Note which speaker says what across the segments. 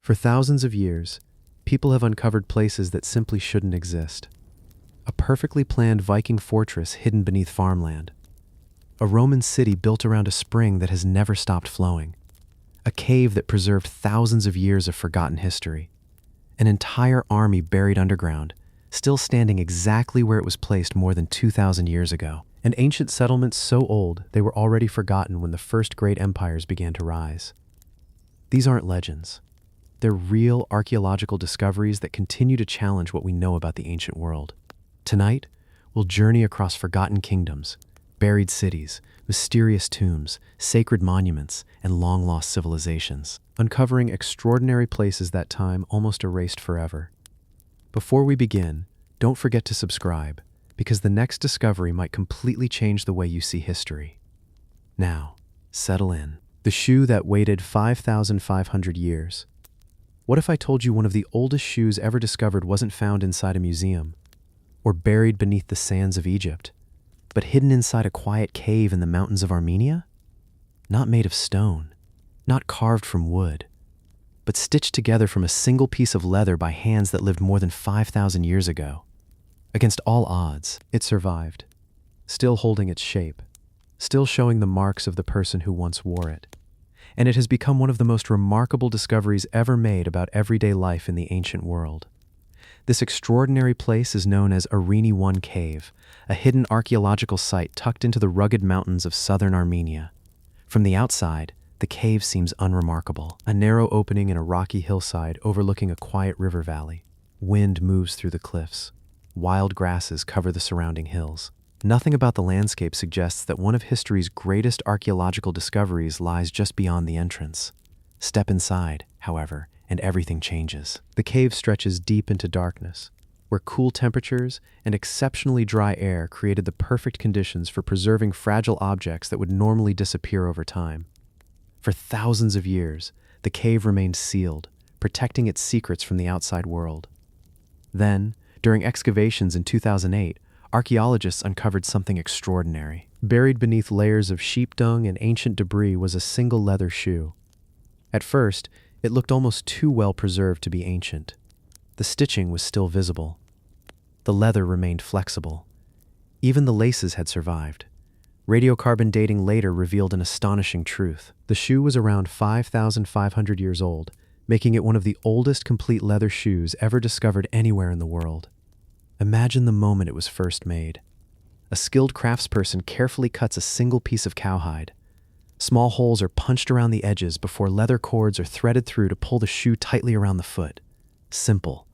Speaker 1: For thousands of years, people have uncovered places that simply shouldn't exist. A perfectly planned Viking fortress hidden beneath farmland. A Roman city built around a spring that has never stopped flowing. A cave that preserved thousands of years of forgotten history. An entire army buried underground, still standing exactly where it was placed more than 2,000 years ago. And ancient settlements so old they were already forgotten when the first great empires began to rise. These aren't legends. They're real archaeological discoveries that continue to challenge what we know about the ancient world. Tonight, we'll journey across forgotten kingdoms, buried cities, mysterious tombs, sacred monuments, and long-lost civilizations, uncovering extraordinary places that time almost erased forever. Before we begin, don't forget to subscribe, because the next discovery might completely change the way you see history. Now, settle in. The shoe that waited 5,500 years. What if I told you one of the oldest shoes ever discovered wasn't found inside a museum, or buried beneath the sands of Egypt, but hidden inside a quiet cave in the mountains of Armenia? Not made of stone, not carved from wood, but stitched together from a single piece of leather by hands that lived more than 5,000 years ago. Against all odds, it survived, still holding its shape, still showing the marks of the person who once wore it. And it has become one of the most remarkable discoveries ever made about everyday life in the ancient world. This extraordinary place is known as Arini 1 Cave, a hidden archaeological site tucked into the rugged mountains of southern Armenia. From the outside, the cave seems unremarkable, a narrow opening in a rocky hillside overlooking a quiet river valley. Wind moves through the cliffs. Wild grasses cover the surrounding hills. Nothing about the landscape suggests that one of history's greatest archaeological discoveries lies just beyond the entrance. Step inside, however, and everything changes. The cave stretches deep into darkness, where cool temperatures and exceptionally dry air created the perfect conditions for preserving fragile objects that would normally disappear over time. For thousands of years, the cave remained sealed, protecting its secrets from the outside world. Then, during excavations in 2008, archaeologists uncovered something extraordinary. Buried beneath layers of sheep dung and ancient debris was a single leather shoe. At first, it looked almost too well preserved to be ancient. The stitching was still visible. The leather remained flexible. Even the laces had survived. Radiocarbon dating later revealed an astonishing truth. The shoe was around 5,500 years old, making it one of the oldest complete leather shoes ever discovered anywhere in the world. Imagine the moment it was first made. A skilled craftsperson carefully cuts a single piece of cowhide. Small holes are punched around the edges before leather cords are threaded through to pull the shoe tightly around the foot. Simple.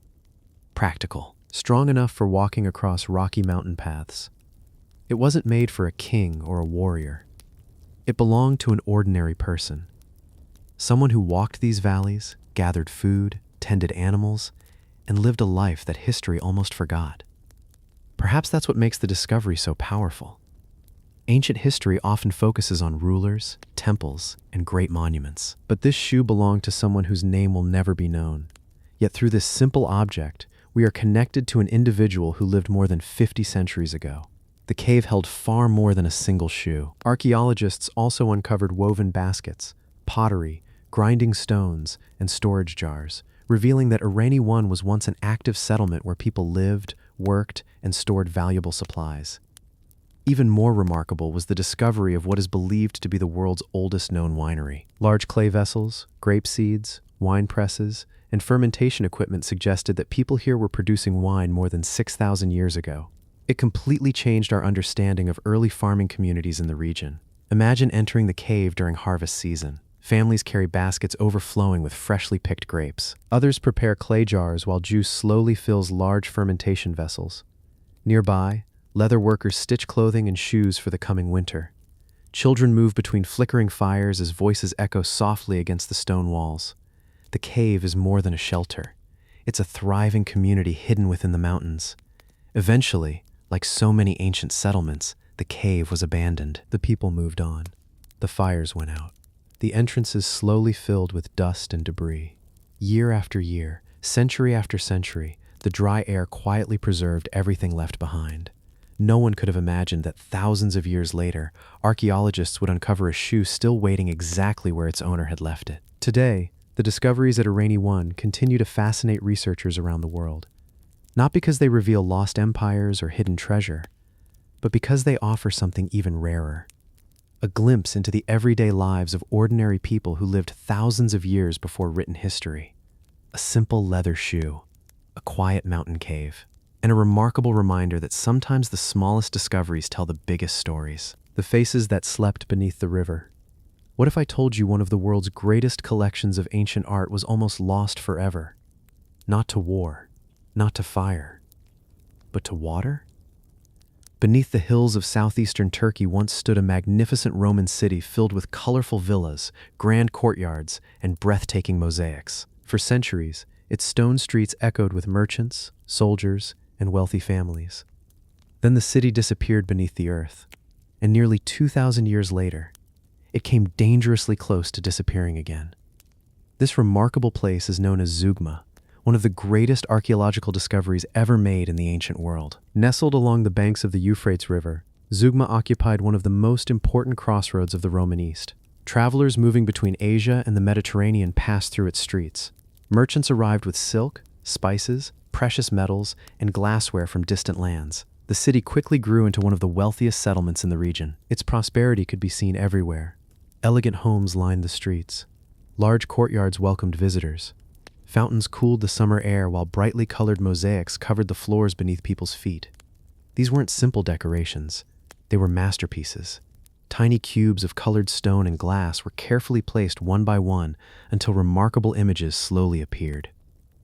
Speaker 1: Practical. Strong enough for walking across rocky mountain paths. It wasn't made for a king or a warrior. It belonged to an ordinary person. Someone who walked these valleys, gathered food, tended animals, and lived a life that history almost forgot. Perhaps that's what makes the discovery so powerful. Ancient history often focuses on rulers, temples, and great monuments. But this shoe belonged to someone whose name will never be known. Yet through this simple object, we are connected to an individual who lived more than 50 centuries ago. The cave held far more than a single shoe. Archaeologists also uncovered woven baskets, pottery, grinding stones, and storage jars, revealing that Arini 1 was once an active settlement where people lived, worked, and stored valuable supplies. Even more remarkable was the discovery of what is believed to be the world's oldest known winery. Large clay vessels, grape seeds, wine presses, and fermentation equipment suggested that people here were producing wine more than 6,000 years ago. It completely changed our understanding of early farming communities in the region. Imagine entering the cave during harvest season. Families carry baskets overflowing with freshly picked grapes. Others prepare clay jars while juice slowly fills large fermentation vessels. Nearby, leather workers stitch clothing and shoes for the coming winter. Children move between flickering fires as voices echo softly against the stone walls. The cave is more than a shelter. It's a thriving community hidden within the mountains. Eventually, like so many ancient settlements, the cave was abandoned. The people moved on. The fires went out. The entrances slowly filled with dust and debris. Year after year, century after century, the dry air quietly preserved everything left behind. No one could have imagined that thousands of years later, archaeologists would uncover a shoe still waiting exactly where its owner had left it. Today, The discoveries at Irani 1 continue to fascinate researchers around the world, not because they reveal lost empires or hidden treasure, but because they offer something even rarer: a glimpse into the everyday lives of ordinary people who lived thousands of years before written history. A simple leather shoe, a quiet mountain cave, and a remarkable reminder that sometimes the smallest discoveries tell the biggest stories. The faces that slept beneath the river. What if I told you one of the world's greatest collections of ancient art was almost lost forever? Not to war, not to fire, but to water? Beneath the hills of southeastern Turkey once stood a magnificent Roman city filled with colorful villas, grand courtyards, and breathtaking mosaics. For centuries, its stone streets echoed with merchants, soldiers, and wealthy families. Then the city disappeared beneath the earth, and nearly 2,000 years later, it came dangerously close to disappearing again. This remarkable place is known as Zeugma, one of the greatest archaeological discoveries ever made in the ancient world. Nestled along the banks of the Euphrates River, Zeugma occupied one of the most important crossroads of the Roman East. Travelers moving between Asia and the Mediterranean passed through its streets. Merchants arrived with silk, spices, precious metals, and glassware from distant lands. The city quickly grew into one of the wealthiest settlements in the region. Its prosperity could be seen everywhere. Elegant homes lined the streets. Large courtyards welcomed visitors. Fountains cooled the summer air while brightly colored mosaics covered the floors beneath people's feet. These weren't simple decorations. They were masterpieces. Tiny cubes of colored stone and glass were carefully placed one by one until remarkable images slowly appeared.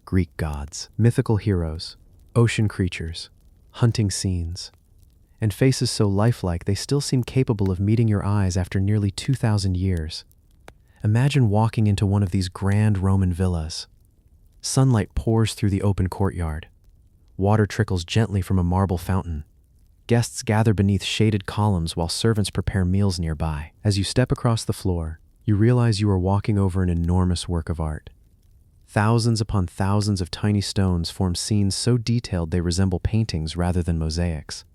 Speaker 1: Greek gods, mythical heroes, ocean creatures, hunting scenes, and faces so lifelike they still seem capable of meeting your eyes after nearly 2,000 years. Imagine walking into one of these grand Roman villas. Sunlight pours through the open courtyard. Water trickles gently from a marble fountain. Guests gather beneath shaded columns while servants prepare meals nearby. As you step across the floor, you realize you are walking over an enormous work of art. Thousands upon thousands of tiny stones form scenes so detailed they resemble paintings rather than mosaics.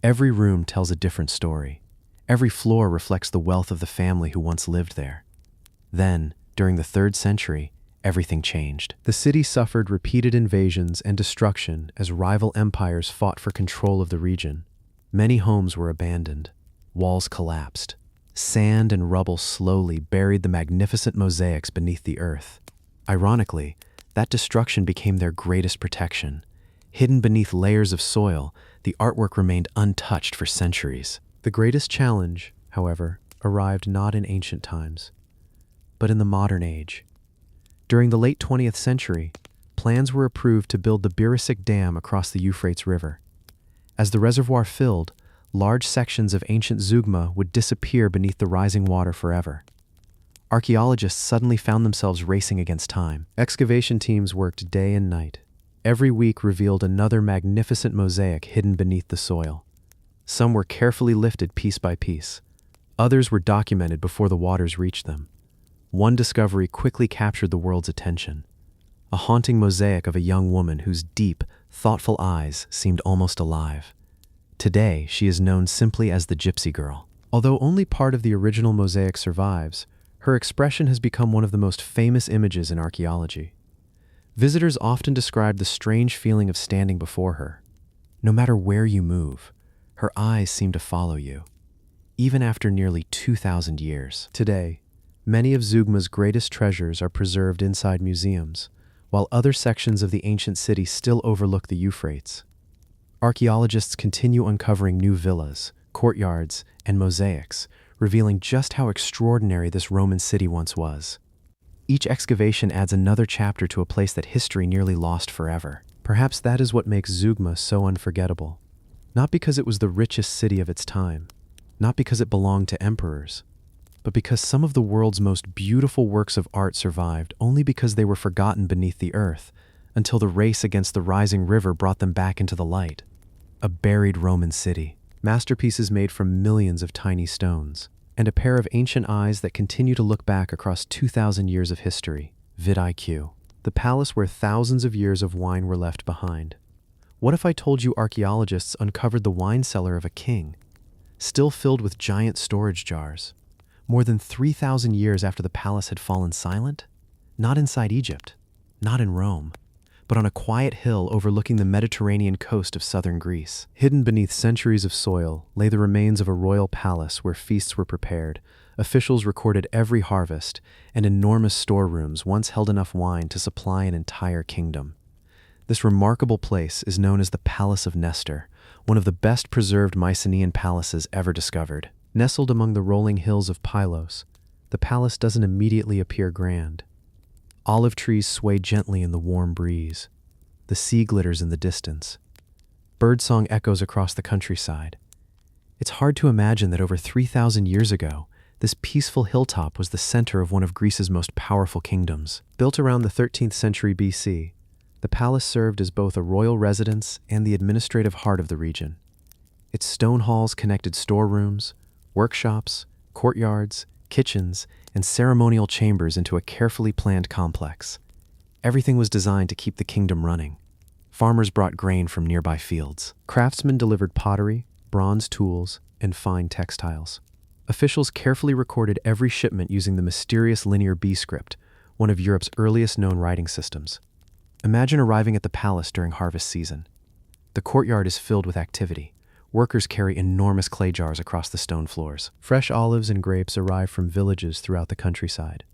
Speaker 1: Every room tells a different story. Every floor reflects the wealth of the family who once lived there. Then, during the 3rd century, everything changed. The city suffered repeated invasions and destruction as rival empires fought for control of the region. Many homes were abandoned. Walls collapsed. Sand and rubble slowly buried the magnificent mosaics beneath the earth. Ironically, that destruction became their greatest protection. Hidden beneath layers of soil, the artwork remained untouched for centuries. The greatest challenge, however, arrived not in ancient times, but in the modern age. During the late 20th century, plans were approved to build the Birasik Dam across the Euphrates River. As the reservoir filled, large sections of ancient Zeugma would disappear beneath the rising water forever. Archaeologists suddenly found themselves racing against time. Excavation teams worked day and night. Every week revealed another magnificent mosaic hidden beneath the soil. Some were carefully lifted piece by piece. Others were documented before the waters reached them. One discovery quickly captured the world's attention: a haunting mosaic of a young woman whose deep, thoughtful eyes seemed almost alive. Today, she is known simply as the Gypsy Girl. Although only part of the original mosaic survives, her expression has become one of the most famous images in archaeology. Visitors often describe the strange feeling of standing before her. No matter where you move, her eyes seem to follow you, even after nearly 2,000 years. Today, many of Zeugma's greatest treasures are preserved inside museums, while other sections of the ancient city still overlook the Euphrates. Archaeologists continue uncovering new villas, courtyards, and mosaics, revealing just how extraordinary this Roman city once was. Each excavation adds another chapter to a place that history nearly lost forever. Perhaps that is what makes Zeugma so unforgettable. Not because it was the richest city of its time, not because it belonged to emperors, but because some of the world's most beautiful works of art survived only because they were forgotten beneath the earth, until the race against the rising river brought them back into the light. A buried Roman city, masterpieces made from millions of tiny stones, and a pair of ancient eyes that continue to look back across 2,000 years of history. vidIQ, the palace where thousands of years of wine were left behind. What if I told you archaeologists uncovered the wine cellar of a king, still filled with giant storage jars, more than 3,000 years after the palace had fallen silent? not inside Egypt, not in Rome, but on a quiet hill overlooking the Mediterranean coast of southern Greece. Hidden beneath centuries of soil lay the remains of a royal palace where feasts were prepared. Officials recorded every harvest, and enormous storerooms once held enough wine to supply an entire kingdom. This remarkable place is known as the Palace of Nestor, one of the best preserved Mycenaean palaces ever discovered. Nestled among the rolling hills of Pylos, the palace doesn't immediately appear grand. Olive trees sway gently in the warm breeze. The sea glitters in the distance. Birdsong echoes across the countryside. It's hard to imagine that over 3,000 years ago, this peaceful hilltop was the center of one of Greece's most powerful kingdoms. Built around the 13th century BC, the palace served as both a royal residence and the administrative heart of the region. Its stone halls connected storerooms, workshops, courtyards, kitchens, and ceremonial chambers into a carefully planned complex. Everything was designed to keep the kingdom running. Farmers brought grain from nearby fields. Craftsmen delivered pottery, bronze tools, and fine textiles. Officials carefully recorded every shipment using the mysterious Linear B script, one of Europe's earliest known writing systems. Imagine arriving at the palace during harvest season. The courtyard is filled with activity. Workers carry enormous clay jars across the stone floors. Fresh olives and grapes arrive from villages throughout the countryside.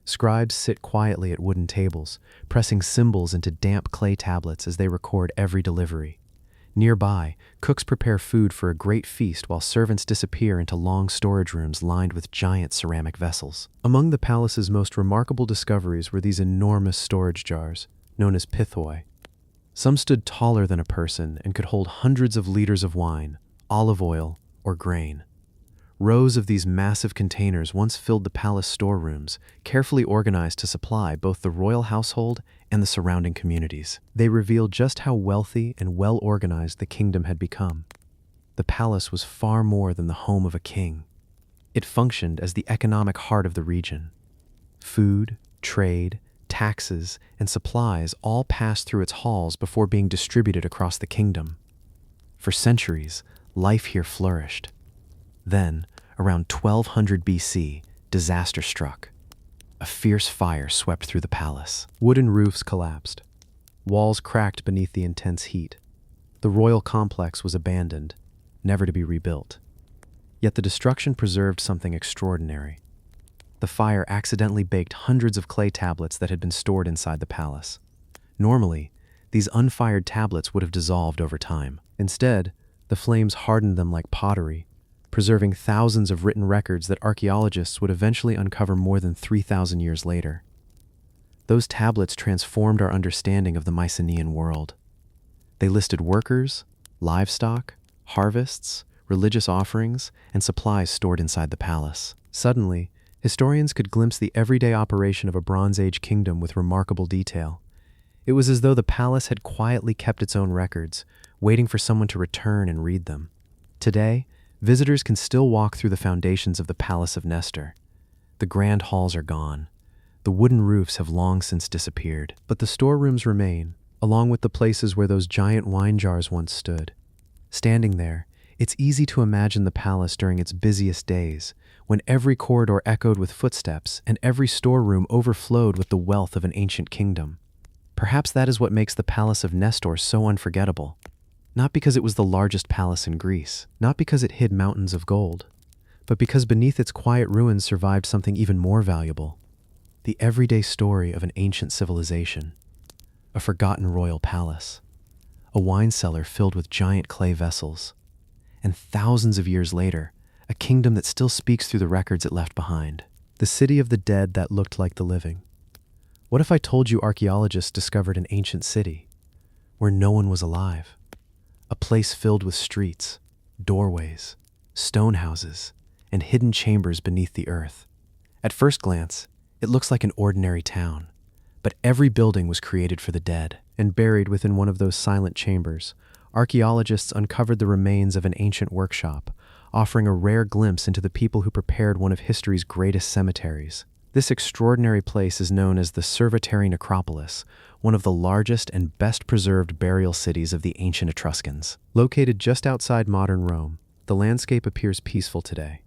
Speaker 1: Scribes sit quietly at wooden tables, pressing symbols into damp clay tablets as they record every delivery. Nearby, cooks prepare food for a great feast while servants disappear into long storage rooms lined with giant ceramic vessels. Among the palace's most remarkable discoveries were these enormous storage jars, known as pithoi. Some stood taller than a person and could hold hundreds of liters of wine, olive oil, or grain. Rows of these massive containers once filled the palace storerooms, carefully organized to supply both the royal household and the surrounding communities. They reveal just how wealthy and well-organized the kingdom had become. The palace was far more than the home of a king. It functioned as the economic heart of the region. Food, trade, taxes, and supplies all passed through its halls before being distributed across the kingdom. For centuries, life here flourished. Then, around 1200 BC, disaster struck. A fierce fire swept through the palace. Wooden roofs collapsed. Walls cracked beneath the intense heat. The royal complex was abandoned, never to be rebuilt. Yet the destruction preserved something extraordinary. The fire accidentally baked hundreds of clay tablets that had been stored inside the palace. Normally, these unfired tablets would have dissolved over time. Instead, the flames hardened them like pottery, preserving thousands of written records that archaeologists would eventually uncover more than 3,000 years later. Those tablets transformed our understanding of the Mycenaean world. They listed workers, livestock, harvests, religious offerings, and supplies stored inside the palace. Suddenly, historians could glimpse the everyday operation of a Bronze Age kingdom with remarkable detail. It was as though the palace had quietly kept its own records, waiting for someone to return and read them. Today, visitors can still walk through the foundations of the Palace of Nestor. The grand halls are gone. The wooden roofs have long since disappeared. But the storerooms remain, along with the places where those giant wine jars once stood. Standing there, it's easy to imagine the palace during its busiest days, when every corridor echoed with footsteps and every storeroom overflowed with the wealth of an ancient kingdom. Perhaps that is what makes the Palace of Nestor so unforgettable. Not because it was the largest palace in Greece, not because it hid mountains of gold, but because beneath its quiet ruins survived something even more valuable: the everyday story of an ancient civilization. A forgotten royal palace, a wine cellar filled with giant clay vessels, and thousands of years later, a kingdom that still speaks through the records it left behind. The city of the dead that looked like the living. What if I told you archaeologists discovered an ancient city where no one was alive? A place filled with streets, doorways, stone houses, and hidden chambers beneath the earth. At first glance, it looks like an ordinary town, but every building was created for the dead. And buried within one of those silent chambers, archaeologists uncovered the remains of an ancient workshop, offering a rare glimpse into the people who prepared one of history's greatest cemeteries. This extraordinary place is known as the Cerveteri Necropolis, one of the largest and best-preserved burial cities of the ancient Etruscans. Located just outside modern Rome, the landscape appears peaceful today.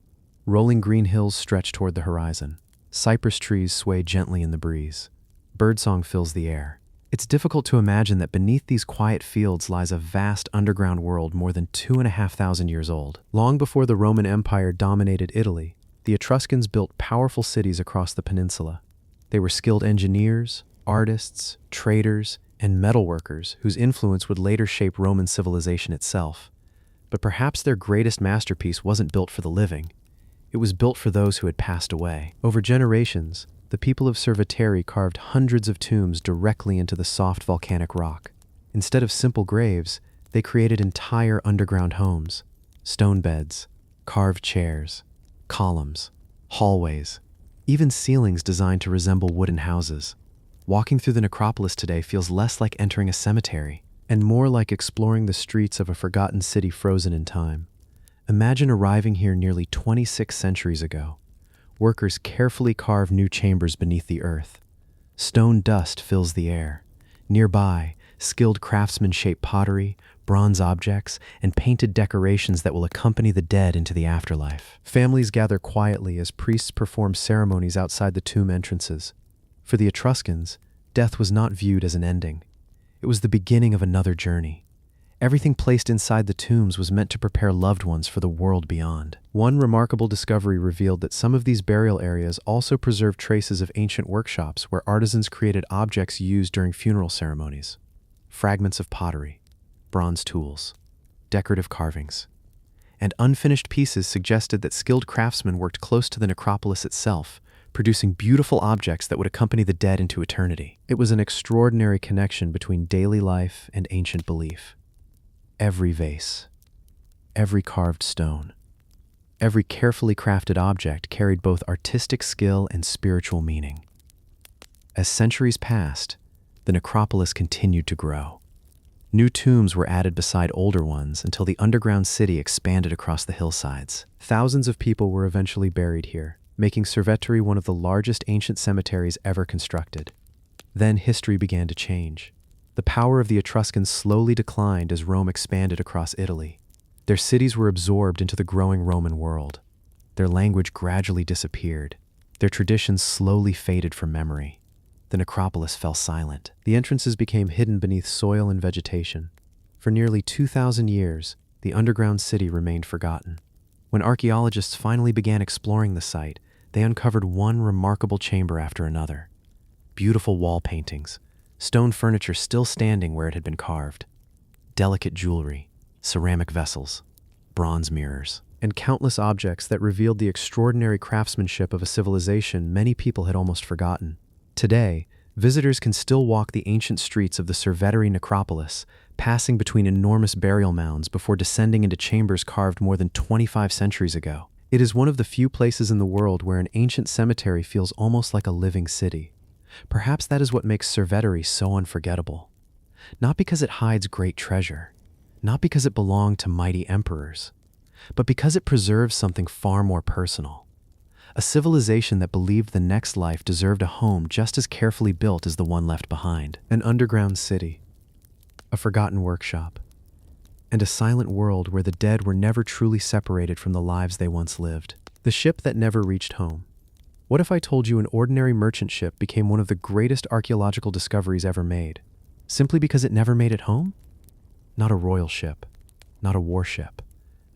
Speaker 1: Rolling green hills stretch toward the horizon. Cypress trees sway gently in the breeze. Birdsong fills the air. It's difficult to imagine that beneath these quiet fields lies a vast underground world more than 2,500 years old. Long before the Roman Empire dominated Italy, the Etruscans built powerful cities across the peninsula. They were skilled engineers, artists, traders, and metalworkers whose influence would later shape Roman civilization itself. But perhaps their greatest masterpiece wasn't built for the living. It was built for those who had passed away. Over generations, the people of Cerveteri carved hundreds of tombs directly into the soft volcanic rock. Instead of simple graves, they created entire underground homes, stone beds, carved chairs, columns, hallways, even ceilings designed to resemble wooden houses. Walking through the necropolis today feels less like entering a cemetery and more like exploring the streets of a forgotten city frozen in time. Imagine arriving here nearly 26 centuries ago. Workers carefully carve new chambers beneath the earth. Stone dust fills the air. Nearby, skilled craftsmen shape pottery, bronze objects, and painted decorations that will accompany the dead into the afterlife. Families gather quietly as priests perform ceremonies outside the tomb entrances. For the Etruscans, death was not viewed as an ending. It was the beginning of another journey. Everything placed inside the tombs was meant to prepare loved ones for the world beyond. One remarkable discovery revealed that some of these burial areas also preserved traces of ancient workshops where artisans created objects used during funeral ceremonies. Fragments of pottery, bronze tools, decorative carvings, and unfinished pieces suggested that skilled craftsmen worked close to the necropolis itself, producing beautiful objects that would accompany the dead into eternity. It was an extraordinary connection between daily life and ancient belief. Every vase, every carved stone, every carefully crafted object carried both artistic skill and spiritual meaning. As centuries passed, the necropolis continued to grow. New tombs were added beside older ones until the underground city expanded across the hillsides. Thousands of people were eventually buried here, making Cerveteri one of the largest ancient cemeteries ever constructed. Then history began to change. The power of the Etruscans slowly declined as Rome expanded across Italy. Their cities were absorbed into the growing Roman world. Their language gradually disappeared. Their traditions slowly faded from memory. The necropolis fell silent. The entrances became hidden beneath soil and vegetation. For nearly 2,000 years, the underground city remained forgotten. When archaeologists finally began exploring the site, they uncovered one remarkable chamber after another. Beautiful wall paintings, stone furniture still standing where it had been carved, delicate jewelry, ceramic vessels, bronze mirrors, and countless objects that revealed the extraordinary craftsmanship of a civilization many people had almost forgotten. Today, visitors can still walk the ancient streets of the Cerveteri necropolis, passing between enormous burial mounds before descending into chambers carved more than 25 centuries ago. It is one of the few places in the world where an ancient cemetery feels almost like a living city. Perhaps that is what makes Cerveteri so unforgettable. Not because it hides great treasure, not because it belonged to mighty emperors, but because it preserves something far more personal. A civilization that believed the next life deserved a home just as carefully built as the one left behind. An underground city, a forgotten workshop, and a silent world where the dead were never truly separated from the lives they once lived. The ship that never reached home. What if I told you an ordinary merchant ship became one of the greatest archaeological discoveries ever made, simply because it never made it home? Not a royal ship, not a warship,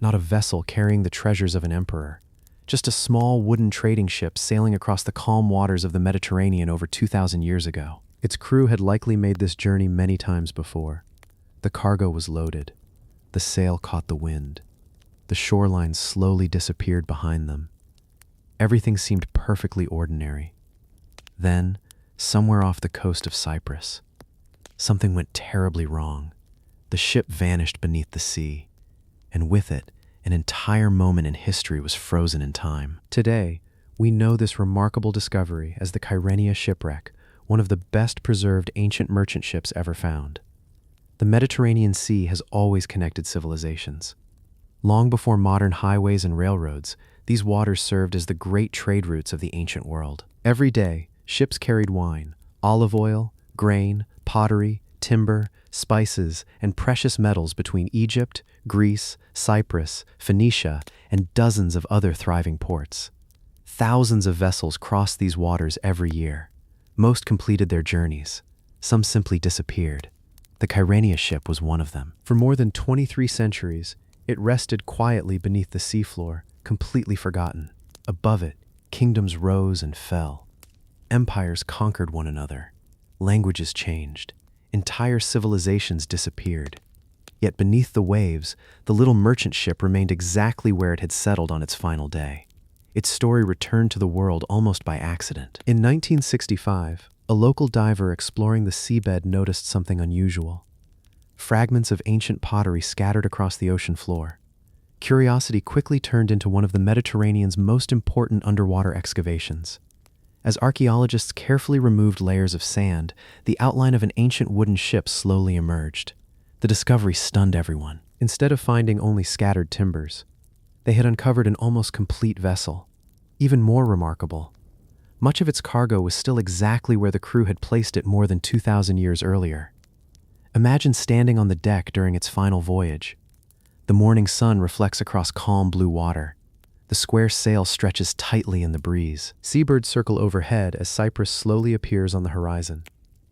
Speaker 1: not a vessel carrying the treasures of an emperor. Just a small wooden trading ship sailing across the calm waters of the Mediterranean over 2,000 years ago. Its crew had likely made this journey many times before. The cargo was loaded. The sail caught the wind. The shoreline slowly disappeared behind them. Everything seemed perfectly ordinary. Then, somewhere off the coast of Cyprus, something went terribly wrong. The ship vanished beneath the sea, and with it, an entire moment in history was frozen in time. Today, we know this remarkable discovery as the Kyrenia shipwreck, one of the best preserved ancient merchant ships ever found. The Mediterranean Sea has always connected civilizations. Long before modern highways and railroads, these waters served as the great trade routes of the ancient world. Every day, ships carried wine, olive oil, grain, pottery, timber, spices, and precious metals between Egypt, Greece, Cyprus, Phoenicia, and dozens of other thriving ports. Thousands of vessels crossed these waters every year. Most completed their journeys. Some simply disappeared. The Kyrenia ship was one of them. For more than 23 centuries, it rested quietly beneath the seafloor, completely forgotten. Above it, kingdoms rose and fell. Empires conquered one another. Languages changed. Entire civilizations disappeared. Yet beneath the waves, the little merchant ship remained exactly where it had settled on its final day. Its story returned to the world almost by accident. In 1965, a local diver exploring the seabed noticed something unusual. Fragments of ancient pottery scattered across the ocean floor. Curiosity quickly turned into one of the Mediterranean's most important underwater excavations. As archaeologists carefully removed layers of sand, the outline of an ancient wooden ship slowly emerged. The discovery stunned everyone. Instead of finding only scattered timbers, they had uncovered an almost complete vessel. Even more remarkable, much of its cargo was still exactly where the crew had placed it more than 2,000 years earlier. Imagine standing on the deck during its final voyage. The morning sun reflects across calm blue water. The square sail stretches tightly in the breeze. Seabirds circle overhead as Cyprus slowly appears on the horizon.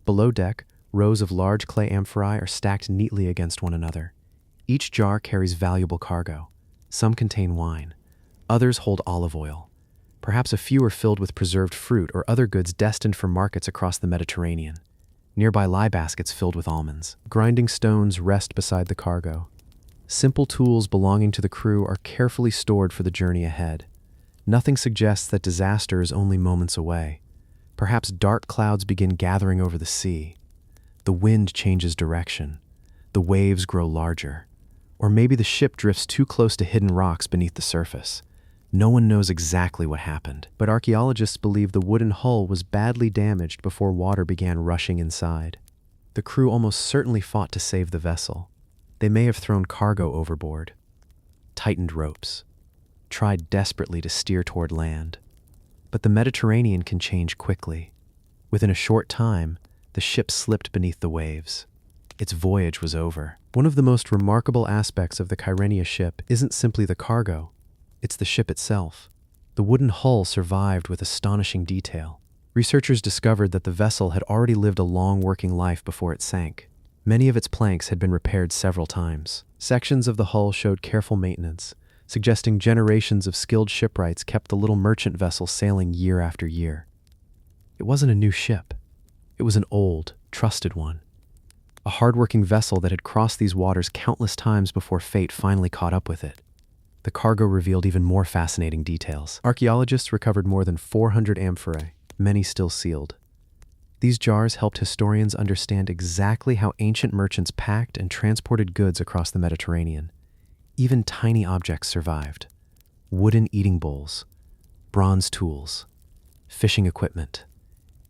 Speaker 1: Below deck, rows of large clay amphorae are stacked neatly against one another. Each jar carries valuable cargo. Some contain wine. Others hold olive oil. Perhaps a few are filled with preserved fruit or other goods destined for markets across the Mediterranean. Nearby lie baskets filled with almonds. Grinding stones rest beside the cargo. Simple tools belonging to the crew are carefully stored for the journey ahead. Nothing suggests that disaster is only moments away. Perhaps dark clouds begin gathering over the sea. The wind changes direction. The waves grow larger. Or maybe the ship drifts too close to hidden rocks beneath the surface. No one knows exactly what happened, but archaeologists believe the wooden hull was badly damaged before water began rushing inside. The crew almost certainly fought to save the vessel. They may have thrown cargo overboard, tightened ropes, tried desperately to steer toward land. But the Mediterranean can change quickly. Within a short time, the ship slipped beneath the waves. Its voyage was over. One of the most remarkable aspects of the Kyrenia ship isn't simply the cargo. It's the ship itself. The wooden hull survived with astonishing detail. Researchers discovered that the vessel had already lived a long working life before it sank. Many of its planks had been repaired several times. Sections of the hull showed careful maintenance, suggesting generations of skilled shipwrights kept the little merchant vessel sailing year after year. It wasn't a new ship. It was an old, trusted one. A hard-working vessel that had crossed these waters countless times before fate finally caught up with it. The cargo revealed even more fascinating details. Archaeologists recovered more than 400 amphorae, many still sealed. These jars helped historians understand exactly how ancient merchants packed and transported goods across the Mediterranean. Even tiny objects survived. Wooden eating bowls, bronze tools, fishing equipment,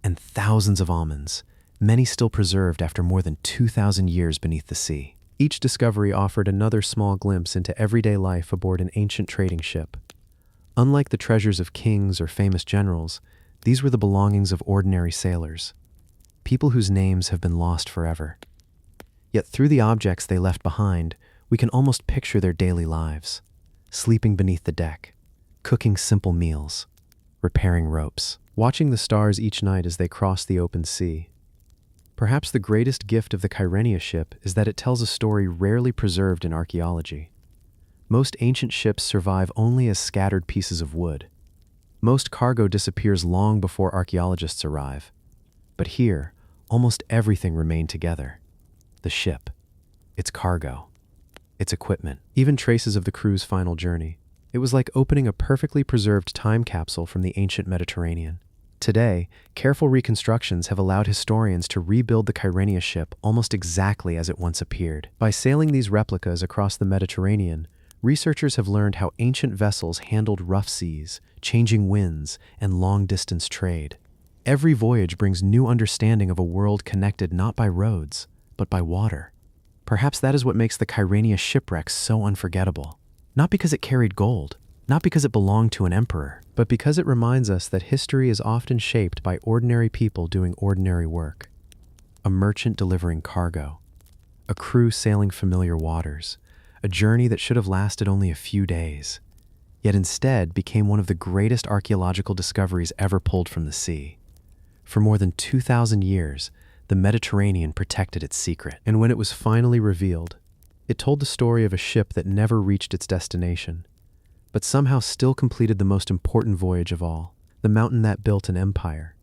Speaker 1: and thousands of almonds, many still preserved after more than 2,000 years beneath the sea. Each discovery offered another small glimpse into everyday life aboard an ancient trading ship. Unlike the treasures of kings or famous generals, these were the belongings of ordinary sailors, people whose names have been lost forever. Yet through the objects they left behind, we can almost picture their daily lives, sleeping beneath the deck, cooking simple meals, repairing ropes, watching the stars each night as they cross the open sea. Perhaps the greatest gift of the Kyrenia ship is that it tells a story rarely preserved in archaeology. Most ancient ships survive only as scattered pieces of wood. Most cargo disappears long before archaeologists arrive. But here, almost everything remained together. The ship, its cargo, its equipment, even traces of the crew's final journey. It was like opening a perfectly preserved time capsule from the ancient Mediterranean. Today, careful reconstructions have allowed historians to rebuild the Kyrenia ship almost exactly as it once appeared. By sailing these replicas across the Mediterranean, researchers have learned how ancient vessels handled rough seas, changing winds, and long-distance trade. Every voyage brings new understanding of a world connected not by roads, but by water. Perhaps that is what makes the Kyrenia shipwreck so unforgettable. Not because it carried gold, not because it belonged to an emperor, but because it reminds us that history is often shaped by ordinary people doing ordinary work. A merchant delivering cargo, a crew sailing familiar waters, a journey that should have lasted only a few days, yet instead became one of the greatest archaeological discoveries ever pulled from the sea. For more than 2,000 years, the Mediterranean protected its secret. And when it was finally revealed, it told the story of a ship that never reached its destination, but somehow still completed the most important voyage of all, the mountain that built an empire.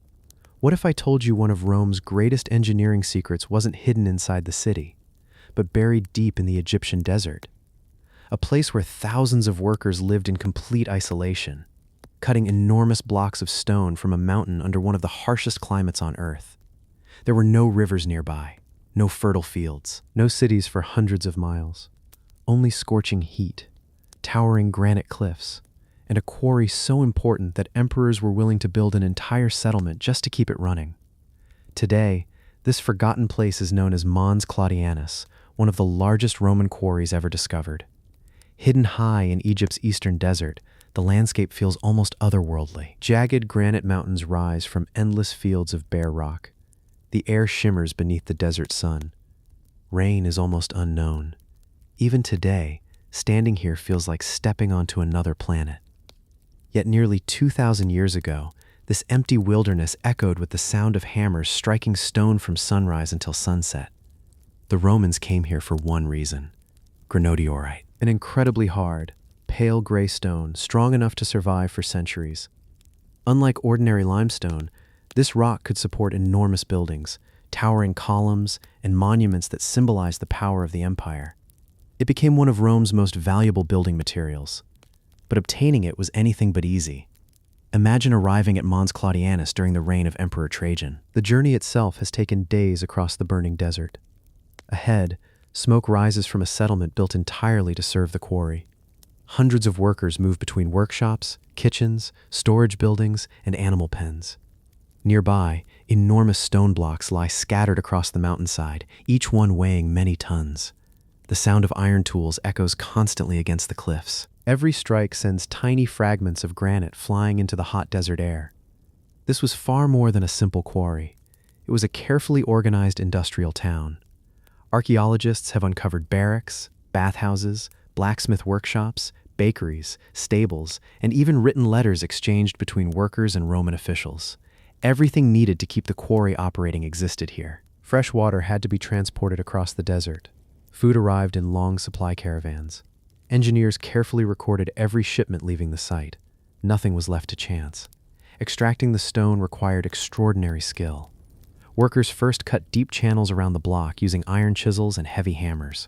Speaker 1: What if I told you one of Rome's greatest engineering secrets wasn't hidden inside the city, but buried deep in the Egyptian desert? A place where thousands of workers lived in complete isolation, cutting enormous blocks of stone from a mountain under one of the harshest climates on Earth. There were no rivers nearby, no fertile fields, no cities for hundreds of miles, only scorching heat, towering granite cliffs, and a quarry so important that emperors were willing to build an entire settlement just to keep it running. Today, this forgotten place is known as Mons Claudianus, one of the largest Roman quarries ever discovered. Hidden high in Egypt's eastern desert, the landscape feels almost otherworldly. Jagged granite mountains rise from endless fields of bare rock. The air shimmers beneath the desert sun. Rain is almost unknown. Even today, standing here feels like stepping onto another planet. Yet nearly 2,000 years ago, this empty wilderness echoed with the sound of hammers striking stone from sunrise until sunset. The Romans came here for one reason: granodiorite, an incredibly hard, pale gray stone strong enough to survive for centuries. Unlike ordinary limestone, this rock could support enormous buildings, towering columns, and monuments that symbolize the power of the empire. It became one of Rome's most valuable building materials. But obtaining it was anything but easy. Imagine arriving at Mons Claudianus during the reign of Emperor Trajan. The journey itself has taken days across the burning desert. Ahead, smoke rises from a settlement built entirely to serve the quarry. Hundreds of workers move between workshops, kitchens, storage buildings, and animal pens. Nearby, enormous stone blocks lie scattered across the mountainside, each one weighing many tons. The sound of iron tools echoes constantly against the cliffs. Every strike sends tiny fragments of granite flying into the hot desert air. This was far more than a simple quarry. It was a carefully organized industrial town. Archaeologists have uncovered barracks, bathhouses, blacksmith workshops, bakeries, stables, and even written letters exchanged between workers and Roman officials. Everything needed to keep the quarry operating existed here. Fresh water had to be transported across the desert. Food arrived in long supply caravans. Engineers carefully recorded every shipment leaving the site. Nothing was left to chance. Extracting the stone required extraordinary skill. Workers first cut deep channels around the block using iron chisels and heavy hammers.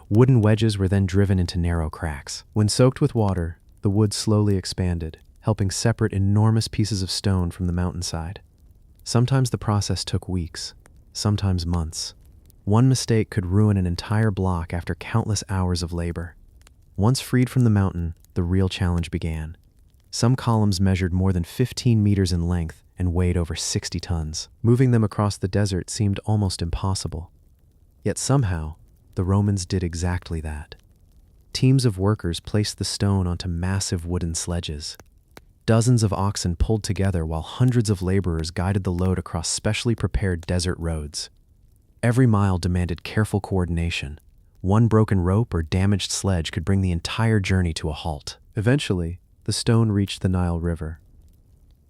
Speaker 1: Wooden wedges were then driven into narrow cracks. When soaked with water, the wood slowly expanded, helping separate enormous pieces of stone from the mountainside. Sometimes the process took weeks, sometimes months. One mistake could ruin an entire block after countless hours of labor. Once freed from the mountain, the real challenge began. Some columns measured more than 15 meters in length and weighed over 60 tons. Moving them across the desert seemed almost impossible. Yet somehow, the Romans did exactly that. Teams of workers placed the stone onto massive wooden sledges. Dozens of oxen pulled together while hundreds of laborers guided the load across specially prepared desert roads. Every mile demanded careful coordination. One broken rope or damaged sledge could bring the entire journey to a halt. Eventually, the stone reached the Nile River.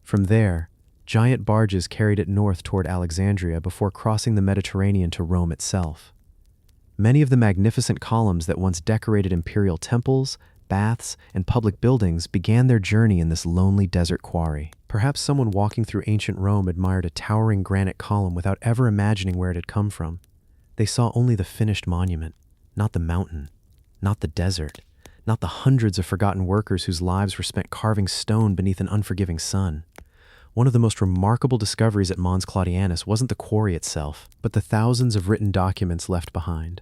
Speaker 1: From there, giant barges carried it north toward Alexandria before crossing the Mediterranean to Rome itself. Many of the magnificent columns that once decorated imperial temples, baths, and public buildings began their journey in this lonely desert quarry. Perhaps someone walking through ancient Rome admired a towering granite column without ever imagining where it had come from. They saw only the finished monument, not the mountain, not the desert, not the hundreds of forgotten workers whose lives were spent carving stone beneath an unforgiving sun. One of the most remarkable discoveries at Mons Claudianus wasn't the quarry itself, but the thousands of written documents left behind.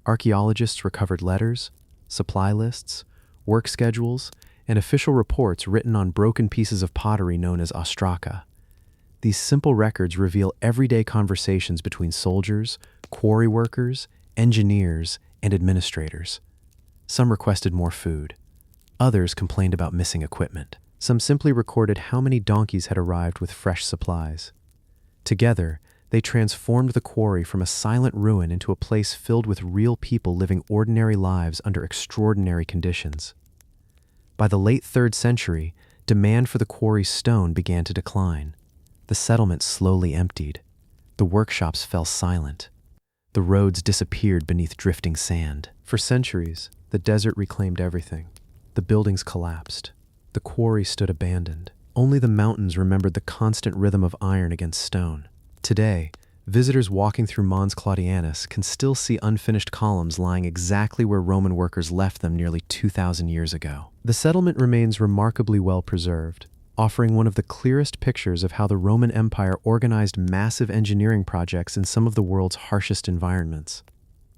Speaker 1: Archaeologists recovered letters, supply lists, work schedules, and official reports written on broken pieces of pottery known as ostraca. These simple records reveal everyday conversations between soldiers, quarry workers, engineers, and administrators. Some requested more food. Others complained about missing equipment. Some simply recorded how many donkeys had arrived with fresh supplies. Together, they transformed the quarry from a silent ruin into a place filled with real people living ordinary lives under extraordinary conditions. By the late 3rd century, demand for the quarry's stone began to decline. The settlement slowly emptied. The workshops fell silent. The roads disappeared beneath drifting sand. For centuries, the desert reclaimed everything. The buildings collapsed. The quarry stood abandoned. Only the mountains remembered the constant rhythm of iron against stone. Today, visitors walking through Mons Claudianus can still see unfinished columns lying exactly where Roman workers left them nearly 2,000 years ago. The settlement remains remarkably well preserved, offering one of the clearest pictures of how the Roman Empire organized massive engineering projects in some of the world's harshest environments.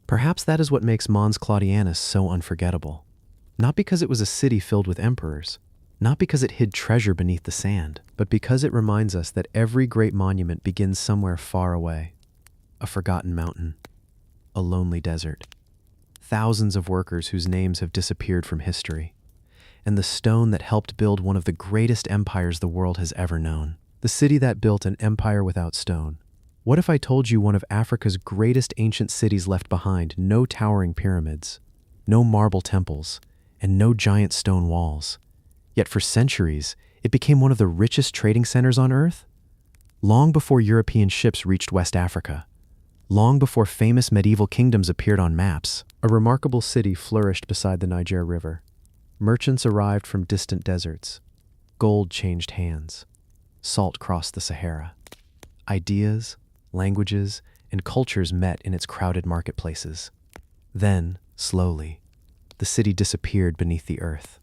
Speaker 1: Perhaps that is what makes Mons Claudianus so unforgettable. Not because it was a city filled with emperors, not because it hid treasure beneath the sand, but because it reminds us that every great monument begins somewhere far away. A forgotten mountain, a lonely desert, thousands of workers whose names have disappeared from history, and the stone that helped build one of the greatest empires the world has ever known. The city that built an empire without stone. What if I told you one of Africa's greatest ancient cities left behind no towering pyramids, no marble temples, and no giant stone walls? Yet for centuries, it became one of the richest trading centers on Earth? Long before European ships reached West Africa, long before famous medieval kingdoms appeared on maps, a remarkable city flourished beside the Niger River. Merchants arrived from distant deserts. Gold changed hands. Salt crossed the Sahara. Ideas, languages, and cultures met in its crowded marketplaces. Then, slowly, the city disappeared beneath the earth.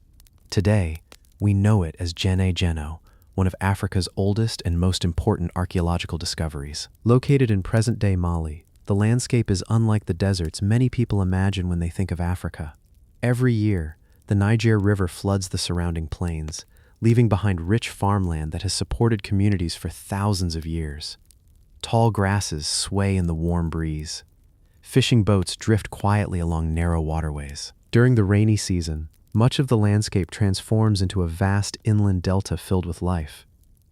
Speaker 1: Today, we know it as Djenné, one of Africa's oldest and most important archaeological discoveries. Located in present-day Mali, the landscape is unlike the deserts many people imagine when they think of Africa. Every year, the Niger River floods the surrounding plains, leaving behind rich farmland that has supported communities for thousands of years. Tall grasses sway in the warm breeze. Fishing boats drift quietly along narrow waterways. During the rainy season, much of the landscape transforms into a vast inland delta filled with life.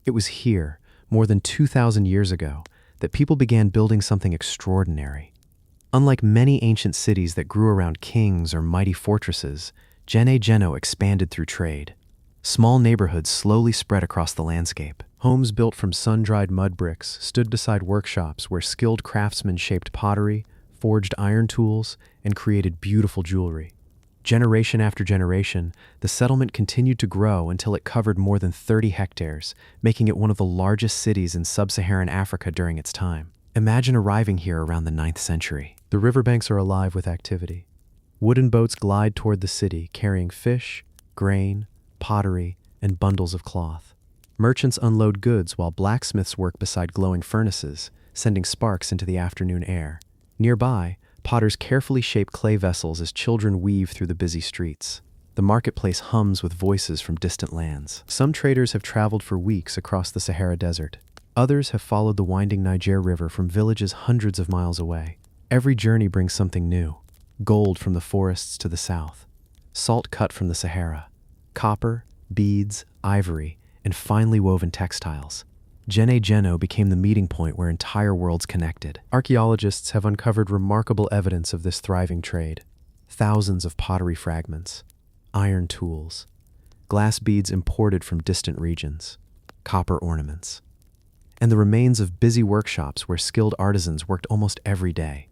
Speaker 1: It was here, more than 2,000 years ago, that people began building something extraordinary. Unlike many ancient cities that grew around kings or mighty fortresses, Djenné expanded through trade. Small neighborhoods slowly spread across the landscape. Homes built from sun-dried mud bricks stood beside workshops where skilled craftsmen shaped pottery, forged iron tools, and created beautiful jewelry. Generation after generation, the settlement continued to grow until it covered more than 30 hectares, making it one of the largest cities in sub-Saharan Africa during its time. Imagine arriving here around the 9th century. The riverbanks are alive with activity. Wooden boats glide toward the city, carrying fish, grain, pottery, and bundles of cloth. Merchants unload goods while blacksmiths work beside glowing furnaces, sending sparks into the afternoon air. Nearby, potters carefully shape clay vessels as children weave through the busy streets. The marketplace hums with voices from distant lands. Some traders have traveled for weeks across the Sahara Desert. Others have followed the winding Niger River from villages hundreds of miles away. Every journey brings something new. Gold from the forests to the south, salt cut from the Sahara, copper, beads, ivory, and finely woven textiles. Djenné became the meeting point where entire worlds connected. Archaeologists have uncovered remarkable evidence of this thriving trade. Thousands of pottery fragments, iron tools, glass beads imported from distant regions, copper ornaments, and the remains of busy workshops where skilled artisans worked almost every day.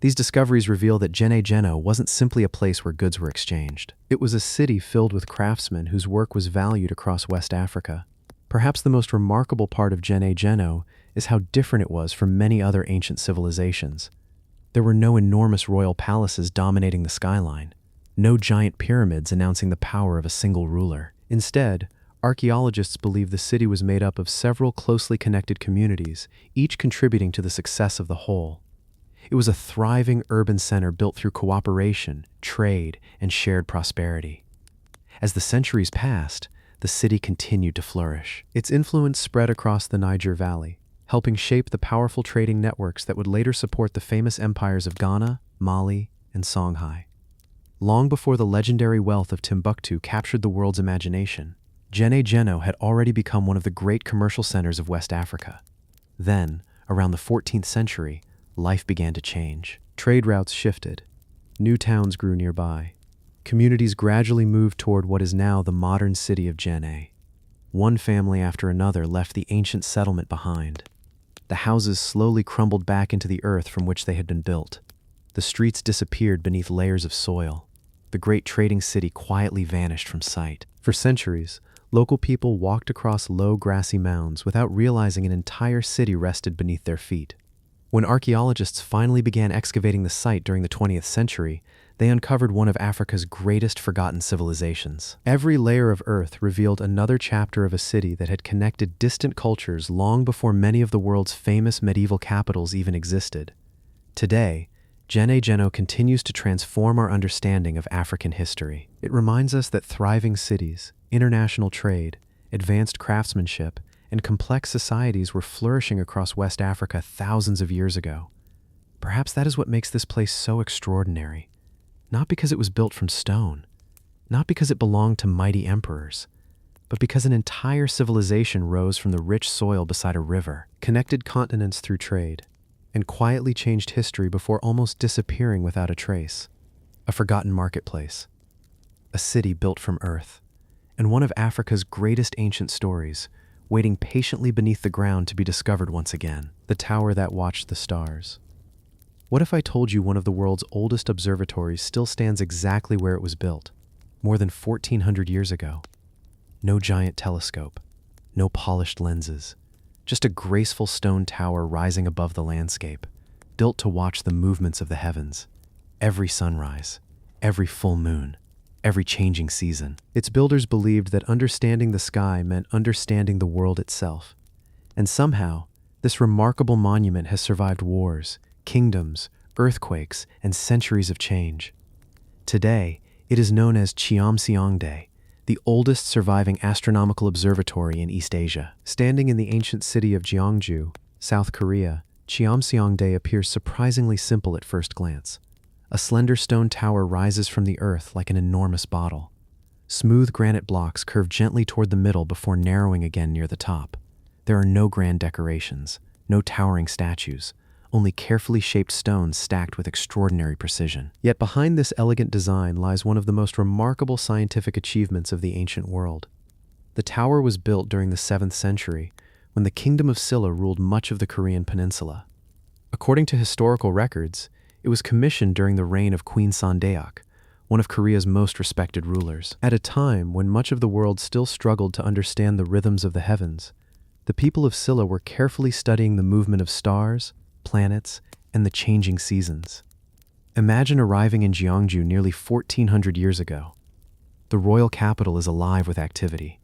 Speaker 1: These discoveries reveal that Djenné wasn't simply a place where goods were exchanged. It was a city filled with craftsmen whose work was valued across West Africa. Perhaps the most remarkable part of Djenné is how different it was from many other ancient civilizations. There were no enormous royal palaces dominating the skyline, no giant pyramids announcing the power of a single ruler. Instead, archaeologists believe the city was made up of several closely connected communities, each contributing to the success of the whole. It was a thriving urban center built through cooperation, trade, and shared prosperity. As the centuries passed, the city continued to flourish. Its influence spread across the Niger Valley, helping shape the powerful trading networks that would later support the famous empires of Ghana, Mali, and Songhai. Long before the legendary wealth of Timbuktu captured the world's imagination, Djenné had already become one of the great commercial centers of West Africa. Then, around the 14th century, life began to change. Trade routes shifted. New towns grew nearby. Communities gradually moved toward what is now the modern city of Djenné. One family after another left the ancient settlement behind. The houses slowly crumbled back into the earth from which they had been built. The streets disappeared beneath layers of soil. The great trading city quietly vanished from sight. For centuries, local people walked across low grassy mounds without realizing an entire city rested beneath their feet. When archaeologists finally began excavating the site during the 20th century, they uncovered one of Africa's greatest forgotten civilizations. Every layer of earth revealed another chapter of a city that had connected distant cultures long before many of the world's famous medieval capitals even existed. Today, Geno continues to transform our understanding of African history. It reminds us that thriving cities, international trade, advanced craftsmanship, and complex societies were flourishing across West Africa thousands of years ago. Perhaps that is what makes this place so extraordinary. Not because it was built from stone, not because it belonged to mighty emperors, but because an entire civilization rose from the rich soil beside a river, connected continents through trade, and quietly changed history before almost disappearing without a trace. A forgotten marketplace, a city built from earth, and one of Africa's greatest ancient stories, waiting patiently beneath the ground to be discovered once again. The tower that watched the stars. What if I told you one of the world's oldest observatories still stands exactly where it was built, more than 1,400 years ago? No giant telescope, no polished lenses, just a graceful stone tower rising above the landscape, built to watch the movements of the heavens, every sunrise, every full moon, every changing season. Its builders believed that understanding the sky meant understanding the world itself. And somehow, this remarkable monument has survived wars, kingdoms, earthquakes, and centuries of change. Today, it is known as Cheomseongdae, the oldest surviving astronomical observatory in East Asia. Standing in the ancient city of Gyeongju, South Korea, Cheomseongdae appears surprisingly simple at first glance. A slender stone tower rises from the earth like an enormous bottle. Smooth granite blocks curve gently toward the middle before narrowing again near the top. There are no grand decorations, no towering statues, only carefully shaped stones stacked with extraordinary precision. Yet behind this elegant design lies one of the most remarkable scientific achievements of the ancient world. The tower was built during the 7th century, when the Kingdom of Silla ruled much of the Korean peninsula. According to historical records, it was commissioned during the reign of Queen Sondeok, one of Korea's most respected rulers. At a time when much of the world still struggled to understand the rhythms of the heavens, the people of Silla were carefully studying the movement of stars, planets, and the changing seasons. Imagine arriving in Gyeongju nearly 1,400 years ago. The royal capital is alive with activity.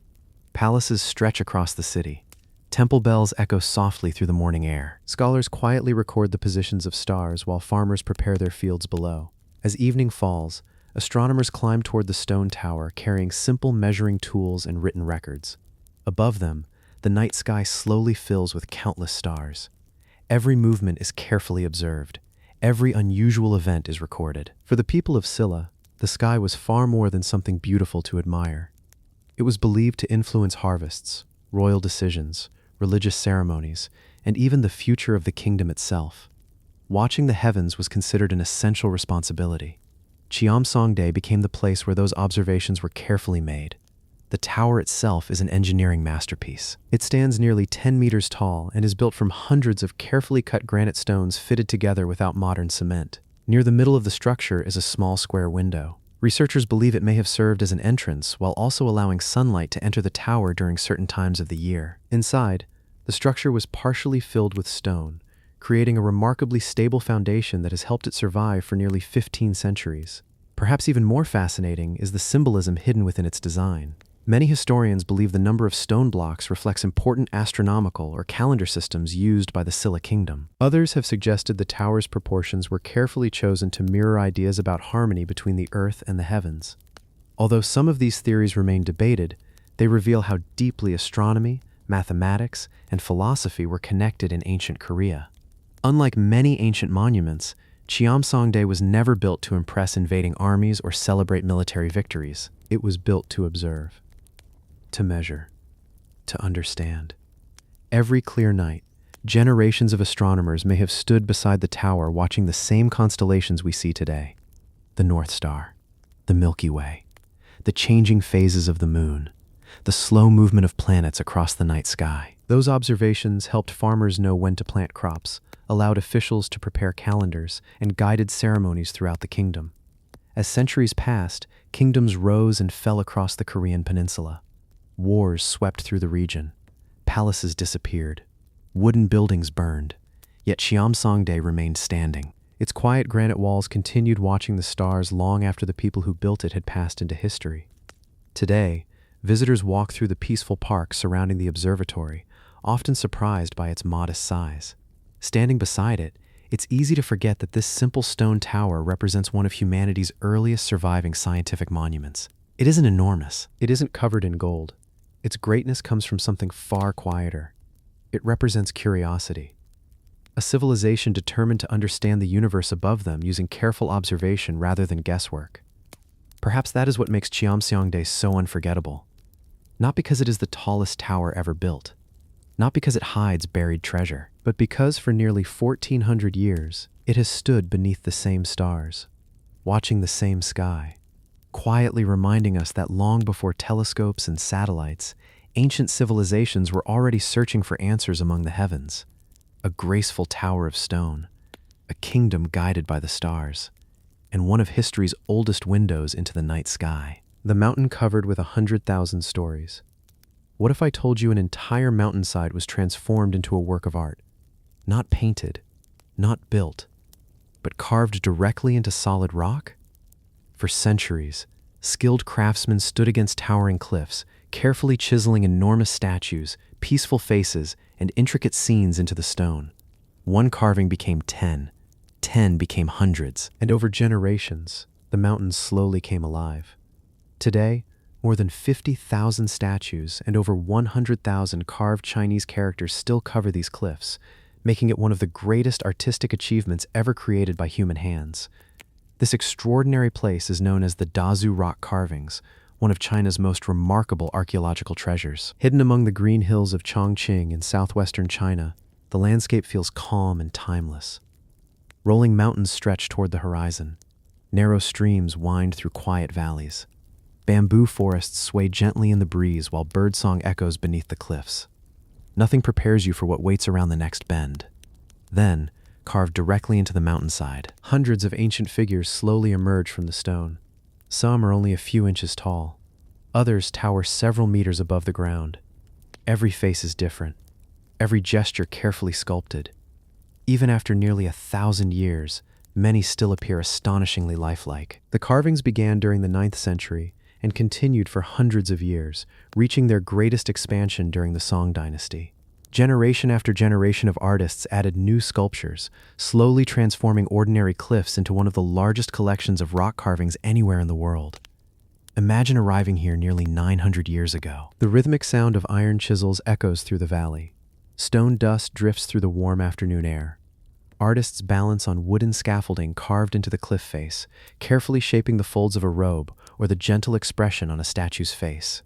Speaker 1: Palaces stretch across the city. Temple bells echo softly through the morning air. Scholars quietly record the positions of stars while farmers prepare their fields below. As evening falls, astronomers climb toward the stone tower carrying simple measuring tools and written records. Above them, the night sky slowly fills with countless stars. Every movement is carefully observed. Every unusual event is recorded. For the people of Silla, the sky was far more than something beautiful to admire. It was believed to influence harvests, royal decisions, religious ceremonies, and even the future of the kingdom itself. Watching the heavens was considered an essential responsibility. Cheomseongdae became the place where those observations were carefully made. The tower itself is an engineering masterpiece. It stands nearly 10 meters tall and is built from hundreds of carefully cut granite stones fitted together without modern cement. Near the middle of the structure is a small square window. Researchers believe it may have served as an entrance while also allowing sunlight to enter the tower during certain times of the year. Inside, the structure was partially filled with stone, creating a remarkably stable foundation that has helped it survive for nearly 15 centuries. Perhaps even more fascinating is the symbolism hidden within its design. Many historians believe the number of stone blocks reflects important astronomical or calendar systems used by the Silla kingdom. Others have suggested the tower's proportions were carefully chosen to mirror ideas about harmony between the earth and the heavens. Although some of these theories remain debated, they reveal how deeply astronomy, mathematics, and philosophy were connected in ancient Korea. Unlike many ancient monuments, Cheomseongdae was never built to impress invading armies or celebrate military victories. It was built to observe, to measure, to understand. Every clear night, generations of astronomers may have stood beside the tower watching the same constellations we see today: the North Star, the Milky Way, the changing phases of the moon, the slow movement of planets across the night sky. Those observations helped farmers know when to plant crops, allowed officials to prepare calendars, and guided ceremonies throughout the kingdom. As centuries passed, kingdoms rose and fell across the Korean peninsula. Wars swept through the region. Palaces disappeared. Wooden buildings burned. Yet Cheomsongdae remained standing. Its quiet granite walls continued watching the stars long after the people who built it had passed into history. Today, visitors walk through the peaceful park surrounding the observatory, often surprised by its modest size. Standing beside it, it's easy to forget that this simple stone tower represents one of humanity's earliest surviving scientific monuments. It isn't enormous. It isn't covered in gold. Its greatness comes from something far quieter. It represents curiosity. A civilization determined to understand the universe above them using careful observation rather than guesswork. Perhaps that is what makes Cheomsongdae so unforgettable. Not because it is the tallest tower ever built, not because it hides buried treasure, but because for nearly 1,400 years, it has stood beneath the same stars, watching the same sky, quietly reminding us that long before telescopes and satellites, ancient civilizations were already searching for answers among the heavens. A graceful tower of stone, a kingdom guided by the stars, and one of history's oldest windows into the night sky. The mountain covered with 100,000 stories. What if I told you an entire mountainside was transformed into a work of art? Not painted, not built, but carved directly into solid rock? For centuries, skilled craftsmen stood against towering cliffs, carefully chiseling enormous statues, peaceful faces, and intricate scenes into the stone. One carving became 10, 10 became hundreds, and over generations, the mountains slowly came alive. Today, more than 50,000 statues and over 100,000 carved Chinese characters still cover these cliffs, making it one of the greatest artistic achievements ever created by human hands. This extraordinary place is known as the Dazu rock carvings, one of China's most remarkable archaeological treasures. Hidden among the green hills of Chongqing in southwestern China, the landscape feels calm and timeless. Rolling mountains stretch toward the horizon. Narrow streams wind through quiet valleys. Bamboo forests sway gently in the breeze while birdsong echoes beneath the cliffs. Nothing prepares you for what waits around the next bend. Then, carved directly into the mountainside, hundreds of ancient figures slowly emerge from the stone. Some are only a few inches tall. Others tower several meters above the ground. Every face is different, every gesture carefully sculpted. Even after nearly 1,000 years, many still appear astonishingly lifelike. The carvings began during the 9th century and continued for hundreds of years, reaching their greatest expansion during the Song dynasty. Generation after generation of artists added new sculptures, slowly transforming ordinary cliffs into one of the largest collections of rock carvings anywhere in the world. Imagine arriving here nearly 900 years ago. The rhythmic sound of iron chisels echoes through the valley. Stone dust drifts through the warm afternoon air. Artists balance on wooden scaffolding carved into the cliff face, carefully shaping the folds of a robe or the gentle expression on a statue's face.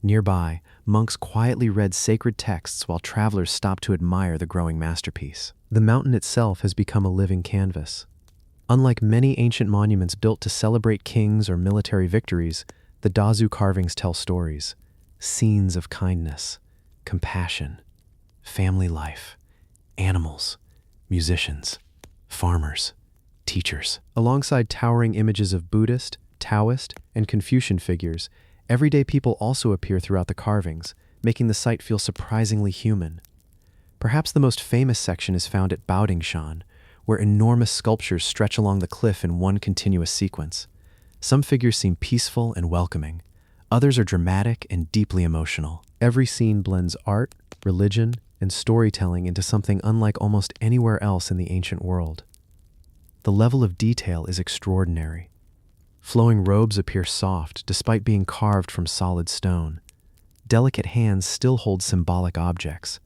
Speaker 1: Nearby, monks quietly read sacred texts while travelers stopped to admire the growing masterpiece. The mountain itself has become a living canvas. Unlike many ancient monuments built to celebrate kings or military victories, the Dazu carvings tell stories, scenes of kindness, compassion, family life, animals, musicians, farmers, teachers. Alongside towering images of Buddhist, Taoist, and Confucian figures, everyday people also appear throughout the carvings, making the site feel surprisingly human. Perhaps the most famous section is found at Baodingshan, where enormous sculptures stretch along the cliff in one continuous sequence. Some figures seem peaceful and welcoming. Others are dramatic and deeply emotional. Every scene blends art, religion, and storytelling into something unlike almost anywhere else in the ancient world. The level of detail is extraordinary. Flowing robes appear soft despite being carved from solid stone. Delicate hands still hold symbolic objects.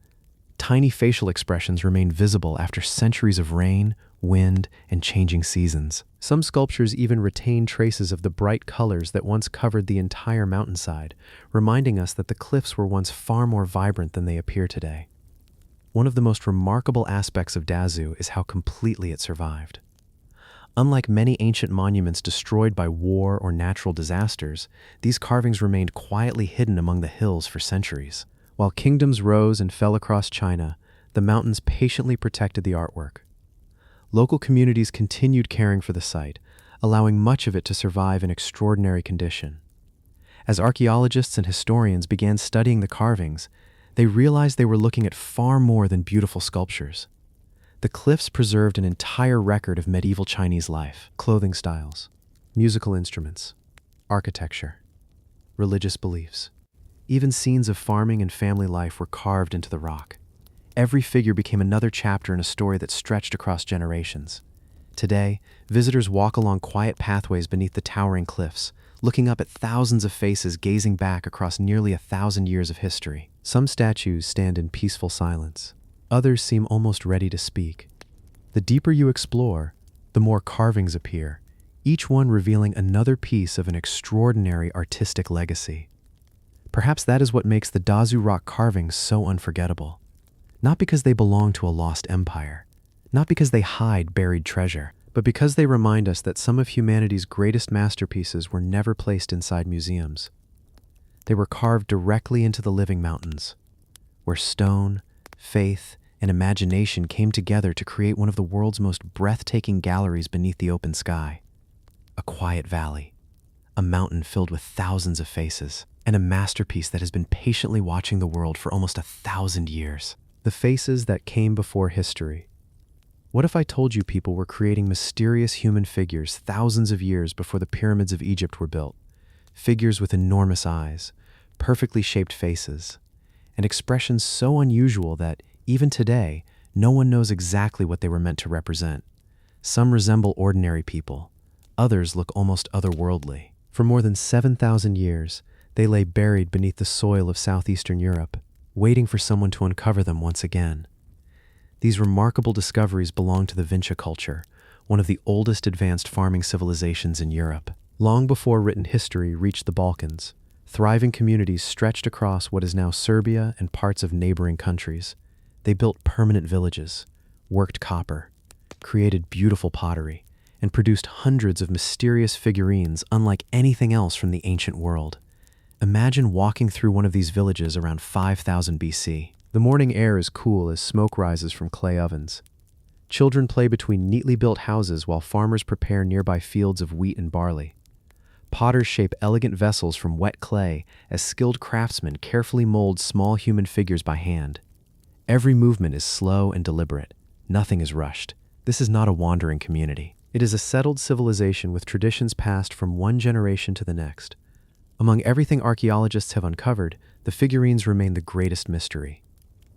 Speaker 1: Tiny facial expressions remain visible after centuries of rain, wind, and changing seasons. Some sculptures even retain traces of the bright colors that once covered the entire mountainside, reminding us that the cliffs were once far more vibrant than they appear today. One of the most remarkable aspects of Dazu is how completely it survived. Unlike many ancient monuments destroyed by war or natural disasters, these carvings remained quietly hidden among the hills for centuries. While kingdoms rose and fell across China, the mountains patiently protected the artwork. Local communities continued caring for the site, allowing much of it to survive in extraordinary condition. As archaeologists and historians began studying the carvings, they realized they were looking at far more than beautiful sculptures. The cliffs preserved an entire record of medieval Chinese life: clothing styles, musical instruments, architecture, religious beliefs. Even scenes of farming and family life were carved into the rock. Every figure became another chapter in a story that stretched across generations. Today, visitors walk along quiet pathways beneath the towering cliffs, looking up at thousands of faces gazing back across nearly 1,000 years of history. Some statues stand in peaceful silence. Others seem almost ready to speak. The deeper you explore, the more carvings appear, each one revealing another piece of an extraordinary artistic legacy. Perhaps that is what makes the Dazu rock carvings so unforgettable. Not because they belong to a lost empire, not because they hide buried treasure, but because they remind us that some of humanity's greatest masterpieces were never placed inside museums. They were carved directly into the living mountains, where stone, faith, and imagination came together to create one of the world's most breathtaking galleries beneath the open sky. A quiet valley, a mountain filled with thousands of faces, and a masterpiece that has been patiently watching the world for almost 1,000 years. The faces that came before history. What if I told you people were creating mysterious human figures thousands of years before the pyramids of Egypt were built? Figures with enormous eyes, perfectly shaped faces, and expressions so unusual that, even today, no one knows exactly what they were meant to represent. Some resemble ordinary people. Others look almost otherworldly. For more than 7,000 years, they lay buried beneath the soil of southeastern Europe, waiting for someone to uncover them once again. These remarkable discoveries belong to the Vinca culture, one of the oldest advanced farming civilizations in Europe. Long before written history reached the Balkans, thriving communities stretched across what is now Serbia and parts of neighboring countries. They built permanent villages, worked copper, created beautiful pottery, and produced hundreds of mysterious figurines unlike anything else from the ancient world. Imagine walking through one of these villages around 5000 BC. The morning air is cool as smoke rises from clay ovens. Children play between neatly built houses while farmers prepare nearby fields of wheat and barley. Potters shape elegant vessels from wet clay as skilled craftsmen carefully mold small human figures by hand. Every movement is slow and deliberate. Nothing is rushed. This is not a wandering community. It is a settled civilization with traditions passed from one generation to the next. Among everything archaeologists have uncovered, the figurines remain the greatest mystery.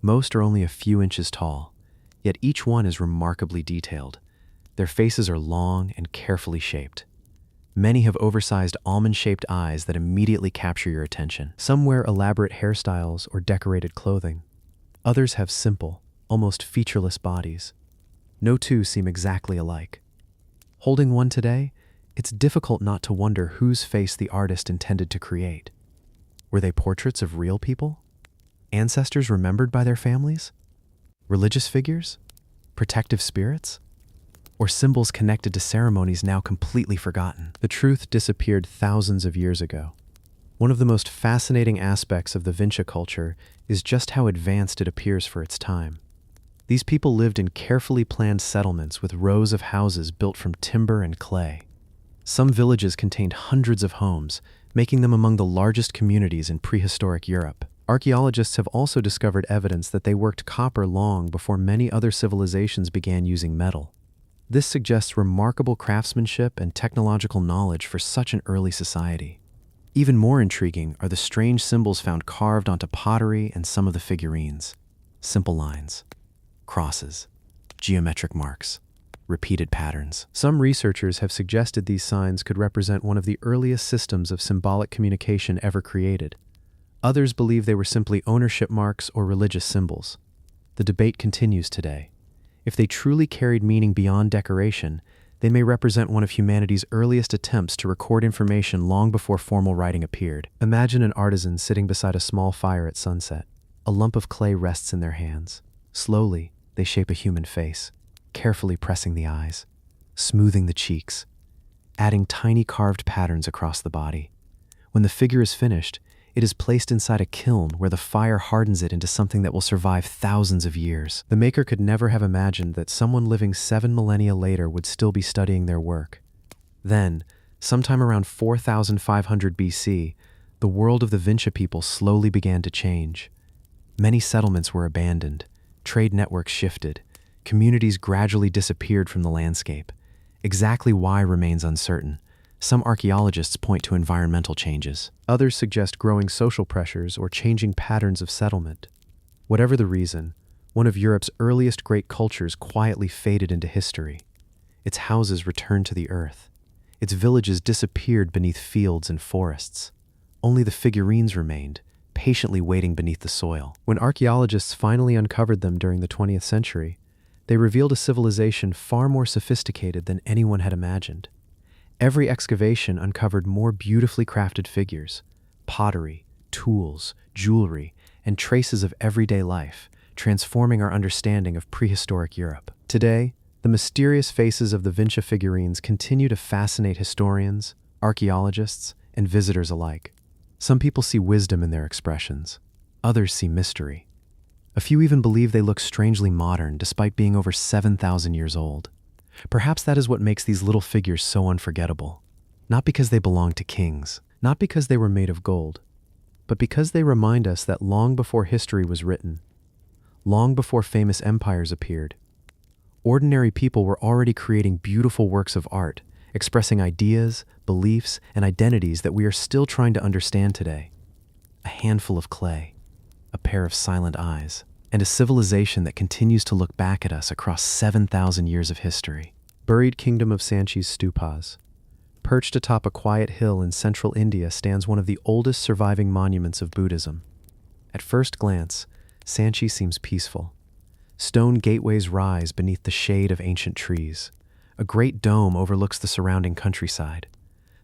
Speaker 1: Most are only a few inches tall, yet each one is remarkably detailed. Their faces are long and carefully shaped. Many have oversized almond-shaped eyes that immediately capture your attention. Some wear elaborate hairstyles or decorated clothing. Others have simple, almost featureless bodies. No two seem exactly alike. Holding one today, it's difficult not to wonder whose face the artist intended to create. Were they portraits of real people? Ancestors remembered by their families? Religious figures? Protective spirits? Or symbols connected to ceremonies now completely forgotten? The truth disappeared thousands of years ago. One of the most fascinating aspects of the Vinca culture is just how advanced it appears for its time. These people lived in carefully planned settlements with rows of houses built from timber and clay. Some villages contained hundreds of homes, making them among the largest communities in prehistoric Europe. Archaeologists have also discovered evidence that they worked copper long before many other civilizations began using metal. This suggests remarkable craftsmanship and technological knowledge for such an early society. Even more intriguing are the strange symbols found carved onto pottery and some of the figurines. Simple lines, crosses, geometric marks, repeated patterns. Some researchers have suggested these signs could represent one of the earliest systems of symbolic communication ever created. Others believe they were simply ownership marks or religious symbols. The debate continues today. If they truly carried meaning beyond decoration, they may represent one of humanity's earliest attempts to record information long before formal writing appeared. Imagine an artisan sitting beside a small fire at sunset. A lump of clay rests in their hands. Slowly, they shape a human face, carefully pressing the eyes. smoothing the cheeks, adding tiny carved patterns across the body. When the figure is finished, it is placed inside a kiln where the fire hardens it into something that will survive thousands of years. The maker could never have imagined that someone living 7 millennia later would still be studying their work. Then, sometime around 4500 BC, the world of the Vinci people slowly began to change. Many settlements were abandoned, trade networks shifted, communities gradually disappeared from the landscape. Exactly why remains uncertain. Some archaeologists point to environmental changes. Others suggest growing social pressures or changing patterns of settlement. Whatever the reason, one of Europe's earliest great cultures quietly faded into history. Its houses returned to the earth. Its villages disappeared beneath fields and forests. Only the figurines remained, patiently waiting beneath the soil. When archaeologists finally uncovered them during the 20th century, they revealed a civilization far more sophisticated than anyone had imagined. Every excavation uncovered more beautifully crafted figures, pottery, tools, jewelry, and traces of everyday life, transforming our understanding of prehistoric Europe. Today, the mysterious faces of the Vinci figurines continue to fascinate historians, archaeologists, and visitors alike. Some people see wisdom in their expressions. Others see mystery. A few even believe they look strangely modern despite being over 7,000 years old. Perhaps that is what makes these little figures so unforgettable. Not because they belong to kings, not because they were made of gold, but because they remind us that long before history was written, long before famous empires appeared, ordinary people were already creating beautiful works of art, expressing ideas, beliefs, and identities that we are still trying to understand today. A handful of clay, a pair of silent eyes, and a civilization that continues to look back at us across 7,000 years of history. Buried kingdom of Sanchi's stupas. Perched atop a quiet hill in central India stands one of the oldest surviving monuments of Buddhism. At first glance, Sanchi seems peaceful. Stone gateways rise beneath the shade of ancient trees. A great dome overlooks the surrounding countryside.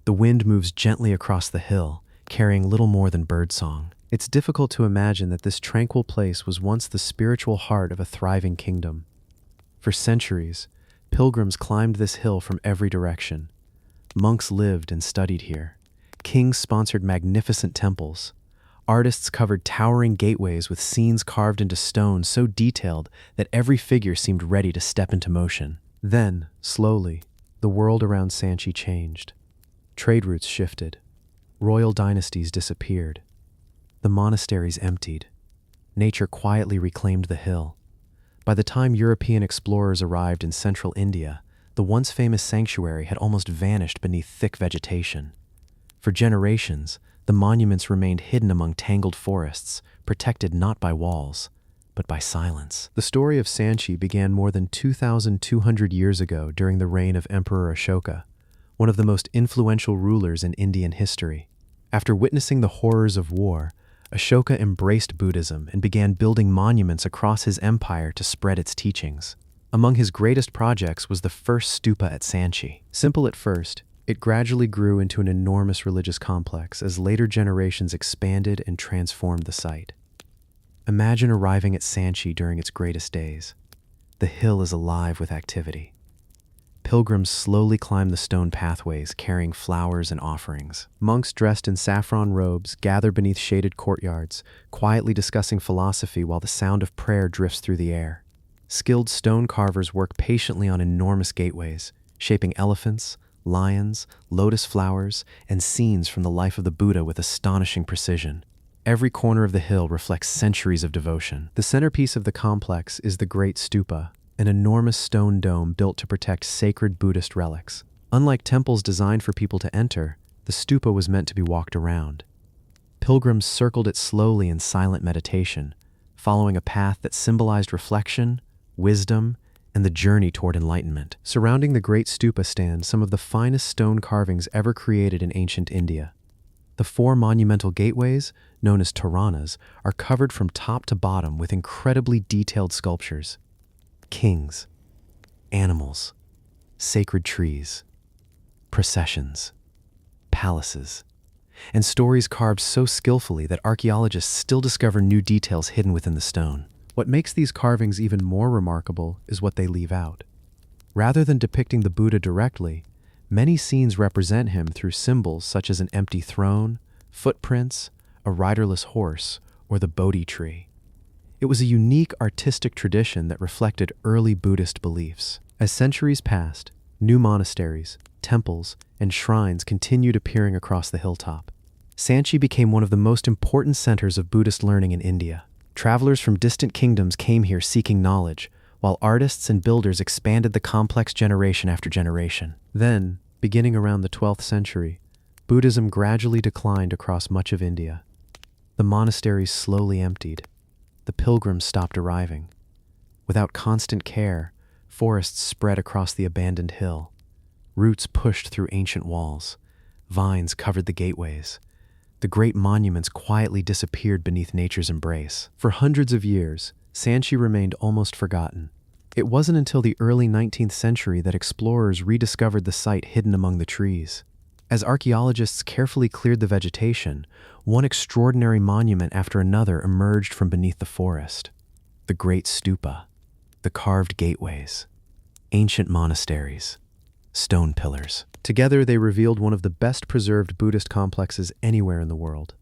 Speaker 1: The wind moves gently across the hill, carrying little more than birdsong. It's difficult to imagine that this tranquil place was once the spiritual heart of a thriving kingdom. For centuries, pilgrims climbed this hill from every direction. Monks lived and studied here. Kings sponsored magnificent temples. Artists covered towering gateways with scenes carved into stone so detailed that every figure seemed ready to step into motion. Then, slowly, the world around Sanchi changed. Trade routes shifted. Royal dynasties disappeared. The monasteries emptied. Nature quietly reclaimed the hill. By the time European explorers arrived in central India, the once famous sanctuary had almost vanished beneath thick vegetation. For generations, the monuments remained hidden among tangled forests, protected not by walls, but by silence. The story of Sanchi began more than 2,200 years ago during the reign of Emperor Ashoka, one of the most influential rulers in Indian history. After witnessing the horrors of war, Ashoka embraced Buddhism and began building monuments across his empire to spread its teachings. Among his greatest projects was the first stupa at Sanchi. Simple at first, it gradually grew into an enormous religious complex as later generations expanded and transformed the site. Imagine arriving at Sanchi during its greatest days. The hill is alive with activity. Pilgrims slowly climb the stone pathways carrying flowers and offerings. Monks dressed in saffron robes gather beneath shaded courtyards, quietly discussing philosophy while the sound of prayer drifts through the air. Skilled stone carvers work patiently on enormous gateways, shaping elephants, lions, lotus flowers, and scenes from the life of the Buddha with astonishing precision. Every corner of the hill reflects centuries of devotion. The centerpiece of the complex is the Great Stupa, an enormous stone dome built to protect sacred Buddhist relics. Unlike temples designed for people to enter, the stupa was meant to be walked around. Pilgrims circled it slowly in silent meditation, following a path that symbolized reflection, wisdom, and the journey toward enlightenment. Surrounding the Great Stupa stand some of the finest stone carvings ever created in ancient India. The 4 monumental gateways, known as toranas, are covered from top to bottom with incredibly detailed sculptures. Kings, animals, sacred trees, processions, palaces, and stories carved so skillfully that archaeologists still discover new details hidden within the stone. What makes these carvings even more remarkable is what they leave out. Rather than depicting the Buddha directly, many scenes represent him through symbols such as an empty throne, footprints, a riderless horse, or the Bodhi tree. It was a unique artistic tradition that reflected early Buddhist beliefs. As centuries passed, new monasteries, temples, and shrines continued appearing across the hilltop. Sanchi became one of the most important centers of Buddhist learning in India. Travelers from distant kingdoms came here seeking knowledge, while artists and builders expanded the complex generation after generation. Then, beginning around the 12th century, Buddhism gradually declined across much of India. The monasteries slowly emptied. The pilgrims stopped arriving. Without constant care, forests spread across the abandoned hill. Roots pushed through ancient walls. Vines covered the gateways. The great monuments quietly disappeared beneath nature's embrace. For hundreds of years, Sanchi remained almost forgotten. It wasn't until the early 19th century that explorers rediscovered the site hidden among the trees. As archaeologists carefully cleared the vegetation, one extraordinary monument after another emerged from beneath the forest. The Great Stupa, the carved gateways, ancient monasteries, stone pillars. Together, they revealed one of the best-preserved Buddhist complexes anywhere in the world.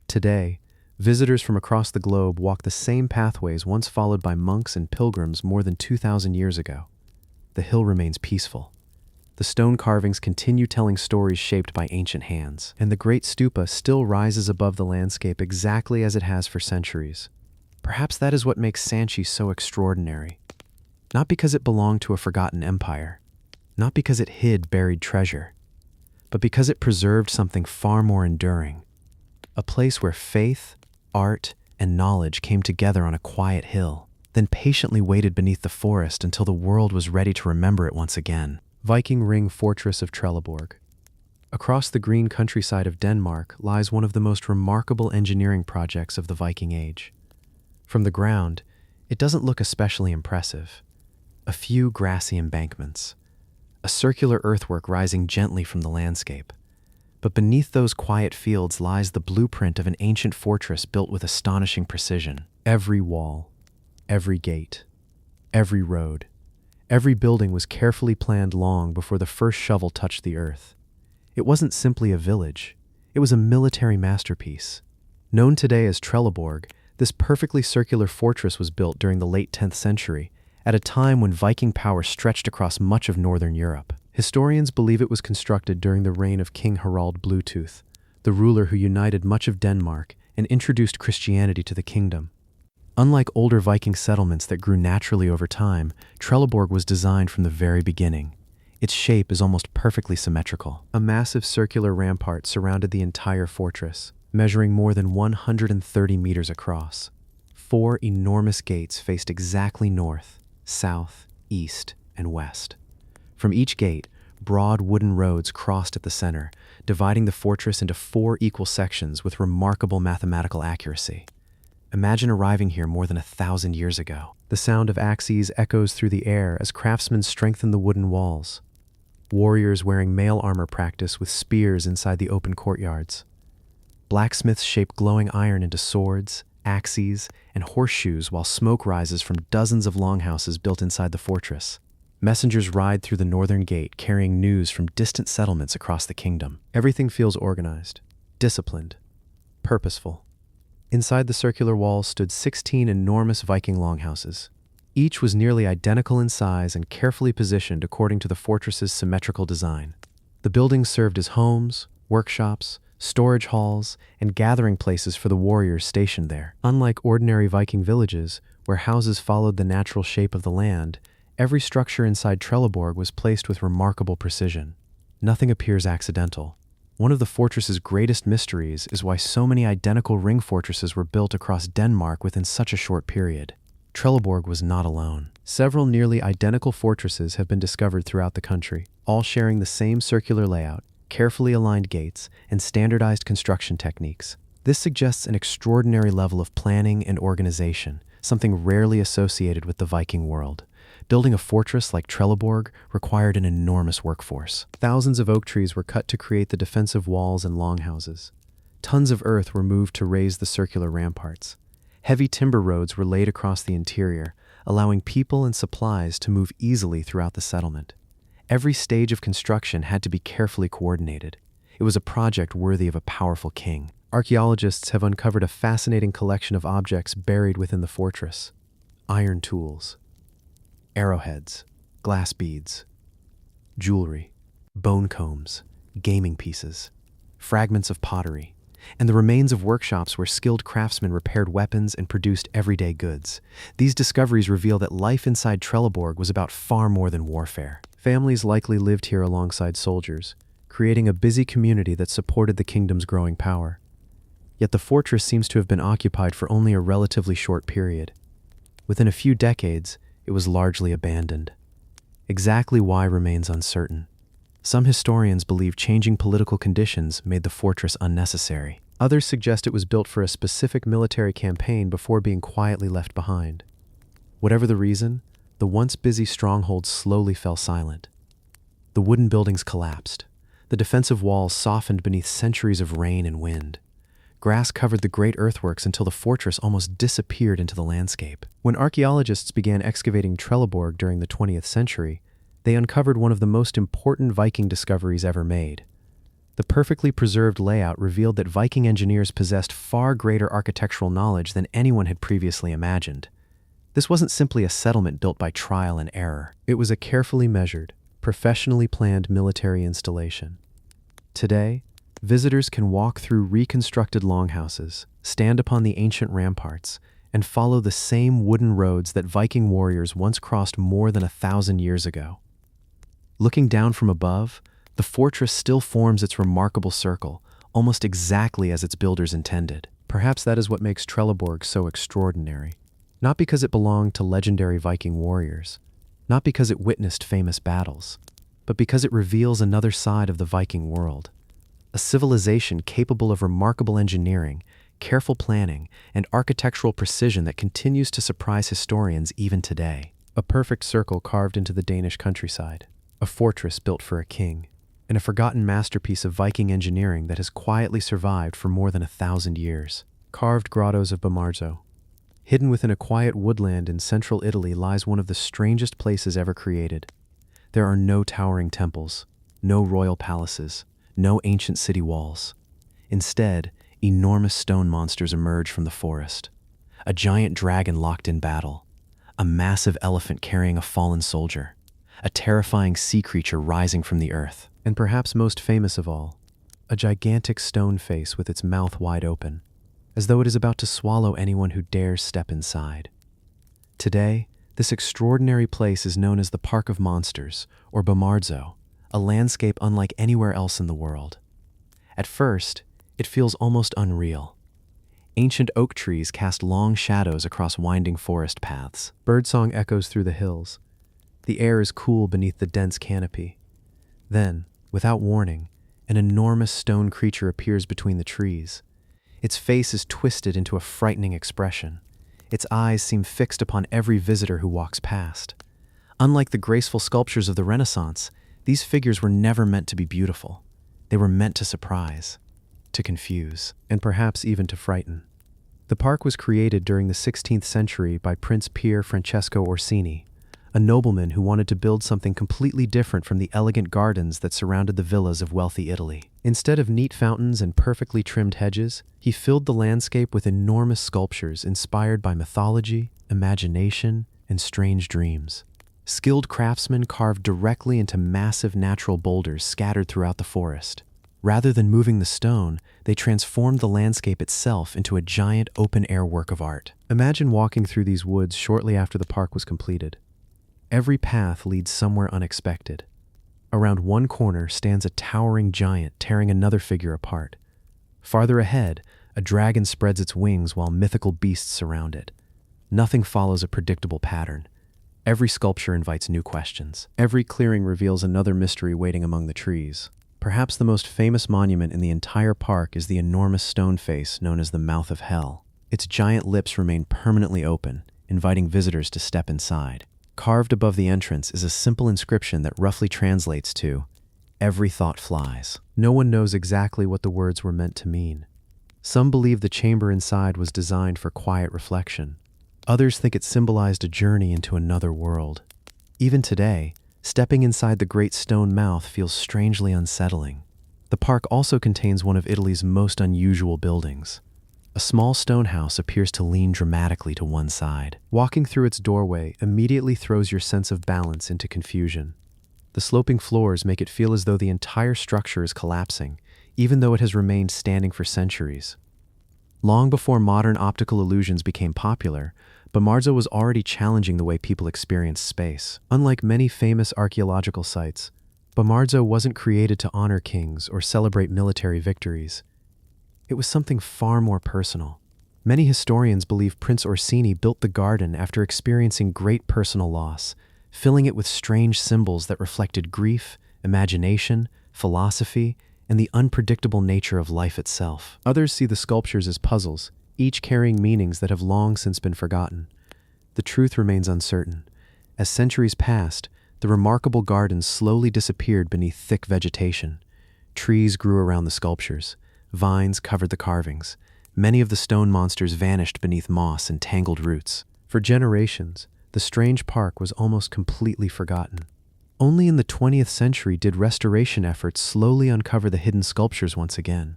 Speaker 1: Today, visitors from across the globe walk the same pathways once followed by monks and pilgrims more than 2,000 years ago. The hill remains peaceful. The stone carvings continue telling stories shaped by ancient hands, and the Great Stupa still rises above the landscape exactly as it has for centuries. Perhaps that is what makes Sanchi so extraordinary. Not because it belonged to a forgotten empire, not because it hid buried treasure, but because it preserved something far more enduring. A place where faith, art, and knowledge came together on a quiet hill, then patiently waited beneath the forest until the world was ready to remember it once again. Viking Ring Fortress of Trelleborg. Across the green countryside of Denmark lies one of the most remarkable engineering projects of the Viking Age. From the ground, it doesn't look especially impressive. A few grassy embankments, a circular earthwork rising gently from the landscape. But beneath those quiet fields lies the blueprint of an ancient fortress built with astonishing precision. Every wall, every gate, every road, every building was carefully planned long before the first shovel touched the earth. It wasn't simply a village, it was a military masterpiece. Known today as Trelleborg, this perfectly circular fortress was built during the late 10th century, at a time when Viking power stretched across much of northern Europe. Historians believe it was constructed during the reign of King Harald Bluetooth, the ruler who united much of Denmark and introduced Christianity to the kingdom. Unlike older Viking settlements that grew naturally over time, Trelleborg was designed from the very beginning. Its shape is almost perfectly symmetrical. A massive circular rampart surrounded the entire fortress, measuring more than 130 meters across. 4 enormous gates faced exactly north, south, east, and west. From each gate, broad wooden roads crossed at the center, dividing the fortress into 4 equal sections with remarkable mathematical accuracy. Imagine arriving here more than 1,000 years ago. The sound of axes echoes through the air as craftsmen strengthen the wooden walls. Warriors wearing mail armor practice with spears inside the open courtyards. Blacksmiths shape glowing iron into swords, axes, and horseshoes while smoke rises from dozens of longhouses built inside the fortress. Messengers ride through the northern gate carrying news from distant settlements across the kingdom. Everything feels organized, disciplined, purposeful. Inside the circular walls stood 16 enormous Viking longhouses. Each was nearly identical in size and carefully positioned according to the fortress's symmetrical design. The buildings served as homes, workshops, storage halls, and gathering places for the warriors stationed there. Unlike ordinary Viking villages, where houses followed the natural shape of the land, every structure inside Trelleborg was placed with remarkable precision. Nothing appears accidental. One of the fortress's greatest mysteries is why so many identical ring fortresses were built across Denmark within such a short period. Trelleborg was not alone. Several nearly identical fortresses have been discovered throughout the country, all sharing the same circular layout, carefully aligned gates, and standardized construction techniques. This suggests an extraordinary level of planning and organization, something rarely associated with the Viking world. Building a fortress like Trelleborg required an enormous workforce. Thousands of oak trees were cut to create the defensive walls and longhouses. Tons of earth were moved to raise the circular ramparts. Heavy timber roads were laid across the interior, allowing people and supplies to move easily throughout the settlement. Every stage of construction had to be carefully coordinated. It was a project worthy of a powerful king. Archaeologists have uncovered a fascinating collection of objects buried within the fortress. Iron tools, arrowheads, glass beads, jewelry, bone combs, gaming pieces, fragments of pottery, and the remains of workshops where skilled craftsmen repaired weapons and produced everyday goods. These discoveries reveal that life inside Trelleborg was about far more than warfare. Families likely lived here alongside soldiers, creating a busy community that supported the kingdom's growing power. Yet the fortress seems to have been occupied for only a relatively short period. Within a few decades, it was largely abandoned. Exactly why remains uncertain. Some historians believe changing political conditions made the fortress unnecessary. Others suggest it was built for a specific military campaign before being quietly left behind. Whatever the reason, the once busy stronghold slowly fell silent. The wooden buildings collapsed. The defensive walls softened beneath centuries of rain and wind. Grass covered the great earthworks until the fortress almost disappeared into the landscape. When archaeologists began excavating Trelleborg during the 20th century, they uncovered one of the most important Viking discoveries ever made. The perfectly preserved layout revealed that Viking engineers possessed far greater architectural knowledge than anyone had previously imagined. This wasn't simply a settlement built by trial and error. It was a carefully measured, professionally planned military installation. Today, visitors can walk through reconstructed longhouses, stand upon the ancient ramparts, and follow the same wooden roads that Viking warriors once crossed more than 1,000 years ago. Looking down from above, the fortress still forms its remarkable circle, almost exactly as its builders intended. Perhaps that is what makes Trelleborg so extraordinary. Not because it belonged to legendary Viking warriors, not because it witnessed famous battles, but because it reveals another side of the Viking world. A civilization capable of remarkable engineering, careful planning, and architectural precision that continues to surprise historians even today. A perfect circle carved into the Danish countryside, a fortress built for a king, and a forgotten masterpiece of Viking engineering that has quietly survived for more than 1,000 years. Carved grottos of Bomarzo. Hidden within a quiet woodland in central Italy lies one of the strangest places ever created. There are no towering temples, no royal palaces, no ancient city walls. Instead, enormous stone monsters emerge from the forest. A giant dragon locked in battle, a massive elephant carrying a fallen soldier, a terrifying sea creature rising from the earth, and perhaps most famous of all, a gigantic stone face with its mouth wide open, as though it is about to swallow anyone who dares step inside. Today, this extraordinary place is known as the Park of Monsters, or Bomarzo, a landscape unlike anywhere else in the world. At first, it feels almost unreal. Ancient oak trees cast long shadows across winding forest paths. Birdsong echoes through the hills. The air is cool beneath the dense canopy. Then, without warning, an enormous stone creature appears between the trees. Its face is twisted into a frightening expression. Its eyes seem fixed upon every visitor who walks past. Unlike the graceful sculptures of the Renaissance, these figures were never meant to be beautiful. They were meant to surprise, to confuse, and perhaps even to frighten. The park was created during the 16th century by Prince Pier Francesco Orsini, a nobleman who wanted to build something completely different from the elegant gardens that surrounded the villas of wealthy Italy. Instead of neat fountains and perfectly trimmed hedges, he filled the landscape with enormous sculptures inspired by mythology, imagination, and strange dreams. Skilled craftsmen carved directly into massive natural boulders scattered throughout the forest. Rather than moving the stone, they transformed the landscape itself into a giant open-air work of art. Imagine walking through these woods shortly after the park was completed. Every path leads somewhere unexpected. Around one corner stands a towering giant tearing another figure apart. Farther ahead, a dragon spreads its wings while mythical beasts surround it. Nothing follows a predictable pattern. Every sculpture invites new questions. Every clearing reveals another mystery waiting among the trees. Perhaps the most famous monument in the entire park is the enormous stone face known as the Mouth of Hell. Its giant lips remain permanently open, inviting visitors to step inside. Carved above the entrance is a simple inscription that roughly translates to, "Every thought flies." No one knows exactly what the words were meant to mean. Some believe the chamber inside was designed for quiet reflection. Others think it symbolized a journey into another world. Even today, stepping inside the Great Stone Mouth feels strangely unsettling. The park also contains one of Italy's most unusual buildings. A small stone house appears to lean dramatically to one side. Walking through its doorway immediately throws your sense of balance into confusion. The sloping floors make it feel as though the entire structure is collapsing, even though it has remained standing for centuries. Long before modern optical illusions became popular, Bomarzo was already challenging the way people experience space. Unlike many famous archaeological sites, Bomarzo wasn't created to honor kings or celebrate military victories. It was something far more personal. Many historians believe Prince Orsini built the garden after experiencing great personal loss, filling it with strange symbols that reflected grief, imagination, philosophy, and the unpredictable nature of life itself. Others see the sculptures as puzzles, each carrying meanings that have long since been forgotten. The truth remains uncertain. As centuries passed, the remarkable garden slowly disappeared beneath thick vegetation. Trees grew around the sculptures. Vines covered the carvings. Many of the stone monsters vanished beneath moss and tangled roots. For generations, the strange park was almost completely forgotten. Only in the 20th century did restoration efforts slowly uncover the hidden sculptures once again.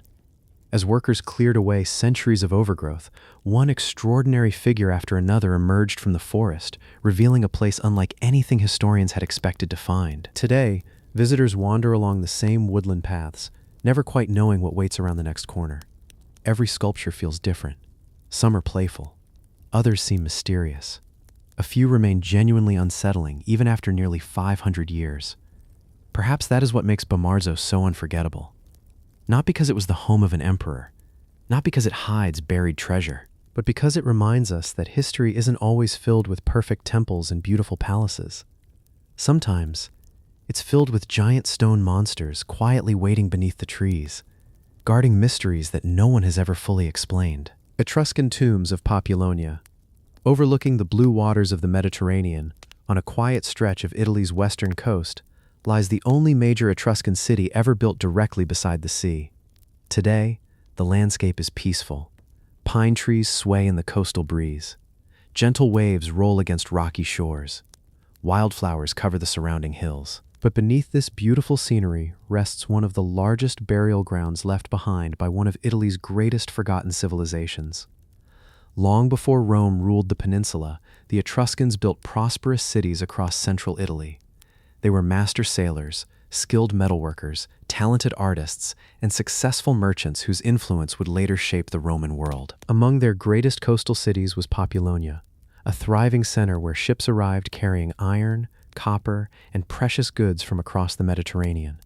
Speaker 1: As workers cleared away centuries of overgrowth, one extraordinary figure after another emerged from the forest, revealing a place unlike anything historians had expected to find. Today, visitors wander along the same woodland paths, never quite knowing what waits around the next corner. Every sculpture feels different. Some are playful. Others seem mysterious. A few remain genuinely unsettling, even after nearly 500 years. Perhaps that is what makes Bomarzo so unforgettable. Not because it was the home of an emperor, not because it hides buried treasure, but because it reminds us that history isn't always filled with perfect temples and beautiful palaces. Sometimes, it's filled with giant stone monsters quietly waiting beneath the trees, guarding mysteries that no one has ever fully explained. Etruscan tombs of Populonia. Overlooking the blue waters of the Mediterranean, on a quiet stretch of Italy's western coast, lies the only major Etruscan city ever built directly beside the sea. Today, the landscape is peaceful. Pine trees sway in the coastal breeze. Gentle waves roll against rocky shores. Wildflowers cover the surrounding hills. But beneath this beautiful scenery rests one of the largest burial grounds left behind by one of Italy's greatest forgotten civilizations. Long before Rome ruled the peninsula, the Etruscans built prosperous cities across central Italy. They were master sailors, skilled metalworkers, talented artists, and successful merchants whose influence would later shape the Roman world. Among their greatest coastal cities was Populonia, a thriving center where ships arrived carrying iron, copper, and precious goods from across the Mediterranean.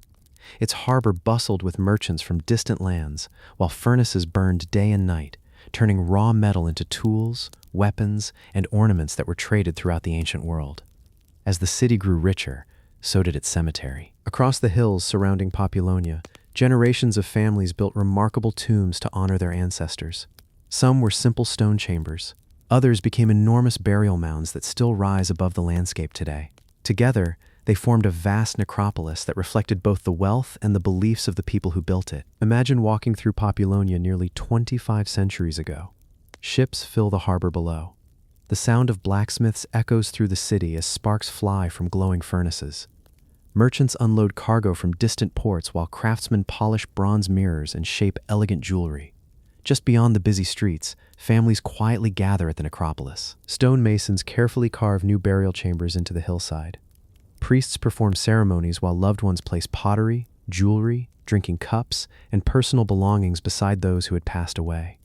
Speaker 1: Its harbor bustled with merchants from distant lands, while furnaces burned day and night, turning raw metal into tools, weapons, and ornaments that were traded throughout the ancient world. As the city grew richer, so did its cemetery. Across the hills surrounding Populonia, generations of families built remarkable tombs to honor their ancestors. Some were simple stone chambers. Others became enormous burial mounds that still rise above the landscape today. Together, they formed a vast necropolis that reflected both the wealth and the beliefs of the people who built it. Imagine walking through Populonia nearly 25 centuries ago. Ships fill the harbor below. The sound of blacksmiths echoes through the city as sparks fly from glowing furnaces. Merchants unload cargo from distant ports while craftsmen polish bronze mirrors and shape elegant jewelry. Just beyond the busy streets, families quietly gather at the necropolis. Stonemasons carefully carve new burial chambers into the hillside. Priests perform ceremonies while loved ones place pottery, jewelry, drinking cups, and personal belongings beside those who had passed away.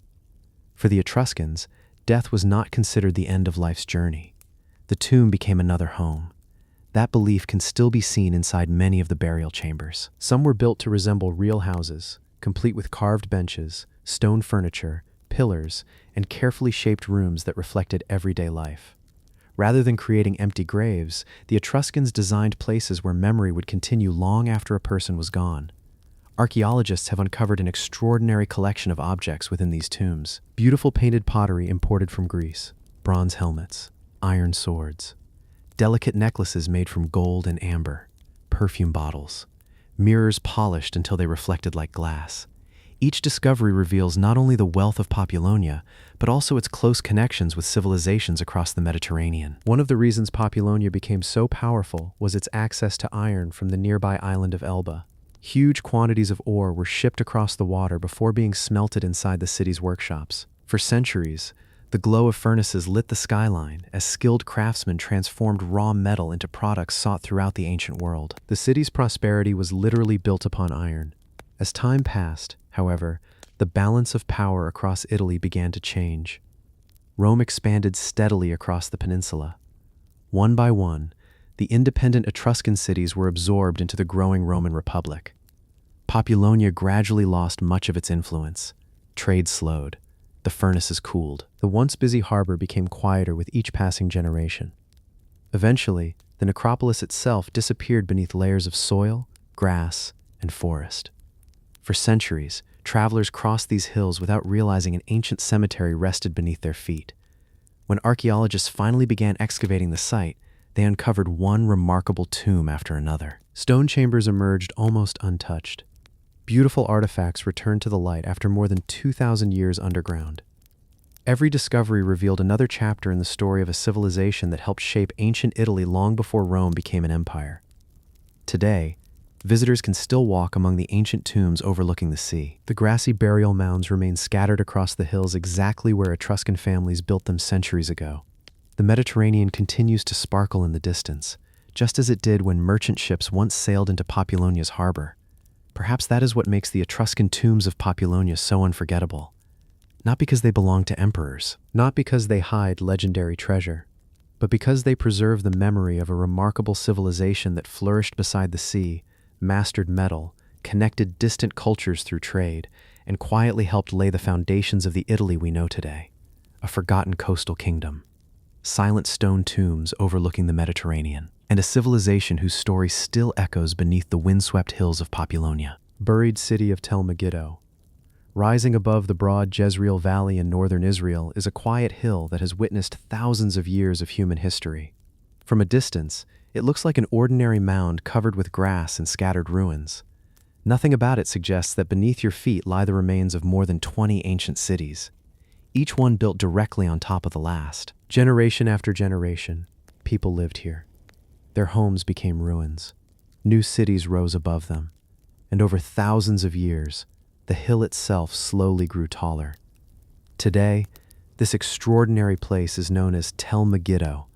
Speaker 1: For the Etruscans, death was not considered the end of life's journey. The tomb became another home. That belief can still be seen inside many of the burial chambers. Some were built to resemble real houses, complete with carved benches, stone furniture, pillars, and carefully shaped rooms that reflected everyday life. Rather than creating empty graves, the Etruscans designed places where memory would continue long after a person was gone. Archaeologists have uncovered an extraordinary collection of objects within these tombs. Beautiful painted pottery imported from Greece, bronze helmets, iron swords, delicate necklaces made from gold and amber, perfume bottles, mirrors polished until they reflected like glass. Each discovery reveals not only the wealth of Populonia, but also its close connections with civilizations across the Mediterranean. One of the reasons Populonia became so powerful was its access to iron from the nearby island of Elba. Huge quantities of ore were shipped across the water before being smelted inside the city's workshops. For centuries, the glow of furnaces lit the skyline as skilled craftsmen transformed raw metal into products sought throughout the ancient world. The city's prosperity was literally built upon iron. As time passed, however, the balance of power across Italy began to change. Rome expanded steadily across the peninsula. One by one, the independent Etruscan cities were absorbed into the growing Roman Republic. Populonia gradually lost much of its influence. Trade slowed. The furnaces cooled. The once busy harbor became quieter with each passing generation. Eventually, the necropolis itself disappeared beneath layers of soil, grass, and forest. For centuries, travelers crossed these hills without realizing an ancient cemetery rested beneath their feet. When archaeologists finally began excavating the site, they uncovered one remarkable tomb after another. Stone chambers emerged almost untouched. Beautiful artifacts returned to the light after more than 2,000 years underground. Every discovery revealed another chapter in the story of a civilization that helped shape ancient Italy long before Rome became an empire. Today, visitors can still walk among the ancient tombs overlooking the sea. The grassy burial mounds remain scattered across the hills exactly where Etruscan families built them centuries ago. The Mediterranean continues to sparkle in the distance, just as it did when merchant ships once sailed into Populonia's harbor. Perhaps that is what makes the Etruscan tombs of Populonia so unforgettable. Not because they belong to emperors, not because they hide legendary treasure, but because they preserve the memory of a remarkable civilization that flourished beside the sea, mastered metal, connected distant cultures through trade, and quietly helped lay the foundations of the Italy we know today, a forgotten coastal kingdom. Silent stone tombs overlooking the Mediterranean, and a civilization whose story still echoes beneath the windswept hills of Populonia. Buried city of Tel Megiddo. Rising above the broad Jezreel Valley in northern Israel is a quiet hill that has witnessed thousands of years of human history. From a distance, it looks like an ordinary mound covered with grass and scattered ruins. Nothing about it suggests that beneath your feet lie the remains of more than 20 ancient cities, each one built directly on top of the last. Generation after generation, people lived here. Their homes became ruins. New cities rose above them. And over thousands of years, the hill itself slowly grew taller. Today, this extraordinary place is known as Tel Megiddo,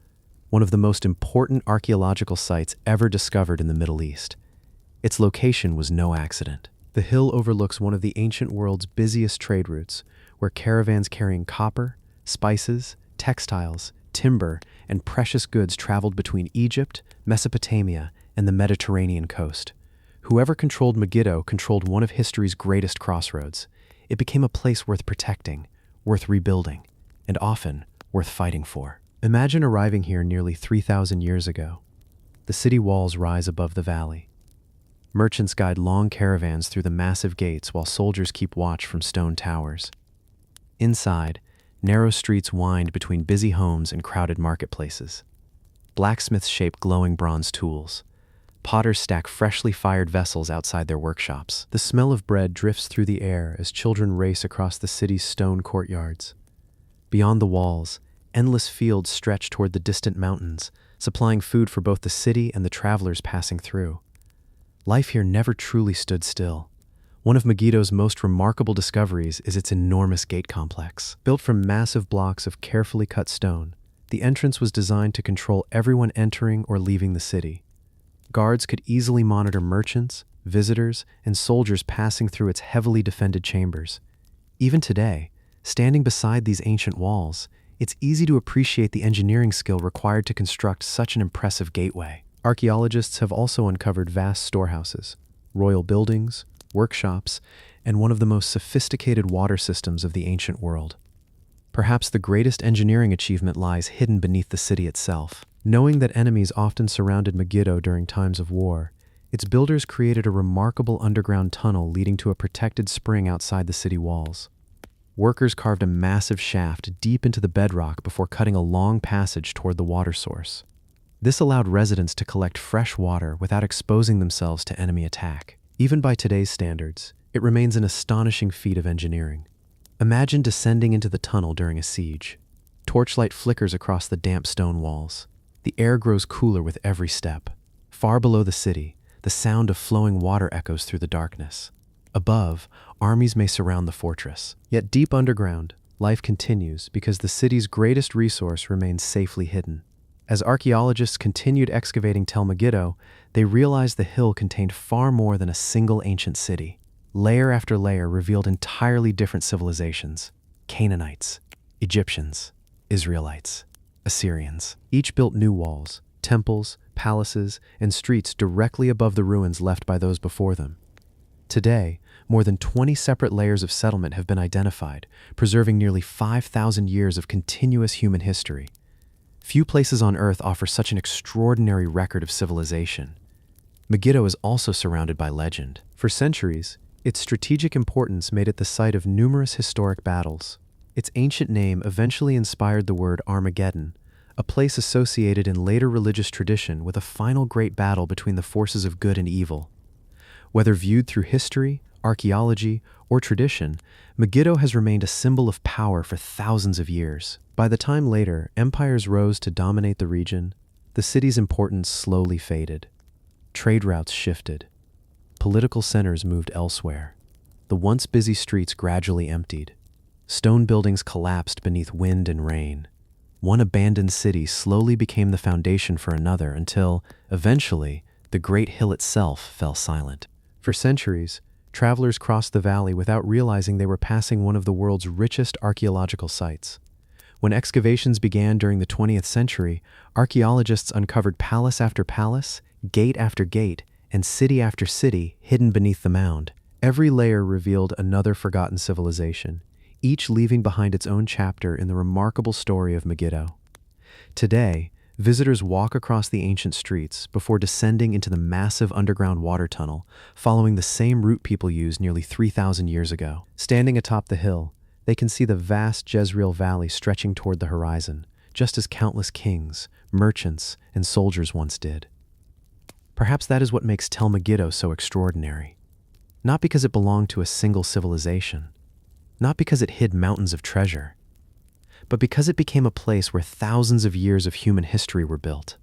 Speaker 1: one of the most important archaeological sites ever discovered in the Middle East. Its location was no accident. The hill overlooks one of the ancient world's busiest trade routes, where caravans carrying copper, spices, textiles, timber, and precious goods traveled between Egypt, Mesopotamia, and the Mediterranean coast. Whoever controlled Megiddo controlled one of history's greatest crossroads. It became a place worth protecting, worth rebuilding, and often worth fighting for. Imagine arriving here nearly 3,000 years ago. The city walls rise above the valley. Merchants guide long caravans through the massive gates while soldiers keep watch from stone towers. Inside, narrow streets wind between busy homes and crowded marketplaces. Blacksmiths shape glowing bronze tools. Potters stack freshly fired vessels outside their workshops. The smell of bread drifts through the air as children race across the city's stone courtyards. Beyond the walls, endless fields stretch toward the distant mountains, supplying food for both the city and the travelers passing through. Life here never truly stood still. One of Megiddo's most remarkable discoveries is its enormous gate complex. Built from massive blocks of carefully cut stone, the entrance was designed to control everyone entering or leaving the city. Guards could easily monitor merchants, visitors, and soldiers passing through its heavily defended chambers. Even today, standing beside these ancient walls, it's easy to appreciate the engineering skill required to construct such an impressive gateway. Archaeologists have also uncovered vast storehouses, royal buildings, workshops, and one of the most sophisticated water systems of the ancient world. Perhaps the greatest engineering achievement lies hidden beneath the city itself. Knowing that enemies often surrounded Megiddo during times of war, its builders created a remarkable underground tunnel leading to a protected spring outside the city walls. Workers carved a massive shaft deep into the bedrock before cutting a long passage toward the water source. This allowed residents to collect fresh water without exposing themselves to enemy attack. Even by today's standards, It remains an astonishing feat of engineering. Imagine descending into the tunnel during a siege. Torchlight flickers across the damp stone walls. The air grows cooler with every step. Far below the city, the sound of flowing water echoes through the darkness. Above, armies may surround the fortress. Yet deep underground, life continues because the city's greatest resource remains safely hidden. As archaeologists continued excavating Tel Megiddo, they realized the hill contained far more than a single ancient city. Layer after layer revealed entirely different civilizations: Canaanites, Egyptians, Israelites, Assyrians. Each built new walls, temples, palaces, and streets directly above the ruins left by those before them. Today, more than 20 separate layers of settlement have been identified, preserving nearly 5,000 years of continuous human history. Few places on Earth offer such an extraordinary record of civilization. Megiddo is also surrounded by legend. For centuries, its strategic importance made it the site of numerous historic battles. Its ancient name eventually inspired the word Armageddon, a place associated in later religious tradition with a final great battle between the forces of good and evil. Whether viewed through history, archaeology, or tradition, Megiddo has remained a symbol of power for thousands of years. By the time later empires rose to dominate the region, the city's importance slowly faded. Trade routes shifted. Political centers moved elsewhere. The once busy streets gradually emptied. Stone buildings collapsed beneath wind and rain. One abandoned city slowly became the foundation for another until, eventually, the great hill itself fell silent. For centuries, travelers crossed the valley without realizing they were passing one of the world's richest archaeological sites. When excavations began during the 20th century, archaeologists uncovered palace after palace, gate after gate, and city after city hidden beneath the mound. Every layer revealed another forgotten civilization, each leaving behind its own chapter in the remarkable story of Megiddo. Today, visitors walk across the ancient streets before descending into the massive underground water tunnel, following the same route people used nearly 3,000 years ago. Standing atop the hill, they can see the vast Jezreel Valley stretching toward the horizon, just as countless kings, merchants, and soldiers once did. Perhaps that is what makes Tel Megiddo so extraordinary. Not because it belonged to a single civilization, not because it hid mountains of treasure, but because it became a place where thousands of years of human history were built,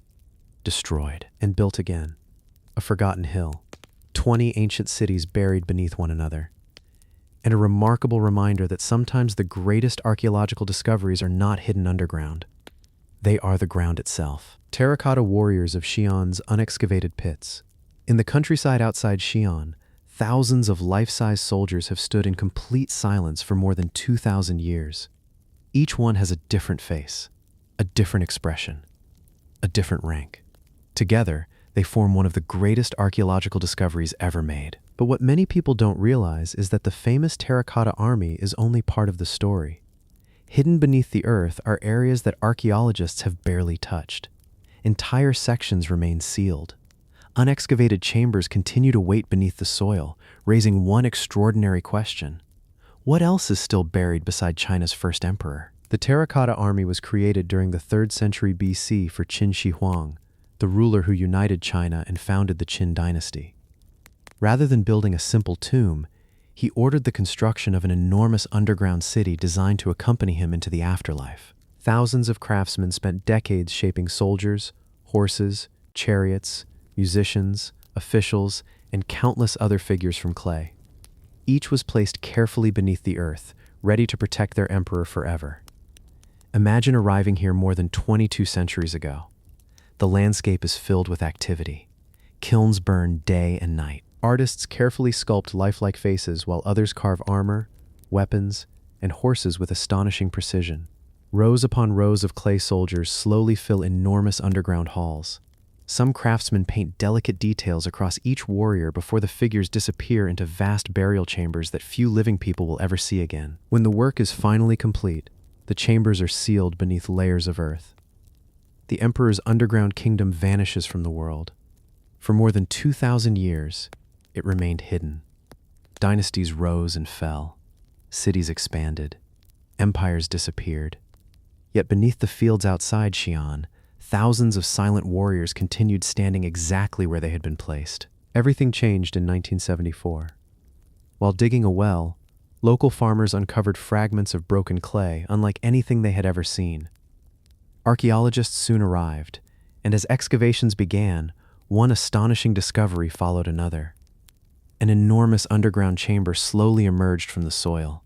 Speaker 1: destroyed, and built again. A forgotten hill, 20 ancient cities buried beneath one another, and a remarkable reminder that sometimes the greatest archaeological discoveries are not hidden underground. They are the ground itself. Terracotta warriors of Xi'an's unexcavated pits. In the countryside outside Xi'an, thousands of life-size soldiers have stood in complete silence for more than 2,000 years. Each one has a different face, a different expression, a different rank. Together, they form one of the greatest archaeological discoveries ever made. But what many people don't realize is that the famous terracotta army is only part of the story. Hidden beneath the earth are areas that archaeologists have barely touched. Entire sections remain sealed. Unexcavated chambers continue to wait beneath the soil, raising one extraordinary question. What else is still buried beside China's first emperor? The terracotta army was created during the 3rd century BC for Qin Shi Huang, the ruler who united China and founded the Qin dynasty. Rather than building a simple tomb, he ordered the construction of an enormous underground city designed to accompany him into the afterlife. Thousands of craftsmen spent decades shaping soldiers, horses, chariots, musicians, officials, and countless other figures from clay. Each was placed carefully beneath the earth, ready to protect their emperor forever. Imagine arriving here more than 22 centuries ago. The landscape is filled with activity. Kilns burn day and night. Artists carefully sculpt lifelike faces while others carve armor, weapons, and horses with astonishing precision. Rows upon rows of clay soldiers slowly fill enormous underground halls. Some craftsmen paint delicate details across each warrior before the figures disappear into vast burial chambers that few living people will ever see again. When the work is finally complete, the chambers are sealed beneath layers of earth. The emperor's underground kingdom vanishes from the world. For more than 2,000 years, it remained hidden. Dynasties rose and fell. Cities expanded. Empires disappeared. Yet beneath the fields outside Xi'an, thousands of silent warriors continued standing exactly where they had been placed. Everything changed in 1974. While digging a well, local farmers uncovered fragments of broken clay unlike anything they had ever seen. Archaeologists soon arrived, and as excavations began, one astonishing discovery followed another. An enormous underground chamber slowly emerged from the soil.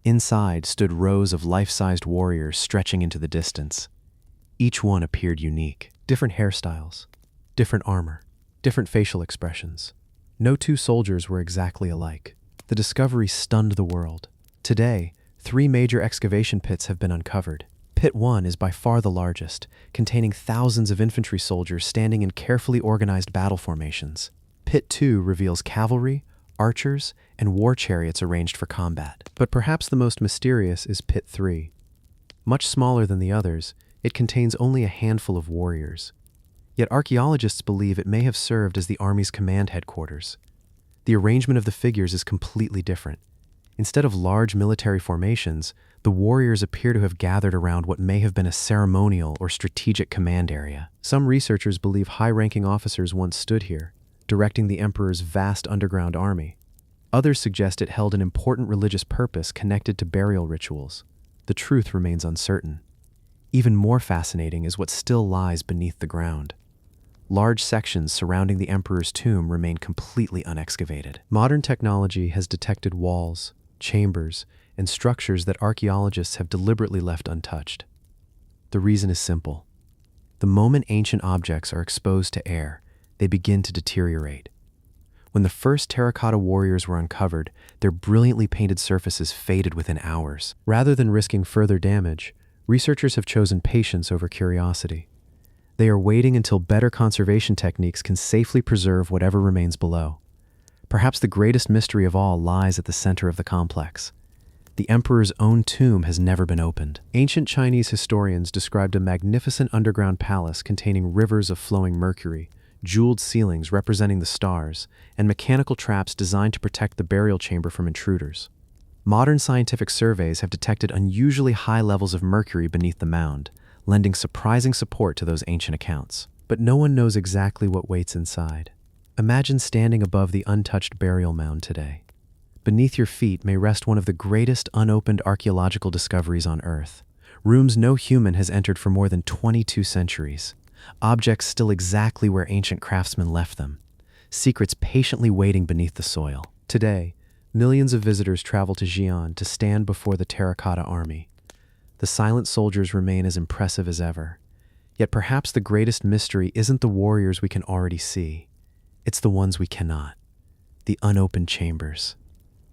Speaker 1: Inside stood rows of life-sized warriors stretching into the distance. Each one appeared unique. Different hairstyles, different armor, different facial expressions. No two soldiers were exactly alike. The discovery stunned the world. Today, 3 major excavation pits have been uncovered. Pit 1 is by far the largest, containing thousands of infantry soldiers standing in carefully organized battle formations. Pit 2 reveals cavalry, archers, and war chariots arranged for combat. But perhaps the most mysterious is Pit 3. Much smaller than the others, it contains only a handful of warriors. Yet archaeologists believe it may have served as the army's command headquarters. The arrangement of the figures is completely different. Instead of large military formations, the warriors appear to have gathered around what may have been a ceremonial or strategic command area. Some researchers believe high-ranking officers once stood here, directing the emperor's vast underground army. Others suggest it held an important religious purpose connected to burial rituals. The truth remains uncertain. Even more fascinating is what still lies beneath the ground. Large sections surrounding the emperor's tomb remain completely unexcavated. Modern technology has detected walls, chambers, and structures that archaeologists have deliberately left untouched. The reason is simple. The moment ancient objects are exposed to air, they begin to deteriorate. When the first terracotta warriors were uncovered, their brilliantly painted surfaces faded within hours. Rather than risking further damage, researchers have chosen patience over curiosity. They are waiting until better conservation techniques can safely preserve whatever remains below. Perhaps the greatest mystery of all lies at the center of the complex. The emperor's own tomb has never been opened. Ancient Chinese historians described a magnificent underground palace containing rivers of flowing mercury, jeweled ceilings representing the stars, and mechanical traps designed to protect the burial chamber from intruders. Modern scientific surveys have detected unusually high levels of mercury beneath the mound, lending surprising support to those ancient accounts. But no one knows exactly what waits inside. Imagine standing above the untouched burial mound today. Beneath your feet may rest one of the greatest unopened archaeological discoveries on Earth. Rooms no human has entered for more than 22 centuries. Objects still exactly where ancient craftsmen left them. Secrets patiently waiting beneath the soil. Today, millions of visitors travel to Xi'an to stand before the terracotta army. The silent soldiers remain as impressive as ever. Yet perhaps the greatest mystery isn't the warriors we can already see. It's the ones we cannot. The unopened chambers.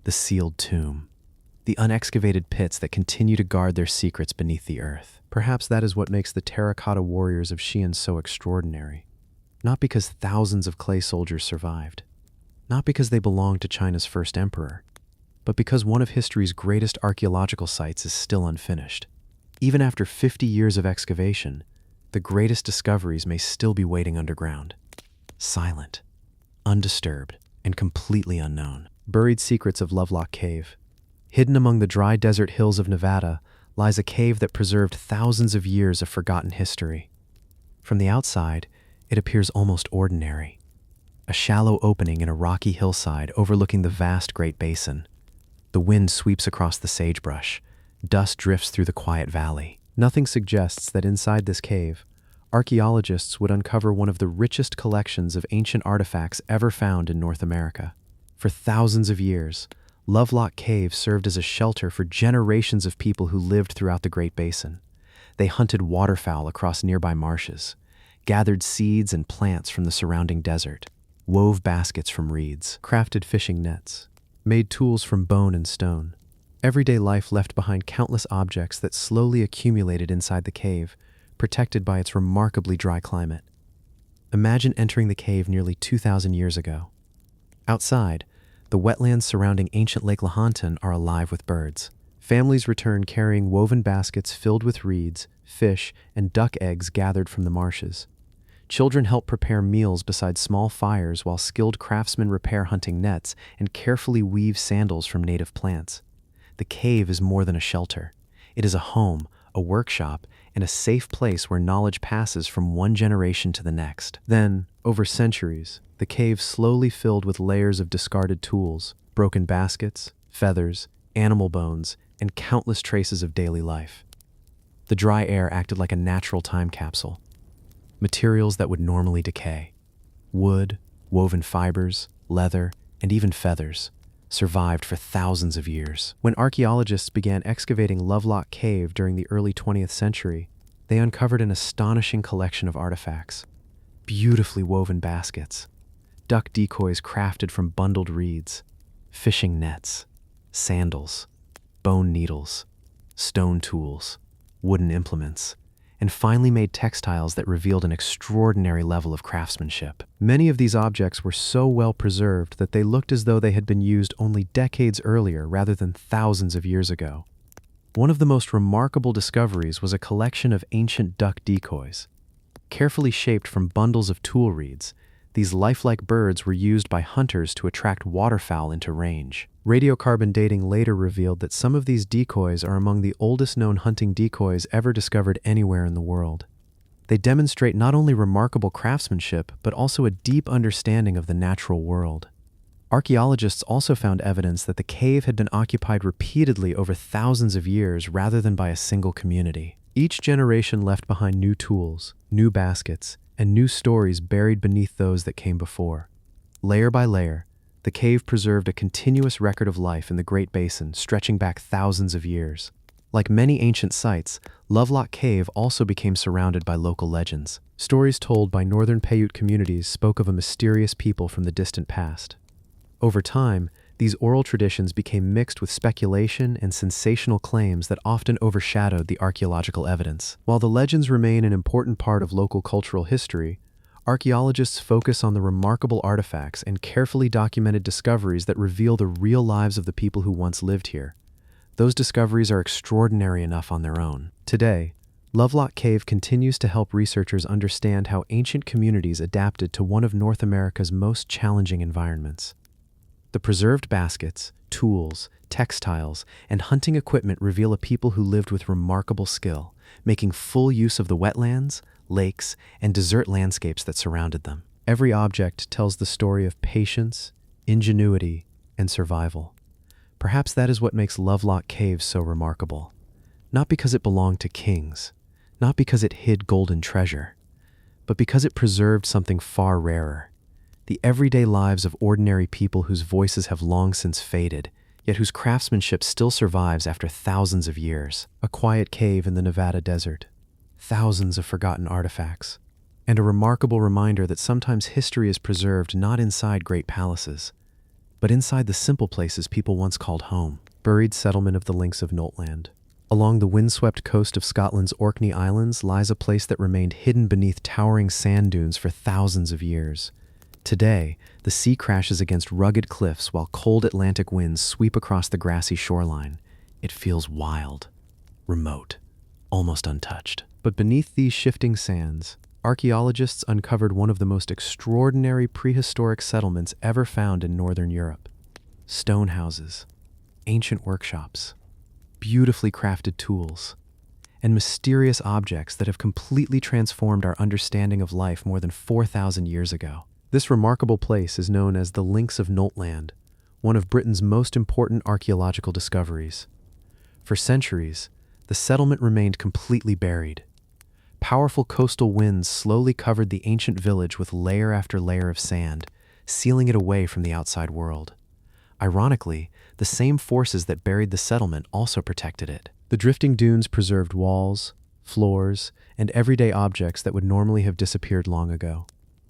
Speaker 1: The sealed tomb. The unexcavated pits that continue to guard their secrets beneath the earth. Perhaps that is what makes the terracotta warriors of Xi'an so extraordinary. Not because thousands of clay soldiers survived. Not because they belonged to China's first emperor. But because one of history's greatest archaeological sites is still unfinished. Even after 50 years of excavation, the greatest discoveries may still be waiting underground. Silent, undisturbed, and completely unknown. Buried secrets of Lovelock Cave. Hidden among the dry desert hills of Nevada lies a cave that preserved thousands of years of forgotten history. From the outside, it appears almost ordinary. A shallow opening in a rocky hillside overlooking the vast Great Basin. The wind sweeps across the sagebrush. Dust drifts through the quiet valley. Nothing suggests that inside this cave, archaeologists would uncover one of the richest collections of ancient artifacts ever found in North America. For thousands of years, Lovelock Cave served as a shelter for generations of people who lived throughout the Great Basin. They hunted waterfowl across nearby marshes, gathered seeds and plants from the surrounding desert, wove baskets from reeds, crafted fishing nets, made tools from bone and stone. Everyday life left behind countless objects that slowly accumulated inside the cave, protected by its remarkably dry climate. Imagine entering the cave nearly 2,000 years ago. Outside, the wetlands surrounding ancient Lake Lahontan are alive with birds. Families return carrying woven baskets filled with reeds, fish, and duck eggs gathered from the marshes. Children help prepare meals beside small fires while skilled craftsmen repair hunting nets and carefully weave sandals from native plants. The cave is more than a shelter. It is a home, a workshop, and a safe place where knowledge passes from one generation to the next. Then, over centuries, the cave slowly filled with layers of discarded tools, broken baskets, feathers, animal bones, and countless traces of daily life. The dry air acted like a natural time capsule. Materials that would normally decay, wood, woven fibers, leather, and even feathers, survived for thousands of years. When archaeologists began excavating Lovelock Cave during the early 20th century, they uncovered an astonishing collection of artifacts. Beautifully woven baskets, duck decoys crafted from bundled reeds, fishing nets, sandals, bone needles, stone tools, wooden implements, and finely made textiles that revealed an extraordinary level of craftsmanship. Many of these objects were so well preserved that they looked as though they had been used only decades earlier rather than thousands of years ago. One of the most remarkable discoveries was a collection of ancient duck decoys. Carefully shaped from bundles of tool reeds, these lifelike birds were used by hunters to attract waterfowl into range. Radiocarbon dating later revealed that some of these decoys are among the oldest known hunting decoys ever discovered anywhere in the world. They demonstrate not only remarkable craftsmanship, but also a deep understanding of the natural world. Archaeologists also found evidence that the cave had been occupied repeatedly over thousands of years rather than by a single community. Each generation left behind new tools, new baskets, and new stories buried beneath those that came before. Layer by layer, the cave preserved a continuous record of life in the Great Basin stretching back thousands of years. Like many ancient sites, Lovelock Cave also became surrounded by local legends. Stories told by northern Paiute communities spoke of a mysterious people from the distant past. Over time, these oral traditions became mixed with speculation and sensational claims that often overshadowed the archaeological evidence. While the legends remain an important part of local cultural history, archaeologists focus on the remarkable artifacts and carefully documented discoveries that reveal the real lives of the people who once lived here. Those discoveries are extraordinary enough on their own. Today, Lovelock Cave continues to help researchers understand how ancient communities adapted to one of North America's most challenging environments. The preserved baskets, tools, textiles, and hunting equipment reveal a people who lived with remarkable skill, making full use of the wetlands, lakes, and desert landscapes that surrounded them. Every object tells the story of patience, ingenuity, and survival. Perhaps that is what makes Lovelock Cave so remarkable. Not because it belonged to kings, not because it hid golden treasure, but because it preserved something far rarer. The everyday lives of ordinary people whose voices have long since faded, yet whose craftsmanship still survives after thousands of years. A quiet cave in the Nevada desert, thousands of forgotten artifacts, and a remarkable reminder that sometimes history is preserved not inside great palaces, but inside the simple places people once called home. Buried settlement of the Links of Noltland. Along the windswept coast of Scotland's Orkney Islands lies a place that remained hidden beneath towering sand dunes for thousands of years. Today, the sea crashes against rugged cliffs while cold Atlantic winds sweep across the grassy shoreline. It feels wild, remote, almost untouched. But beneath these shifting sands, archaeologists uncovered one of the most extraordinary prehistoric settlements ever found in northern Europe. Stone houses, ancient workshops, beautifully crafted tools, and mysterious objects that have completely transformed our understanding of life more than 4,000 years ago. This remarkable place is known as the Links of Noltland, one of Britain's most important archaeological discoveries. For centuries, the settlement remained completely buried. Powerful coastal winds slowly covered the ancient village with layer after layer of sand, sealing it away from the outside world. Ironically, the same forces that buried the settlement also protected it. The drifting dunes preserved walls, floors, and everyday objects that would normally have disappeared long ago.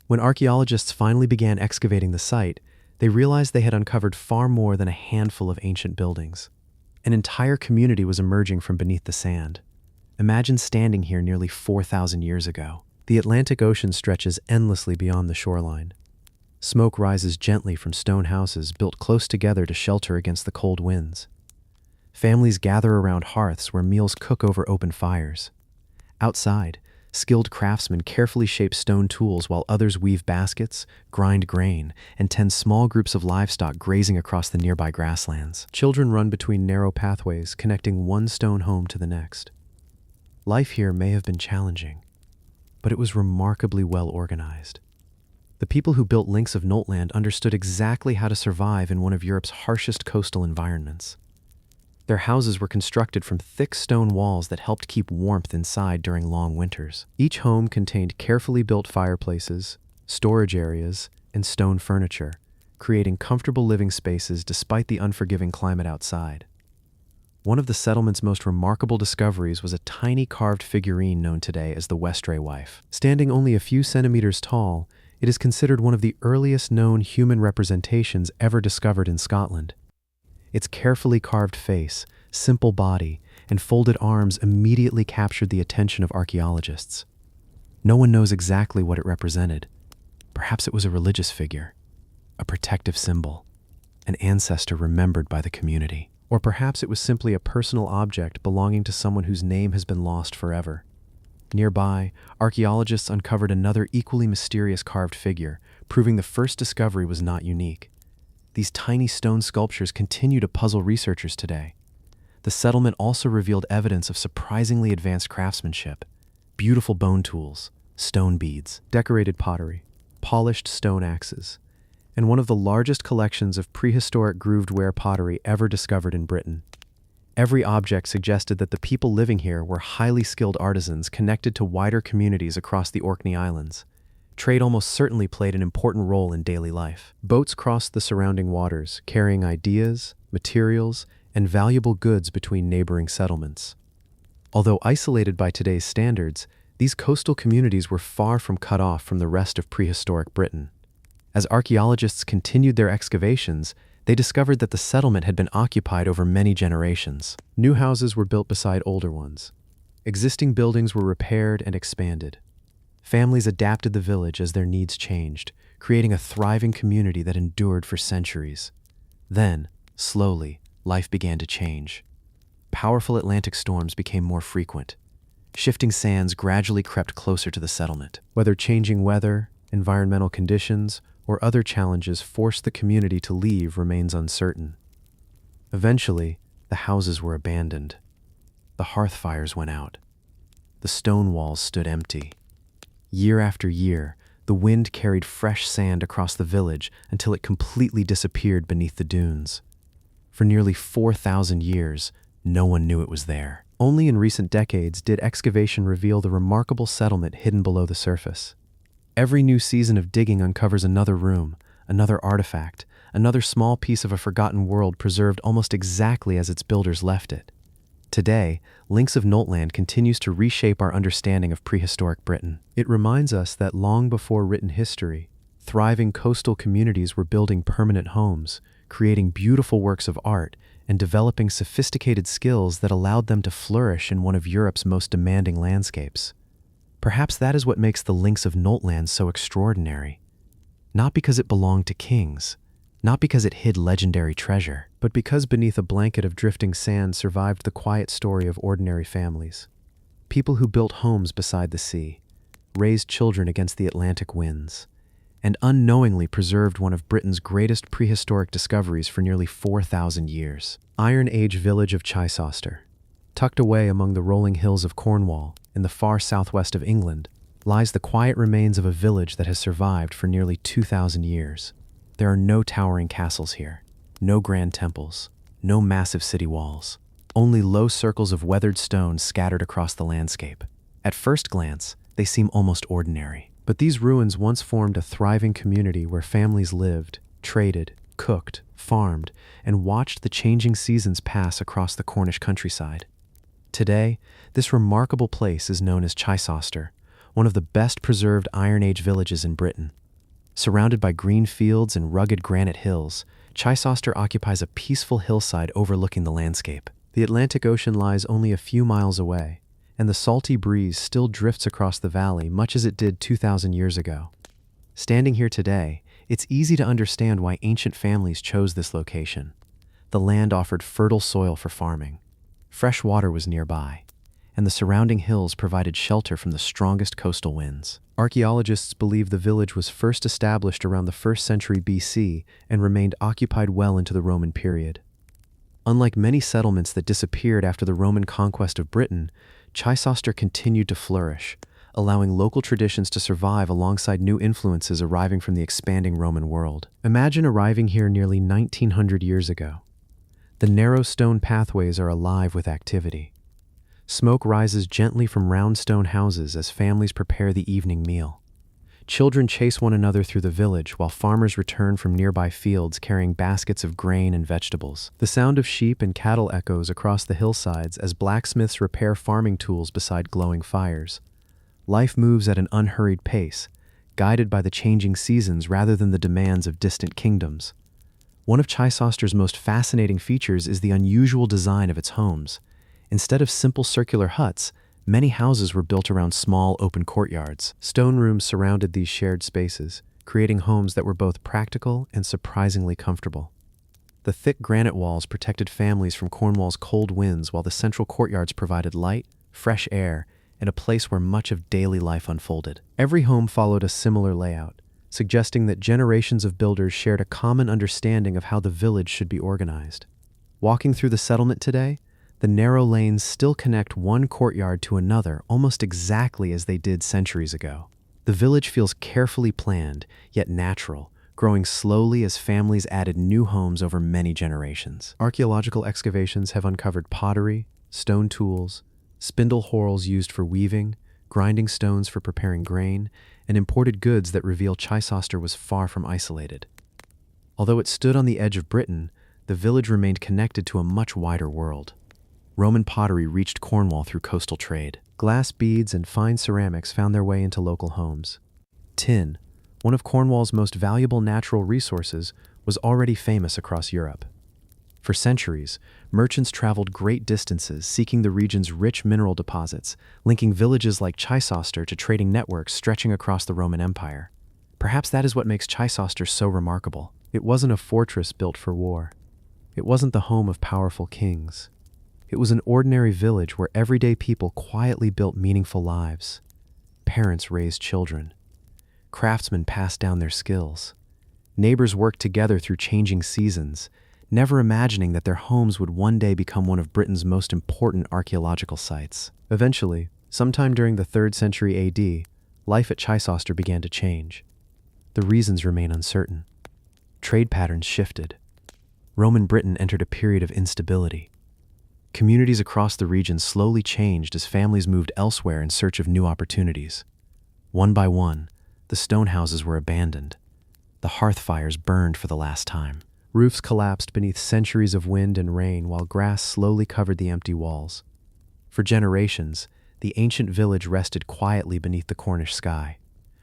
Speaker 1: When archaeologists finally began excavating the site, they realized they had uncovered far more than a handful of ancient buildings. An entire community was emerging from beneath the sand. Imagine standing here nearly 4,000 years ago. The Atlantic Ocean stretches endlessly beyond the shoreline. Smoke rises gently from stone houses built close together to shelter against the cold winds. Families gather around hearths where meals cook over open fires. Outside, skilled craftsmen carefully shape stone tools while others weave baskets, grind grain, and tend small groups of livestock grazing across the nearby grasslands. Children run between narrow pathways connecting one stone home to the next. Life here may have been challenging, but it was remarkably well organized. The people who built Links of Notland understood exactly how to survive in one of Europe's harshest coastal environments. Their houses were constructed from thick stone walls that helped keep warmth inside during long winters. Each home contained carefully built fireplaces, storage areas, and stone furniture, creating comfortable living spaces despite the unforgiving climate outside. One of the settlement's most remarkable discoveries was a tiny carved figurine known today as the Westray Wife. Standing only a few centimeters tall, it is considered one of the earliest known human representations ever discovered in Scotland. Its carefully carved face, simple body, and folded arms immediately captured the attention of archaeologists. No one knows exactly what it represented. Perhaps it was a religious figure, a protective symbol, an ancestor remembered by the community. Or perhaps it was simply a personal object belonging to someone whose name has been lost forever. Nearby, archaeologists uncovered another equally mysterious carved figure, proving the first discovery was not unique. These tiny stone sculptures continue to puzzle researchers today. The settlement also revealed evidence of surprisingly advanced craftsmanship: beautiful bone tools, stone beads, decorated pottery, polished stone axes, and one of the largest collections of prehistoric grooved ware pottery ever discovered in Britain. Every object suggested that the people living here were highly skilled artisans connected to wider communities across the Orkney Islands. Trade almost certainly played an important role in daily life. Boats crossed the surrounding waters, carrying ideas, materials, and valuable goods between neighboring settlements. Although isolated by today's standards, these coastal communities were far from cut off from the rest of prehistoric Britain. As archaeologists continued their excavations, they discovered that the settlement had been occupied over many generations. New houses were built beside older ones. Existing buildings were repaired and expanded. Families adapted the village as their needs changed, creating a thriving community that endured for centuries. Then, slowly, life began to change. Powerful Atlantic storms became more frequent. Shifting sands gradually crept closer to the settlement. Whether changing weather, environmental conditions, or other challenges forced the community to leave remains uncertain. Eventually, the houses were abandoned. The hearth fires went out. The stone walls stood empty. Year after year, the wind carried fresh sand across the village until it completely disappeared beneath the dunes. For nearly 4,000 years, no one knew it was there. Only in recent decades did excavation reveal the remarkable settlement hidden below the surface. Every new season of digging uncovers another room, another artifact, another small piece of a forgotten world preserved almost exactly as its builders left it. Today, Links of Notland continues to reshape our understanding of prehistoric Britain. It reminds us that long before written history, thriving coastal communities were building permanent homes, creating beautiful works of art, and developing sophisticated skills that allowed them to flourish in one of Europe's most demanding landscapes. Perhaps that is what makes the Links of Notland so extraordinary. Not because it belonged to kings, not because it hid legendary treasure, but because beneath a blanket of drifting sand survived the quiet story of ordinary families. People who built homes beside the sea, raised children against the Atlantic winds, and unknowingly preserved one of Britain's greatest prehistoric discoveries for nearly 4,000 years. Iron Age village of Chichester, tucked away among the rolling hills of Cornwall, in the far southwest of England, lies the quiet remains of a village that has survived for nearly 2,000 years. There are no towering castles here, no grand temples, no massive city walls, only low circles of weathered stone scattered across the landscape. At first glance, they seem almost ordinary. But these ruins once formed a thriving community where families lived, traded, cooked, farmed, and watched the changing seasons pass across the Cornish countryside. Today, this remarkable place is known as Chichester, one of the best preserved Iron Age villages in Britain. Surrounded by green fields and rugged granite hills, Chichester occupies a peaceful hillside overlooking the landscape. The Atlantic Ocean lies only a few miles away, and the salty breeze still drifts across the valley much as it did 2,000 years ago. Standing here today, it's easy to understand why ancient families chose this location. The land offered fertile soil for farming. Fresh water was nearby, and the surrounding hills provided shelter from the strongest coastal winds. Archaeologists believe the village was first established around the 1st century BC and remained occupied well into the Roman period. Unlike many settlements that disappeared after the Roman conquest of Britain, Chichester continued to flourish, allowing local traditions to survive alongside new influences arriving from the expanding Roman world. Imagine arriving here nearly 1900 years ago. The narrow stone pathways are alive with activity. Smoke rises gently from round stone houses as families prepare the evening meal. Children chase one another through the village while farmers return from nearby fields carrying baskets of grain and vegetables. The sound of sheep and cattle echoes across the hillsides as blacksmiths repair farming tools beside glowing fires. Life moves at an unhurried pace, guided by the changing seasons rather than the demands of distant kingdoms. One of Chichester's most fascinating features is the unusual design of its homes. Instead of simple circular huts, many houses were built around small, open courtyards. Stone rooms surrounded these shared spaces, creating homes that were both practical and surprisingly comfortable. The thick granite walls protected families from Cornwall's cold winds, while the central courtyards provided light, fresh air, and a place where much of daily life unfolded. Every home followed a similar layout, suggesting that generations of builders shared a common understanding of how the village should be organized. Walking through the settlement today, the narrow lanes still connect one courtyard to another almost exactly as they did centuries ago. The village feels carefully planned, yet natural, growing slowly as families added new homes over many generations. Archaeological excavations have uncovered pottery, stone tools, spindle whorls used for weaving, grinding stones for preparing grain, and imported goods that reveal Chichester was far from isolated. Although it stood on the edge of Britain, the village remained connected to a much wider world. Roman pottery reached Cornwall through coastal trade. Glass beads and fine ceramics found their way into local homes. Tin, one of Cornwall's most valuable natural resources, was already famous across Europe. For centuries, merchants traveled great distances seeking the region's rich mineral deposits, linking villages like Chichester to trading networks stretching across the Roman Empire. Perhaps that is what makes Chichester so remarkable. It wasn't a fortress built for war. It wasn't the home of powerful kings. It was an ordinary village where everyday people quietly built meaningful lives. Parents raised children. Craftsmen passed down their skills. Neighbors worked together through changing seasons, never imagining that their homes would one day become one of Britain's most important archaeological sites. Eventually, sometime during the 3rd century AD, life at Chichester began to change. The reasons remain uncertain. Trade patterns shifted. Roman Britain entered a period of instability. Communities across the region slowly changed as families moved elsewhere in search of new opportunities. One by one, the stone houses were abandoned. The hearth fires burned for the last time. Roofs collapsed beneath centuries of wind and rain while grass slowly covered the empty walls. For generations, the ancient village rested quietly beneath the Cornish sky.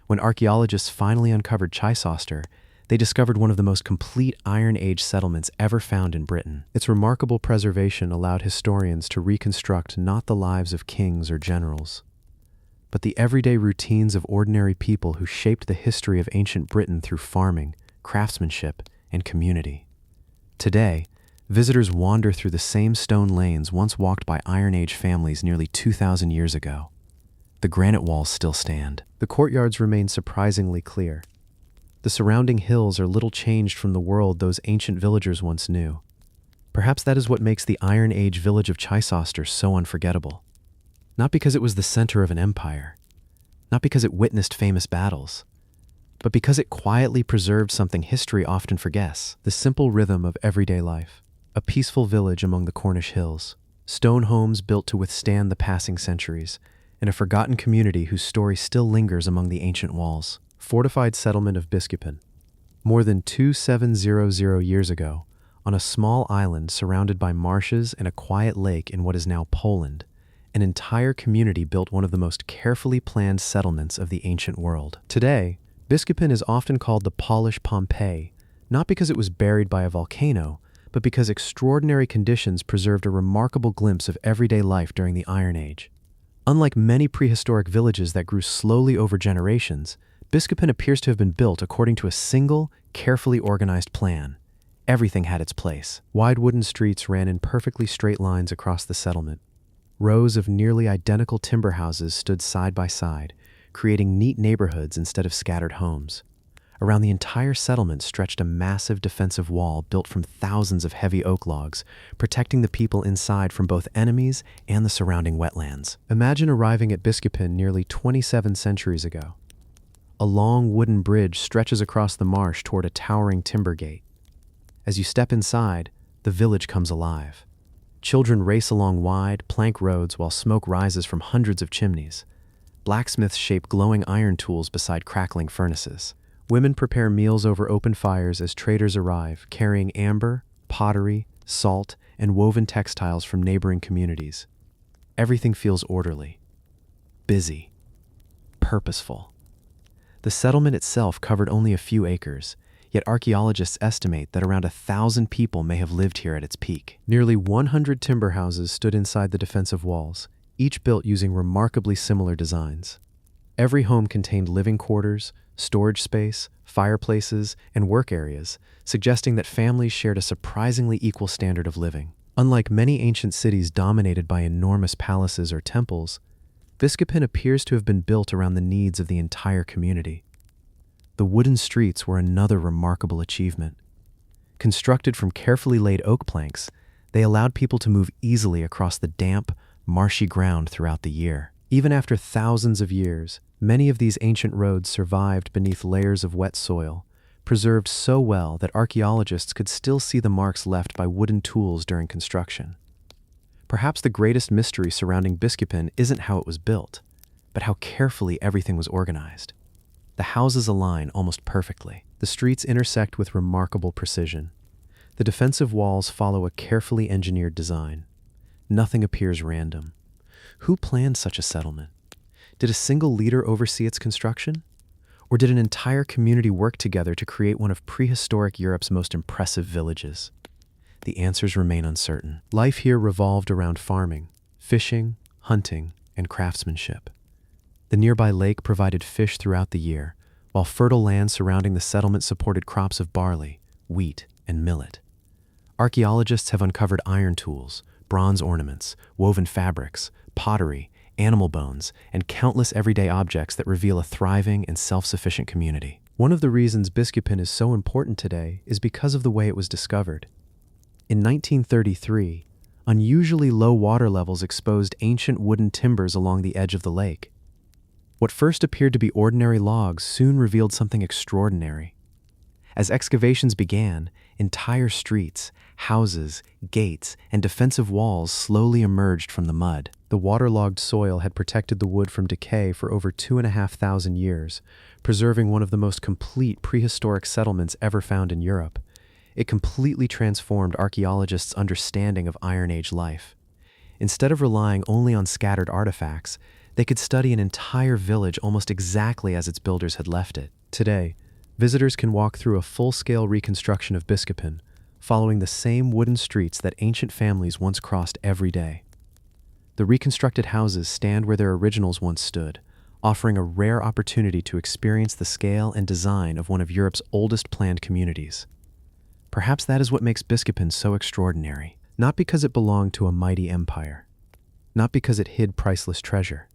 Speaker 1: When archaeologists finally uncovered Chichester, they discovered one of the most complete Iron Age settlements ever found in Britain. Its remarkable preservation allowed historians to reconstruct not the lives of kings or generals, but the everyday routines of ordinary people who shaped the history of ancient Britain through farming, craftsmanship, and community. Today, visitors wander through the same stone lanes once walked by Iron Age families nearly 2,000 years ago. The granite walls still stand. The courtyards remain surprisingly clear. The surrounding hills are little changed from the world those ancient villagers once knew. Perhaps that is what makes the Iron Age village of Chichester so unforgettable. Not because it was the center of an empire, not because it witnessed famous battles, but because it quietly preserved something history often forgets: the simple rhythm of everyday life. A peaceful village among the Cornish hills, stone homes built to withstand the passing centuries, and a forgotten community whose story still lingers among the ancient walls. Fortified settlement of Biskupin. More than 2700 years ago, on a small island surrounded by marshes and a quiet lake in what is now Poland, an entire community built one of the most carefully planned settlements of the ancient world. Today, Biskupin is often called the Polish Pompeii, not because it was buried by a volcano, but because extraordinary conditions preserved a remarkable glimpse of everyday life during the Iron Age. Unlike many prehistoric villages that grew slowly over generations, Biskupin appears to have been built according to a single, carefully organized plan. Everything had its place. Wide wooden streets ran in perfectly straight lines across the settlement. Rows of nearly identical timber houses stood side by side, creating neat neighborhoods instead of scattered homes. Around the entire settlement stretched a massive defensive wall built from thousands of heavy oak logs, protecting the people inside from both enemies and the surrounding wetlands. Imagine arriving at Biskupin nearly 27 centuries ago. A long wooden bridge stretches across the marsh toward a towering timber gate. As you step inside, the village comes alive. Children race along wide, plank roads while smoke rises from hundreds of chimneys. Blacksmiths shape glowing iron tools beside crackling furnaces. Women prepare meals over open fires as traders arrive, carrying amber, pottery, salt, and woven textiles from neighboring communities. Everything feels orderly, busy, purposeful. The settlement itself covered only a few acres, yet archaeologists estimate that around 1,000 people may have lived here at its peak. Nearly 100 timber houses stood inside the defensive walls, each built using remarkably similar designs. Every home contained living quarters, storage space, fireplaces, and work areas, suggesting that families shared a surprisingly equal standard of living. Unlike many ancient cities dominated by enormous palaces or temples, Biskupin appears to have been built around the needs of the entire community. The wooden streets were another remarkable achievement. Constructed from carefully laid oak planks, they allowed people to move easily across the damp, marshy ground throughout the year. Even after thousands of years, many of these ancient roads survived beneath layers of wet soil, preserved so well that archaeologists could still see the marks left by wooden tools during construction. Perhaps the greatest mystery surrounding Biskupin isn't how it was built, but how carefully everything was organized. The houses align almost perfectly. The streets intersect with remarkable precision. The defensive walls follow a carefully engineered design. Nothing appears random. Who planned such a settlement? Did a single leader oversee its construction? Or did an entire community work together to create one of prehistoric Europe's most impressive villages? The answers remain uncertain. Life here revolved around farming, fishing, hunting, and craftsmanship. The nearby lake provided fish throughout the year, while fertile land surrounding the settlement supported crops of barley, wheat, and millet. Archaeologists have uncovered iron tools, bronze ornaments, woven fabrics, pottery, animal bones, and countless everyday objects that reveal a thriving and self-sufficient community. One of the reasons Biskupin is so important today is because of the way it was discovered. In 1933, unusually low water levels exposed ancient wooden timbers along the edge of the lake. What first appeared to be ordinary logs soon revealed something extraordinary. As excavations began, entire streets, houses, gates, and defensive walls slowly emerged from the mud. The waterlogged soil had protected the wood from decay for over 2,500 years, preserving one of the most complete prehistoric settlements ever found in Europe. It completely transformed archaeologists' understanding of Iron Age life. Instead of relying only on scattered artifacts, they could study an entire village almost exactly as its builders had left it. Today, visitors can walk through a full-scale reconstruction of Biskupin, following the same wooden streets that ancient families once crossed every day. The reconstructed houses stand where their originals once stood, offering a rare opportunity to experience the scale and design of one of Europe's oldest planned communities. Perhaps that is what makes Biskupin so extraordinary, not because it belonged to a mighty empire, not because it hid priceless treasure,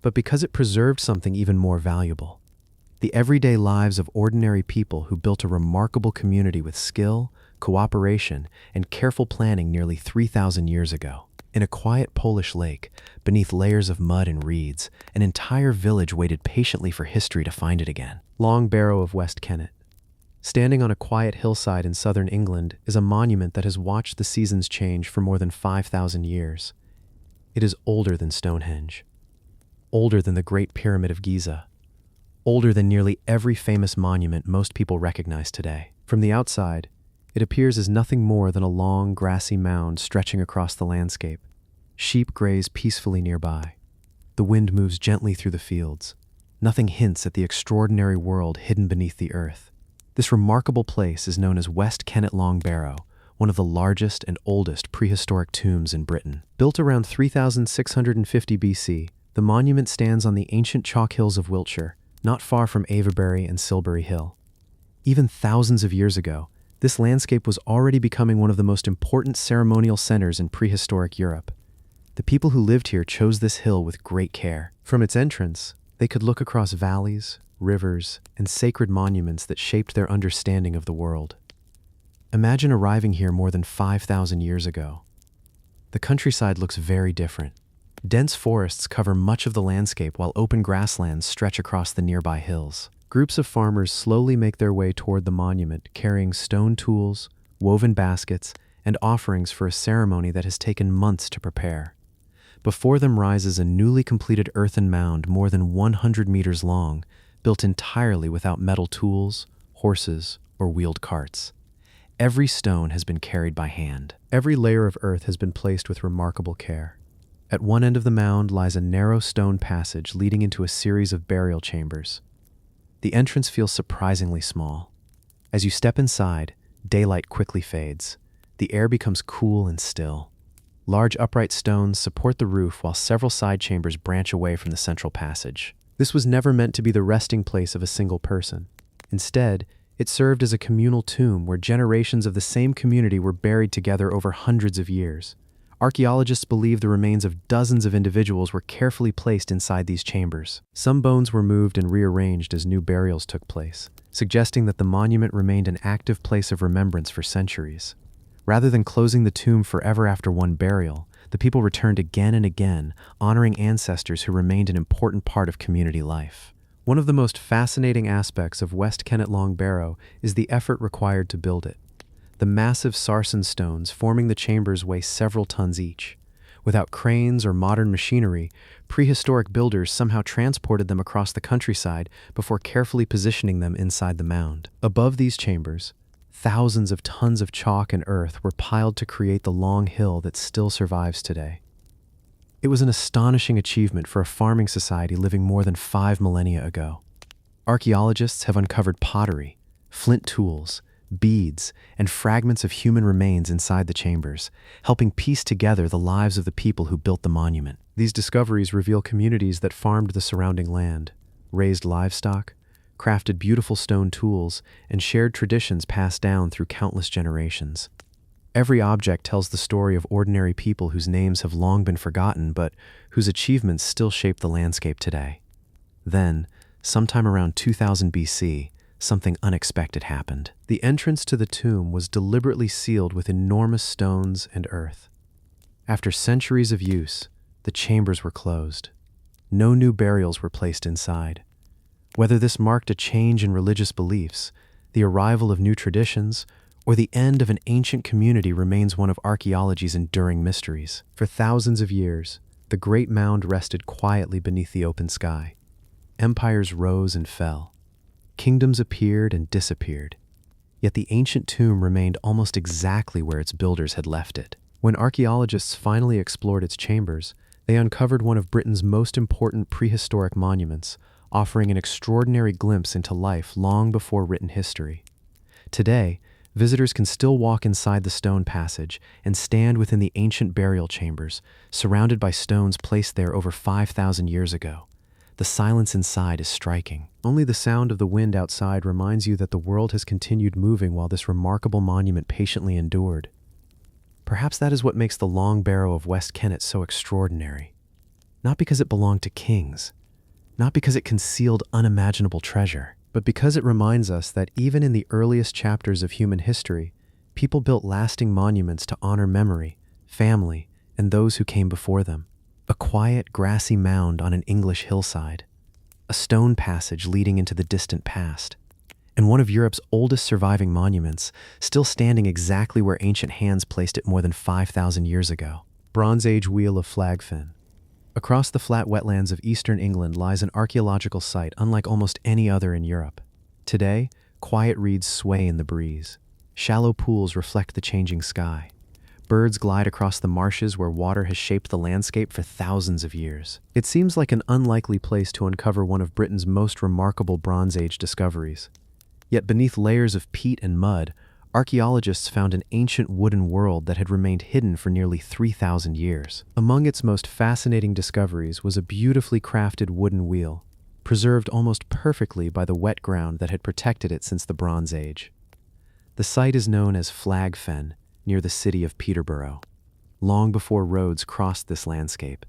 Speaker 1: but because it preserved something even more valuable: the everyday lives of ordinary people who built a remarkable community with skill, cooperation, and careful planning nearly 3,000 years ago. In a quiet Polish lake, beneath layers of mud and reeds, an entire village waited patiently for history to find it again. Long Barrow of West Kennet. Standing on a quiet hillside in southern England is a monument that has watched the seasons change for more than 5,000 years. It is older than Stonehenge, older than the Great Pyramid of Giza, older than nearly every famous monument most people recognize today. From the outside, it appears as nothing more than a long, grassy mound stretching across the landscape. Sheep graze peacefully nearby. The wind moves gently through the fields. Nothing hints at the extraordinary world hidden beneath the earth. This remarkable place is known as West Kennet Long Barrow, one of the largest and oldest prehistoric tombs in Britain. Built around 3650 BC, the monument stands on the ancient chalk hills of Wiltshire, not far from Avebury and Silbury Hill. Even thousands of years ago, this landscape was already becoming one of the most important ceremonial centers in prehistoric Europe. The people who lived here chose this hill with great care. From its entrance, they could look across valleys, rivers, and sacred monuments that shaped their understanding of the world. Imagine arriving here more than 5,000 years ago. The countryside looks very different. Dense forests cover much of the landscape while open grasslands stretch across the nearby hills. Groups of farmers slowly make their way toward the monument, carrying stone tools, woven baskets, and offerings for a ceremony that has taken months to prepare. Before them rises a newly completed earthen mound more than 100 meters long, built entirely without metal tools, horses, or wheeled carts. Every stone has been carried by hand. Every layer of earth has been placed with remarkable care. At one end of the mound lies a narrow stone passage leading into a series of burial chambers. The entrance feels surprisingly small. As you step inside, daylight quickly fades. The air becomes cool and still. Large upright stones support the roof while several side chambers branch away from the central passage. This was never meant to be the resting place of a single person. Instead, it served as a communal tomb where generations of the same community were buried together over hundreds of years. Archaeologists believe the remains of dozens of individuals were carefully placed inside these chambers. Some bones were moved and rearranged as new burials took place, suggesting that the monument remained an active place of remembrance for centuries. Rather than closing the tomb forever after one burial, the people returned again and again, honoring ancestors who remained an important part of community life. One of the most fascinating aspects of West Kennet Long Barrow is the effort required to build it. The massive sarsen stones forming the chambers weigh several tons each. Without cranes or modern machinery, prehistoric builders somehow transported them across the countryside before carefully positioning them inside the mound. Above these chambers, thousands of tons of chalk and earth were piled to create the long hill that still survives today. It was an astonishing achievement for a farming society living more than 5 millennia ago. Archaeologists have uncovered pottery, flint tools, beads, and fragments of human remains inside the chambers, helping piece together the lives of the people who built the monument. These discoveries reveal communities that farmed the surrounding land, raised livestock, crafted beautiful stone tools, and shared traditions passed down through countless generations. Every object tells the story of ordinary people whose names have long been forgotten, but whose achievements still shape the landscape today. Then, sometime around 2000 BC, something unexpected happened. The entrance to the tomb was deliberately sealed with enormous stones and earth. After centuries of use, the chambers were closed. No new burials were placed inside. Whether this marked a change in religious beliefs, the arrival of new traditions, or the end of an ancient community remains one of archaeology's enduring mysteries. For thousands of years, the Great Mound rested quietly beneath the open sky. Empires rose and fell. Kingdoms appeared and disappeared. Yet the ancient tomb remained almost exactly where its builders had left it. When archaeologists finally explored its chambers, they uncovered one of Britain's most important prehistoric monuments, offering an extraordinary glimpse into life long before written history. Today, visitors can still walk inside the stone passage and stand within the ancient burial chambers, surrounded by stones placed there over 5,000 years ago. The silence inside is striking. Only the sound of the wind outside reminds you that the world has continued moving while this remarkable monument patiently endured. Perhaps that is what makes the Long Barrow of West Kennet so extraordinary. Not because it belonged to kings, not because it concealed unimaginable treasure, but because it reminds us that even in the earliest chapters of human history, people built lasting monuments to honor memory, family, and those who came before them. A quiet, grassy mound on an English hillside, a stone passage leading into the distant past, and one of Europe's oldest surviving monuments, still standing exactly where ancient hands placed it more than 5,000 years ago. Bronze Age Wheel of Flagfen. Across the flat wetlands of eastern England lies an archaeological site unlike almost any other in Europe. Today, quiet reeds sway in the breeze. Shallow pools reflect the changing sky. Birds glide across the marshes where water has shaped the landscape for thousands of years. It seems like an unlikely place to uncover one of Britain's most remarkable Bronze Age discoveries. Yet beneath layers of peat and mud, archaeologists found an ancient wooden world that had remained hidden for nearly 3,000 years. Among its most fascinating discoveries was a beautifully crafted wooden wheel, preserved almost perfectly by the wet ground that had protected it since the Bronze Age. The site is known as Flagfen, near the city of Peterborough. Long before roads crossed this landscape,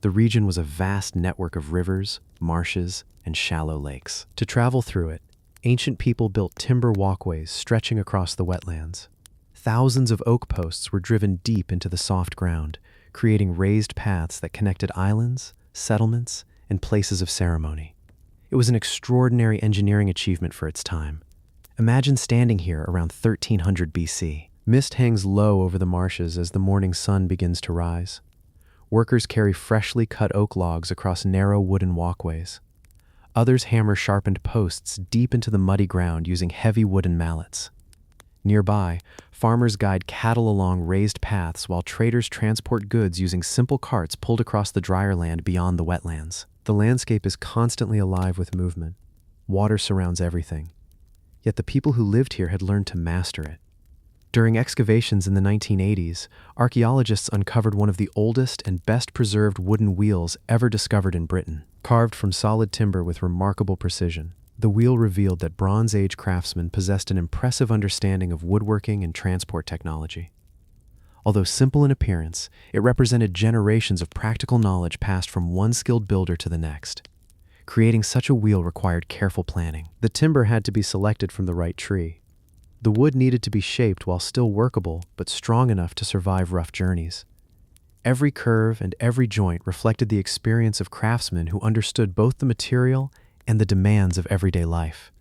Speaker 1: The region was a vast network of rivers, marshes, and shallow lakes. To travel through it, ancient people built timber walkways stretching across the wetlands. Thousands of oak posts were driven deep into the soft ground, creating raised paths that connected islands, settlements, and places of ceremony. It was an extraordinary engineering achievement for its time. Imagine standing here around 1300 BC. Mist hangs low over the marshes as the morning sun begins to rise. Workers carry freshly cut oak logs across narrow wooden walkways. Others hammer sharpened posts deep into the muddy ground using heavy wooden mallets. Nearby, farmers guide cattle along raised paths while traders transport goods using simple carts pulled across the drier land beyond the wetlands. The landscape is constantly alive with movement. Water surrounds everything. Yet the people who lived here had learned to master it. During excavations in the 1980s, archaeologists uncovered one of the oldest and best preserved wooden wheels ever discovered in Britain. Carved from solid timber with remarkable precision, the wheel revealed that Bronze Age craftsmen possessed an impressive understanding of woodworking and transport technology. Although simple in appearance, it represented generations of practical knowledge passed from one skilled builder to the next. Creating such a wheel required careful planning. The timber had to be selected from the right tree. The wood needed to be shaped while still workable, but strong enough to survive rough journeys. Every curve and every joint reflected the experience of craftsmen who understood both the material and the demands of everyday life.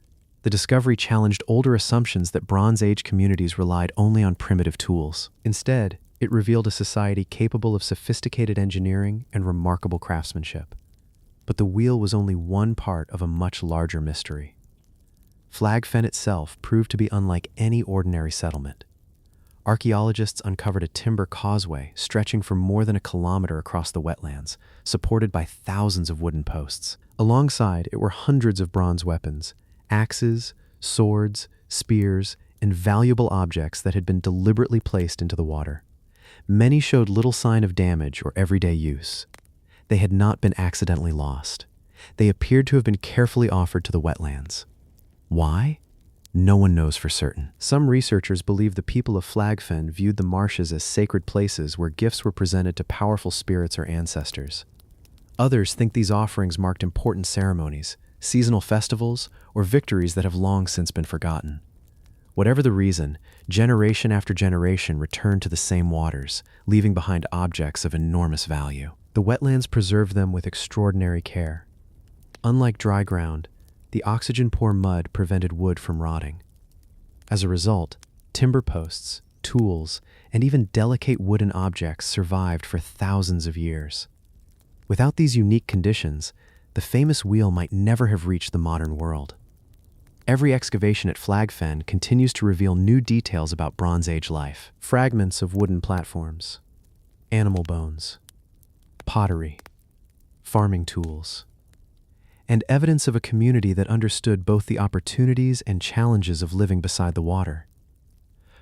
Speaker 1: The discovery challenged older assumptions that Bronze Age communities relied only on primitive tools. Instead, it revealed a society capable of sophisticated engineering and remarkable craftsmanship. But the wheel was only one part of a much larger mystery. Flag Fen itself proved to be unlike any ordinary settlement. Archaeologists uncovered a timber causeway stretching for more than a kilometer across the wetlands, supported by thousands of wooden posts. Alongside it were hundreds of bronze weapons, axes, swords, spears, and valuable objects that had been deliberately placed into the water. Many showed little sign of damage or everyday use. They had not been accidentally lost. They appeared to have been carefully offered to the wetlands. Why? No one knows for certain. Some researchers believe the people of Flag Fen viewed the marshes as sacred places where gifts were presented to powerful spirits or ancestors. Others think these offerings marked important ceremonies, seasonal festivals, or victories that have long since been forgotten. Whatever the reason, generation after generation returned to the same waters, leaving behind objects of enormous value. The wetlands preserved them with extraordinary care. Unlike dry ground, the oxygen-poor mud prevented wood from rotting. As a result, timber posts, tools, and even delicate wooden objects survived for thousands of years. Without these unique conditions, the famous wheel might never have reached the modern world. Every excavation at Flag Fen continues to reveal new details about Bronze Age life. Fragments of wooden platforms, animal bones, pottery, farming tools, and evidence of a community that understood both the opportunities and challenges of living beside the water.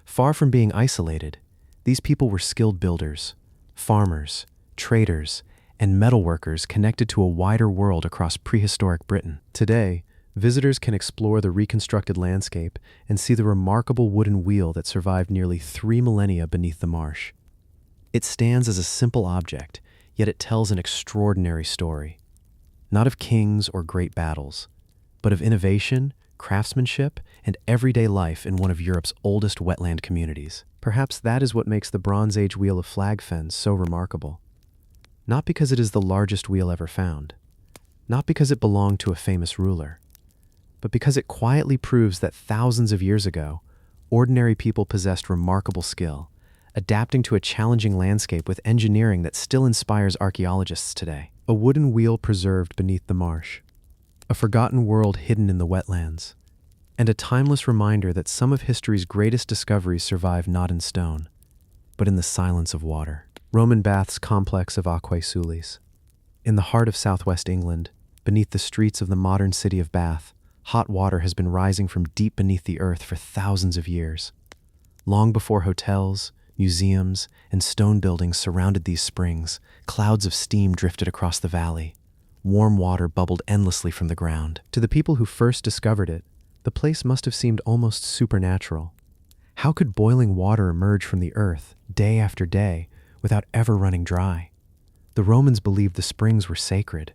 Speaker 1: Far from being isolated, these people were skilled builders, farmers, traders, and metalworkers connected to a wider world across prehistoric Britain. Today, visitors can explore the reconstructed landscape and see the remarkable wooden wheel that survived nearly 3 millennia beneath the marsh. It stands as a simple object, yet it tells an extraordinary story. Not of kings or great battles, but of innovation, craftsmanship, and everyday life in one of Europe's oldest wetland communities. Perhaps that is what makes the Bronze Age wheel of Flag Fen so remarkable. Not because it is the largest wheel ever found, not because it belonged to a famous ruler, but because it quietly proves that thousands of years ago, ordinary people possessed remarkable skill, adapting to a challenging landscape with engineering that still inspires archaeologists today. A wooden wheel preserved beneath the marsh, a forgotten world hidden in the wetlands, and a timeless reminder that some of history's greatest discoveries survive not in stone, but in the silence of water. Roman baths complex of Aquae Sulis. In the heart of southwest England, beneath the streets of the modern city of Bath, hot water has been rising from deep beneath the earth for thousands of years. Long before hotels, museums, and stone buildings surrounded these springs, clouds of steam drifted across the valley. Warm water bubbled endlessly from the ground. To the people who first discovered it, the place must have seemed almost supernatural. How could boiling water emerge from the earth, day after day, without ever running dry? The Romans believed the springs were sacred,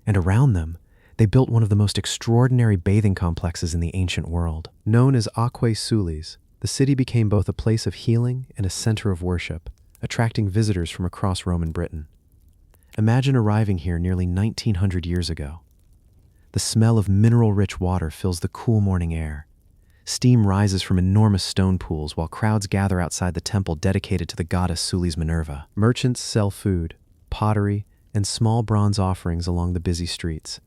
Speaker 1: and around them, they built one of the most extraordinary bathing complexes in the ancient world. Known as Aquae Sulis, the city became both a place of healing and a center of worship, attracting visitors from across Roman Britain. Imagine arriving here nearly 1900 years ago. The smell of mineral-rich water fills the cool morning air. Steam rises from enormous stone pools while crowds gather outside the temple dedicated to the goddess Sulis Minerva. Merchants sell food, pottery, and small bronze offerings along the busy streets.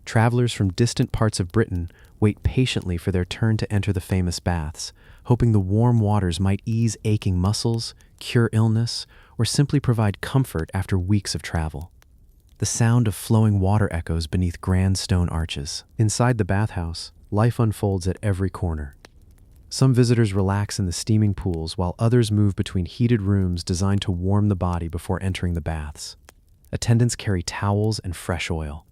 Speaker 1: Travelers from distant parts of Britain wait patiently for their turn to enter the famous baths, hoping the warm waters might ease aching muscles, cure illness, or simply provide comfort after weeks of travel. The sound of flowing water echoes beneath grand stone arches. Inside the bathhouse, life unfolds at every corner. Some visitors relax in the steaming pools while others move between heated rooms designed to warm the body before entering the baths. Attendants carry towels and fresh oil.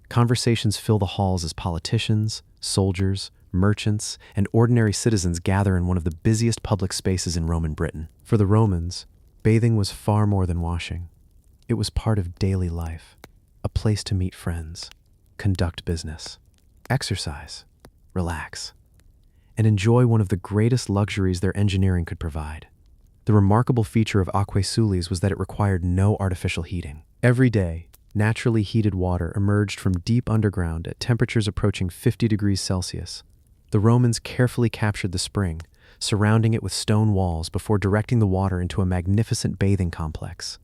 Speaker 1: Conversations fill the halls as politicians, soldiers, merchants, and ordinary citizens gather in one of the busiest public spaces in Roman Britain. For the Romans, bathing was far more than washing. It was part of daily life, a place to meet friends, conduct business, exercise, relax, and enjoy one of the greatest luxuries their engineering could provide. The remarkable feature of Aquae Sulis was that it required no artificial heating. Every day, naturally heated water emerged from deep underground at temperatures approaching 50 degrees Celsius. The Romans carefully captured the spring, surrounding it with stone walls before directing the water into a magnificent bathing complex.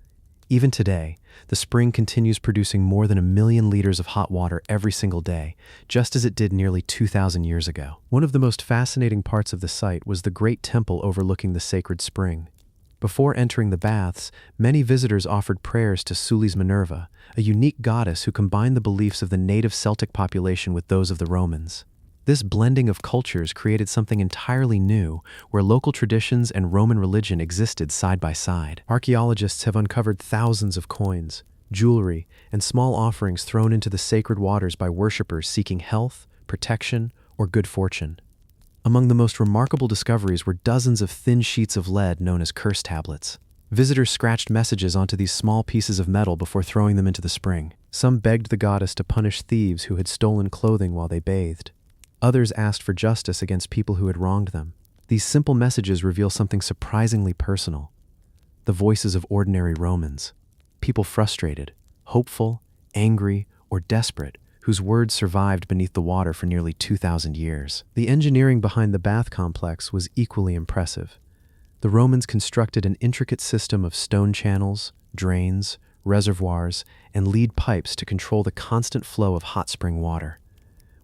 Speaker 1: Even today, the spring continues producing more than 1 million liters of hot water every single day, just as it did nearly 2,000 years ago. One of the most fascinating parts of the site was the great temple overlooking the sacred spring. Before entering the baths, many visitors offered prayers to Sulis Minerva, a unique goddess who combined the beliefs of the native Celtic population with those of the Romans. This blending of cultures created something entirely new, where local traditions and Roman religion existed side by side. Archaeologists have uncovered thousands of coins, jewelry, and small offerings thrown into the sacred waters by worshippers seeking health, protection, or good fortune. Among the most remarkable discoveries were dozens of thin sheets of lead known as curse tablets. Visitors scratched messages onto these small pieces of metal before throwing them into the spring. Some begged the goddess to punish thieves who had stolen clothing while they bathed. Others asked for justice against people who had wronged them. These simple messages reveal something surprisingly personal. The voices of ordinary Romans, people frustrated, hopeful, angry, or desperate, whose words survived beneath the water for nearly 2,000 years. The engineering behind the bath complex was equally impressive. The Romans constructed an intricate system of stone channels, drains, reservoirs, and lead pipes to control the constant flow of hot spring water.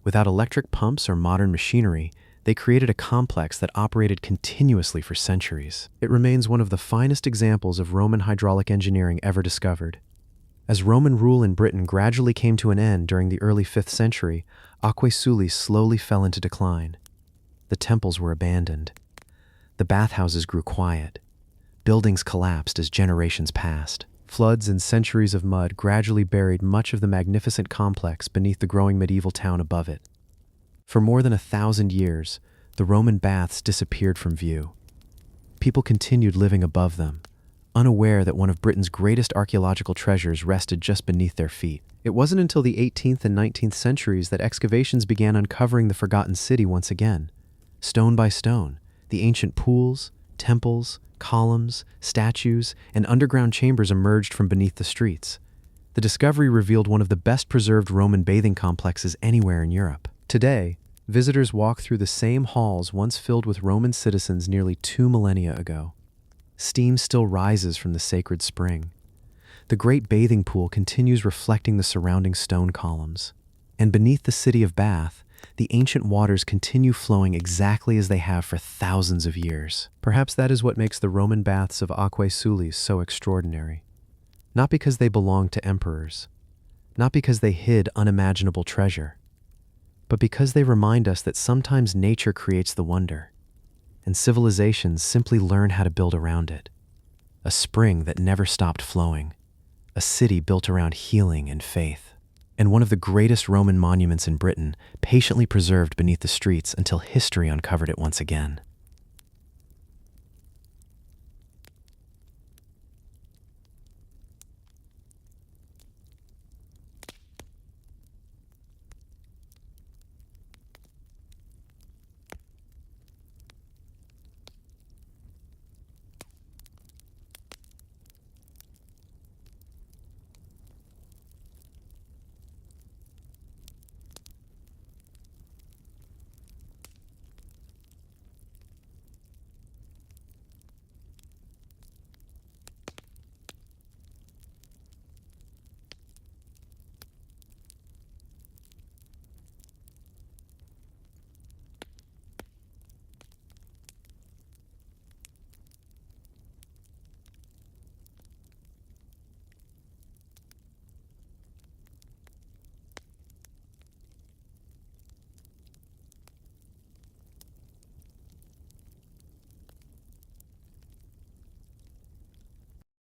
Speaker 1: Without electric pumps or modern machinery, they created a complex that operated continuously for centuries. It remains one of the finest examples of Roman hydraulic engineering ever discovered. As Roman rule in Britain gradually came to an end during the early 5th century, Aquae Sulis slowly fell into decline. The temples were abandoned. The bathhouses grew quiet. Buildings collapsed as generations passed. Floods and centuries of mud gradually buried much of the magnificent complex beneath the growing medieval town above it. For more than 1,000 years, the Roman baths disappeared from view. People continued living above them, unaware that one of Britain's greatest archaeological treasures rested just beneath their feet. It wasn't until the 18th and 19th centuries that excavations began uncovering the forgotten city once again. Stone by stone, the ancient pools, temples, columns, statues, and underground chambers emerged from beneath the streets. The discovery revealed one of the best preserved Roman bathing complexes anywhere in Europe. Today, visitors walk through the same halls once filled with Roman citizens nearly 2 millennia ago. Steam still rises from the sacred spring. The great bathing pool continues reflecting the surrounding stone columns. And beneath the city of Bath, the ancient waters continue flowing exactly as they have for thousands of years. Perhaps that is what makes the Roman baths of Aquae Sulis so extraordinary. Not because they belonged to emperors, not because they hid unimaginable treasure, but because they remind us that sometimes nature creates the wonder, and civilizations simply learn how to build around it. A spring that never stopped flowing, a city built around healing and faith, and one of the greatest Roman monuments in Britain, patiently preserved beneath the streets until history uncovered it once again.